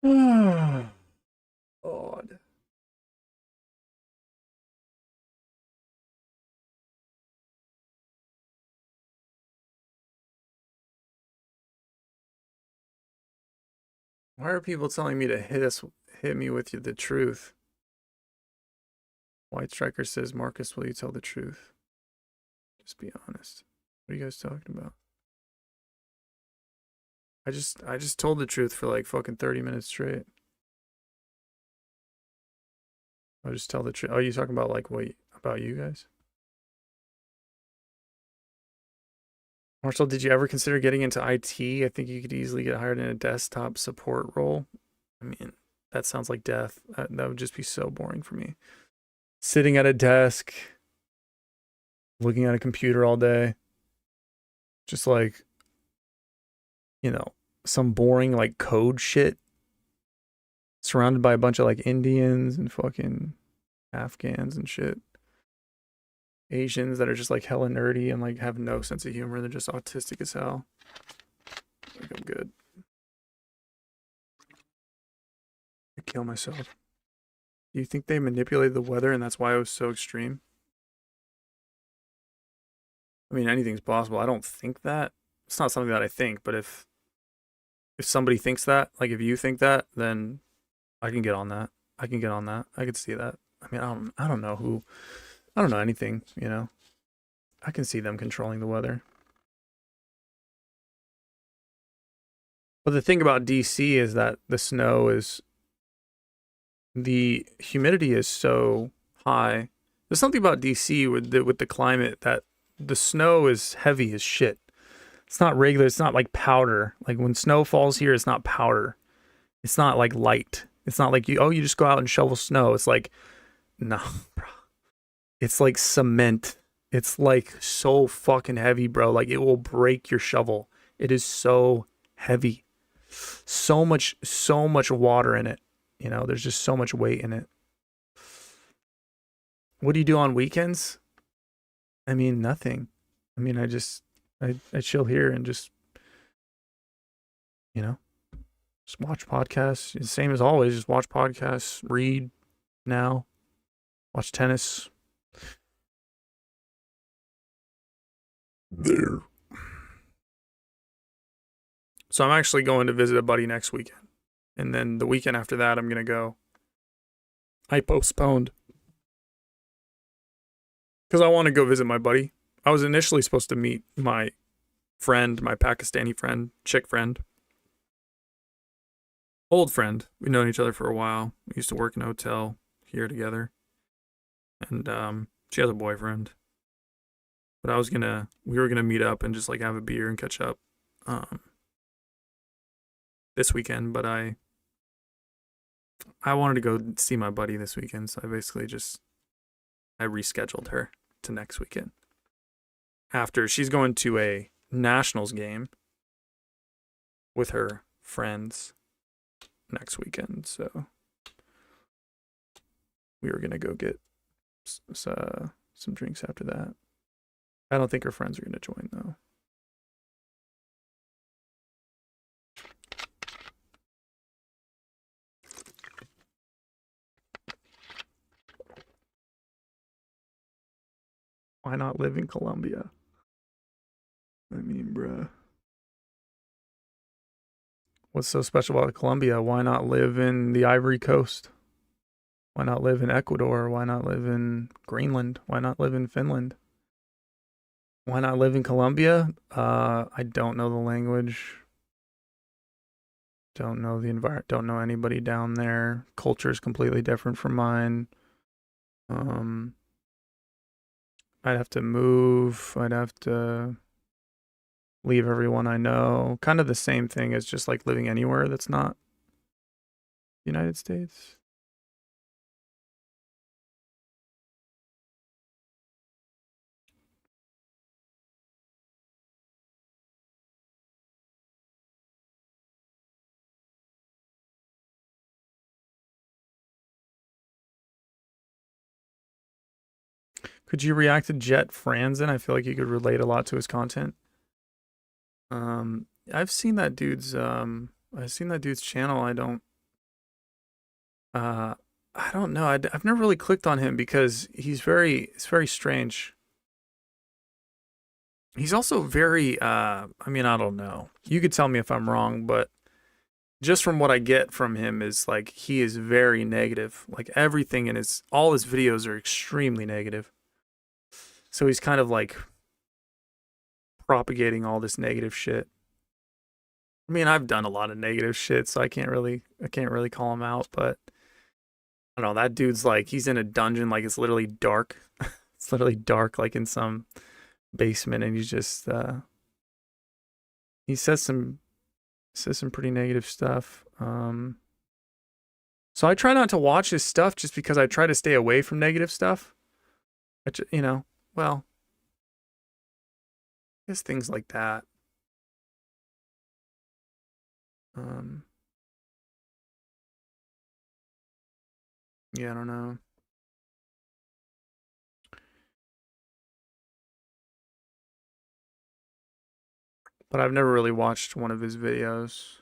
God. Why are people telling me to hit me with the truth? White Striker says, Marcus, will you tell the truth? Just be honest. What are you guys talking about? I just told the truth for like fucking 30 minutes straight. I'll just tell the truth. Oh, you talking about like what about you guys? Marshall, did you ever consider getting into IT? I think you could easily get hired in a desktop support role. I mean, that sounds like death. That would just be so boring for me. Sitting at a desk, looking at a computer all day, just like, you know, some boring like code shit, surrounded by a bunch of like Indians and fucking Afghans and shit. Asians that are just like hella nerdy and like have no sense of humor. They're just autistic as hell. Like, I'm good. I kill myself. Do you think they manipulated the weather and that's why it was so extreme? I mean, anything's possible. I don't think that. It's not something that I think, but if somebody thinks that, like if you think that, then I can get on that. I can get on that. I could see that. I mean, I don't know who. I don't know anything, you know. I can see them controlling the weather. But the thing about DC is that the humidity is so high. There's something about DC with the climate that the snow is heavy as shit. It's not regular. It's not like powder. Like when snow falls here, it's not powder. It's not like light. It's not like you just go out and shovel snow. It's like, no, bro. It's like cement. It's like so fucking heavy, bro. Like it will break your shovel. It is so heavy. So much water in it. You know, there's just so much weight in it. What do you do on weekends? I mean, nothing. I mean, I chill here and just, you know, just watch podcasts. Same as always, just watch podcasts, read now, watch tennis. There. So I'm actually going to visit a buddy next weekend. And then the weekend after that, I'm going to go. I postponed because I want to go visit my buddy. I was initially supposed to meet my friend, my Pakistani friend, chick friend. Old friend. We've known each other for a while. We used to work in a hotel here together. And she has a boyfriend. But we were gonna meet up and just like have a beer and catch up this weekend, but I wanted to go see my buddy this weekend, so I basically I rescheduled her to next weekend. After she's going to a Nationals game with her friends next weekend, so we were gonna go get some drinks after that. I don't think her friends are gonna join though. Why not live in Colombia? I mean, bruh. What's so special about Colombia? Why not live in the Ivory Coast? Why not live in Ecuador? Why not live in Greenland? Why not live in Finland? Why not live in Colombia? I don't know the language. Don't know the environment. Don't know anybody down there. Culture is completely different from mine. I'd have to move. I'd have to leave everyone I know. Kind of the same thing as just like living anywhere that's not the United States. Could you react to Jet Franzen? I feel like you could relate a lot to his content. I've seen that dude's channel. I don't know. I've never really clicked on him because it's very strange. He's also very, I mean, I don't know. You could tell me if I'm wrong, but just from what I get from him is like, he is very negative. Like everything in all his videos are extremely negative. So he's kind of like propagating all this negative shit. I mean, I've done a lot of negative shit, so I can't really call him out, but I don't know, that dude's like, he's in a dungeon, like it's literally dark. It's literally dark, like in some basement, and he's just he says some pretty negative stuff. So I try not to watch his stuff just because I try to stay away from negative stuff. Well, just things like that. Yeah, I don't know. But I've never really watched one of his videos.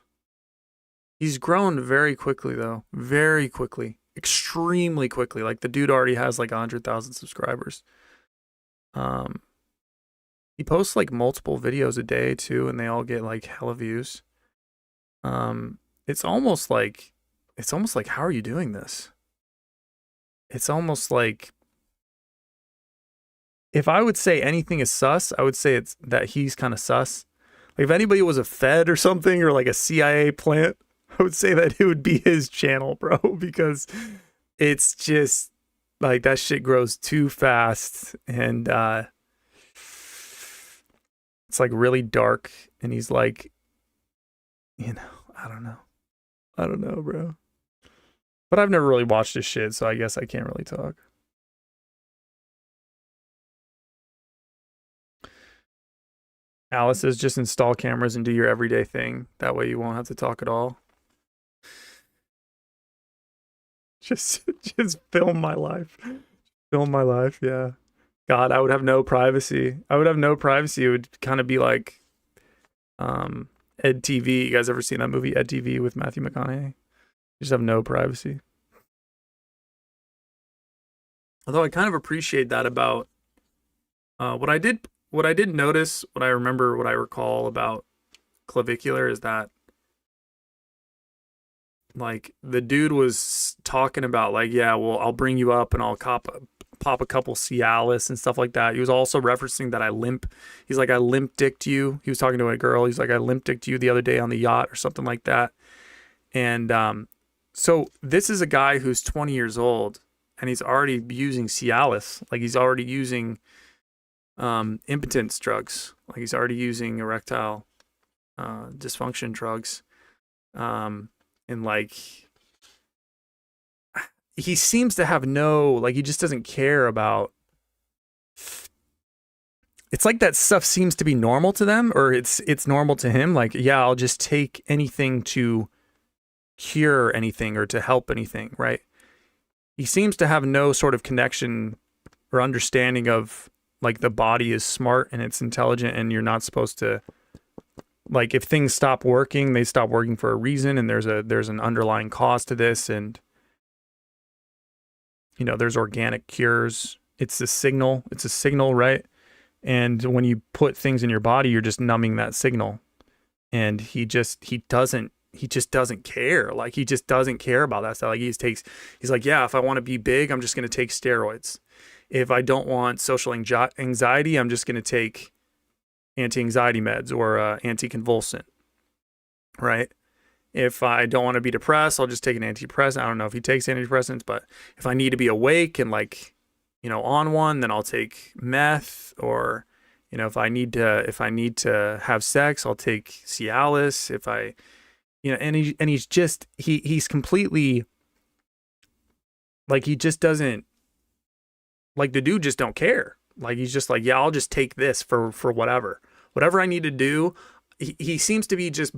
He's grown very quickly, though. Very quickly. Extremely quickly. Like, the dude already has like 100,000 subscribers. He posts like multiple videos a day, too, and they all get like hella views. It's almost like, how are you doing this? It's almost like, if I would say anything is sus, I would say it's that he's kind of sus. Like if anybody was a Fed or something, or like a CIA plant, I would say that it would be his channel, bro, because it's just like that shit grows too fast, and it's like really dark, and he's like, I don't know, bro. But I've never really watched his shit, so I guess I can't really talk. Alice says just install cameras and do your everyday thing. That way you won't have to talk at all. Just film my life. Film my life, yeah. God, I would have no privacy. It would kind of be like Ed TV. You guys ever seen that movie Ed TV with Matthew McConaughey? You just have no privacy. Although I kind of appreciate that about what I did notice, what I recall about Clavicular is that like the dude was talking about like, yeah, well, I'll bring you up and I'll pop a couple Cialis and stuff like that. He was also referencing that he's like, I limp dicked you. He was talking to a girl. He's like, I limp dicked you the other day on the yacht or something like that. And so this is a guy who's 20 years old and he's already using Cialis. Like he's already using impotence drugs. Like he's already using erectile dysfunction drugs. And like he seems to have he just doesn't care about, it's like that stuff seems to be normal to them, or it's normal to him. Like, yeah, I'll just take anything to cure anything or to help anything, right? He seems to have no sort of connection or understanding of like the body is smart and it's intelligent, and you're not supposed to, like, if things stop working, they stop working for a reason, and there's an underlying cause to this, and there's organic cures. It's a signal, right? And when you put things in your body, you're just numbing that signal. And he doesn't he just doesn't care. Like, he just doesn't care about that stuff. Like, he's like, yeah, if I want to be big, I'm just going to take steroids. If I don't want social anxiety, I'm just going to take anti-anxiety meds or anticonvulsant, right? If I don't want to be depressed, I'll just take an antidepressant. I don't know if he takes antidepressants, but if I need to be awake and like, on one, then I'll take meth. Or, if I need to have sex, I'll take Cialis. If I, he's completely like, he just doesn't, like, the dude just don't care. Like, he's just like, yeah, I'll just take this for whatever I need to do. He seems to be just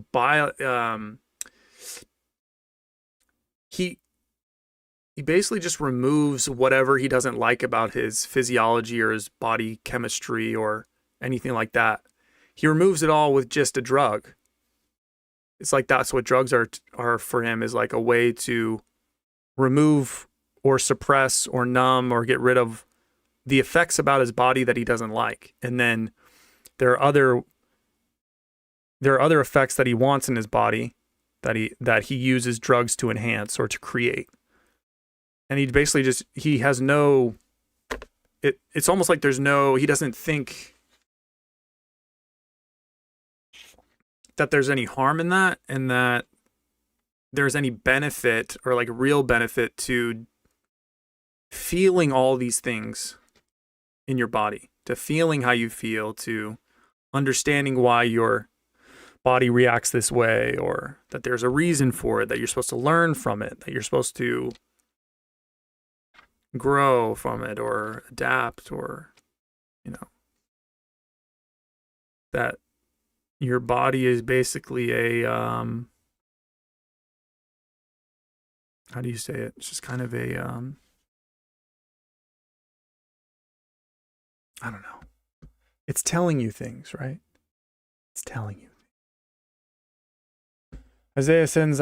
he basically just removes whatever he doesn't like about his physiology or his body chemistry or anything like that. He removes it all with just a drug. It's like that's what drugs are for him, is like a way to remove or suppress or numb or get rid of the effects about his body that he doesn't like. And then there are other effects that he wants in his body that he uses drugs to enhance or to create. And he basically he has no, it's almost like he doesn't think that there's any harm in that, and that there's any benefit or like real benefit to feeling all these things in your body, to feeling how you feel, to understanding why your body reacts this way, or that there's a reason for it, that you're supposed to learn from it, that you're supposed to grow from it or adapt, or, that your body is basically a, how do you say it? It's just kind of a, I don't know. It's telling you things, right? It's telling you. Isaiah sends,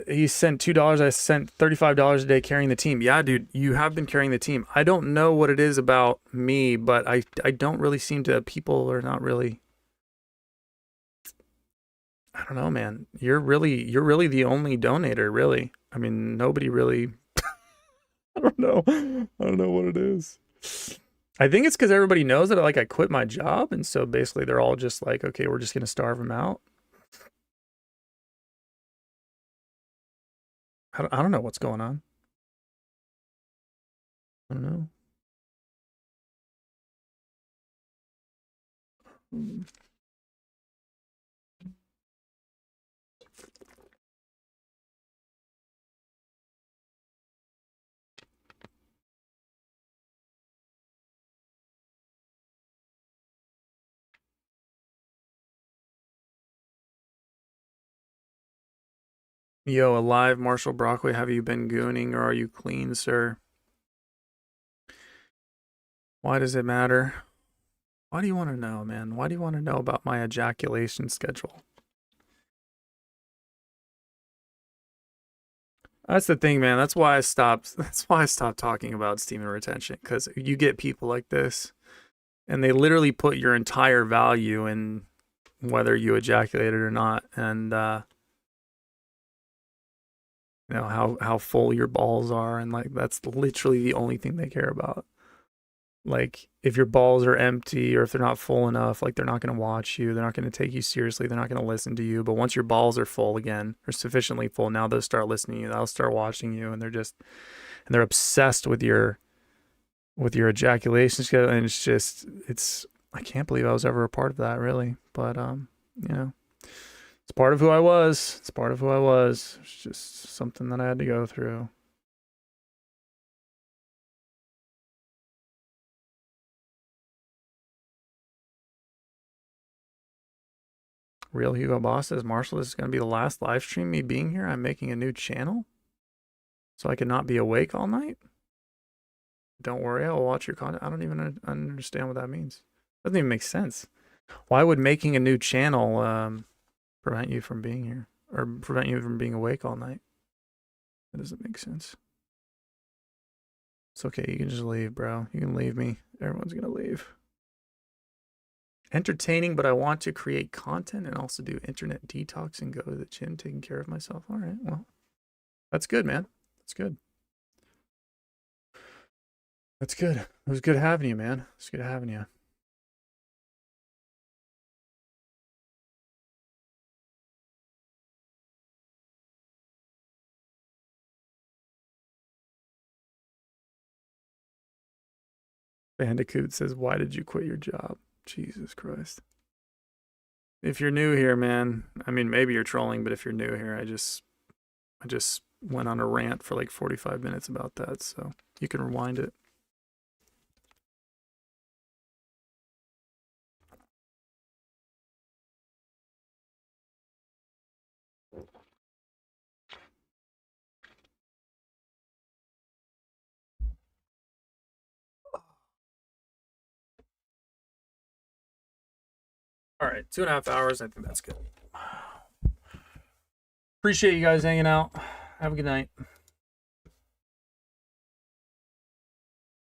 he sent $2. I sent $35 a day carrying the team. Yeah, dude, you have been carrying the team. I don't know what it is about me, but I don't really seem to, people are not really, I don't know, man. You're really the only donator, really. I mean, nobody really, I don't know. I don't know what it is. I think it's because everybody knows that I quit my job. And so basically they're all just like, okay, we're just going to starve him out. I don't know what's going on. I don't know. Yo, alive, Marshall Brockway, have you been gooning or are you clean, sir? Why does it matter? Why do you want to know, man? Why do you want to know about my ejaculation schedule? That's the thing, man. That's why I stopped talking about semen retention, because you get people like this and they literally put your entire value in whether you ejaculated or not, and how full your balls are, and like that's literally the only thing they care about. Like, if your balls are empty or if they're not full enough, like, they're not going to watch you, they're not going to take you seriously, they're not going to listen to you. But once your balls are full again, or sufficiently full, now they'll start listening to you, they'll start watching you, and they're obsessed with your ejaculation schedule. And it's I can't believe I was ever a part of that, really. But it's part of who I was. It's just something that I had to go through. Real Hugo Boss says, Marshall, this is going to be the last live stream me being here. I'm making a new channel so I can not be awake all night. Don't worry, I'll watch your content. I don't even understand what that means. Doesn't even make sense. Why would making a new channel prevent you from being here, or prevent you from being awake all night? That doesn't make sense. It's okay. You can just leave, bro. You can leave me. Everyone's going to leave. Entertaining, but I want to create content and also do internet detox and go to the gym, taking care of myself. All right, well, that's good, man. That's good. That's good. It was good having you, man. It's good having you. Bandicoot says, "Why did you quit your job?" Jesus Christ. If you're new here, man, I mean, maybe you're trolling, but if you're new here, I just went on a rant for like 45 minutes about that, so you can rewind it. All right, 2.5 hours. I think that's good. Appreciate you guys hanging out. Have a good night.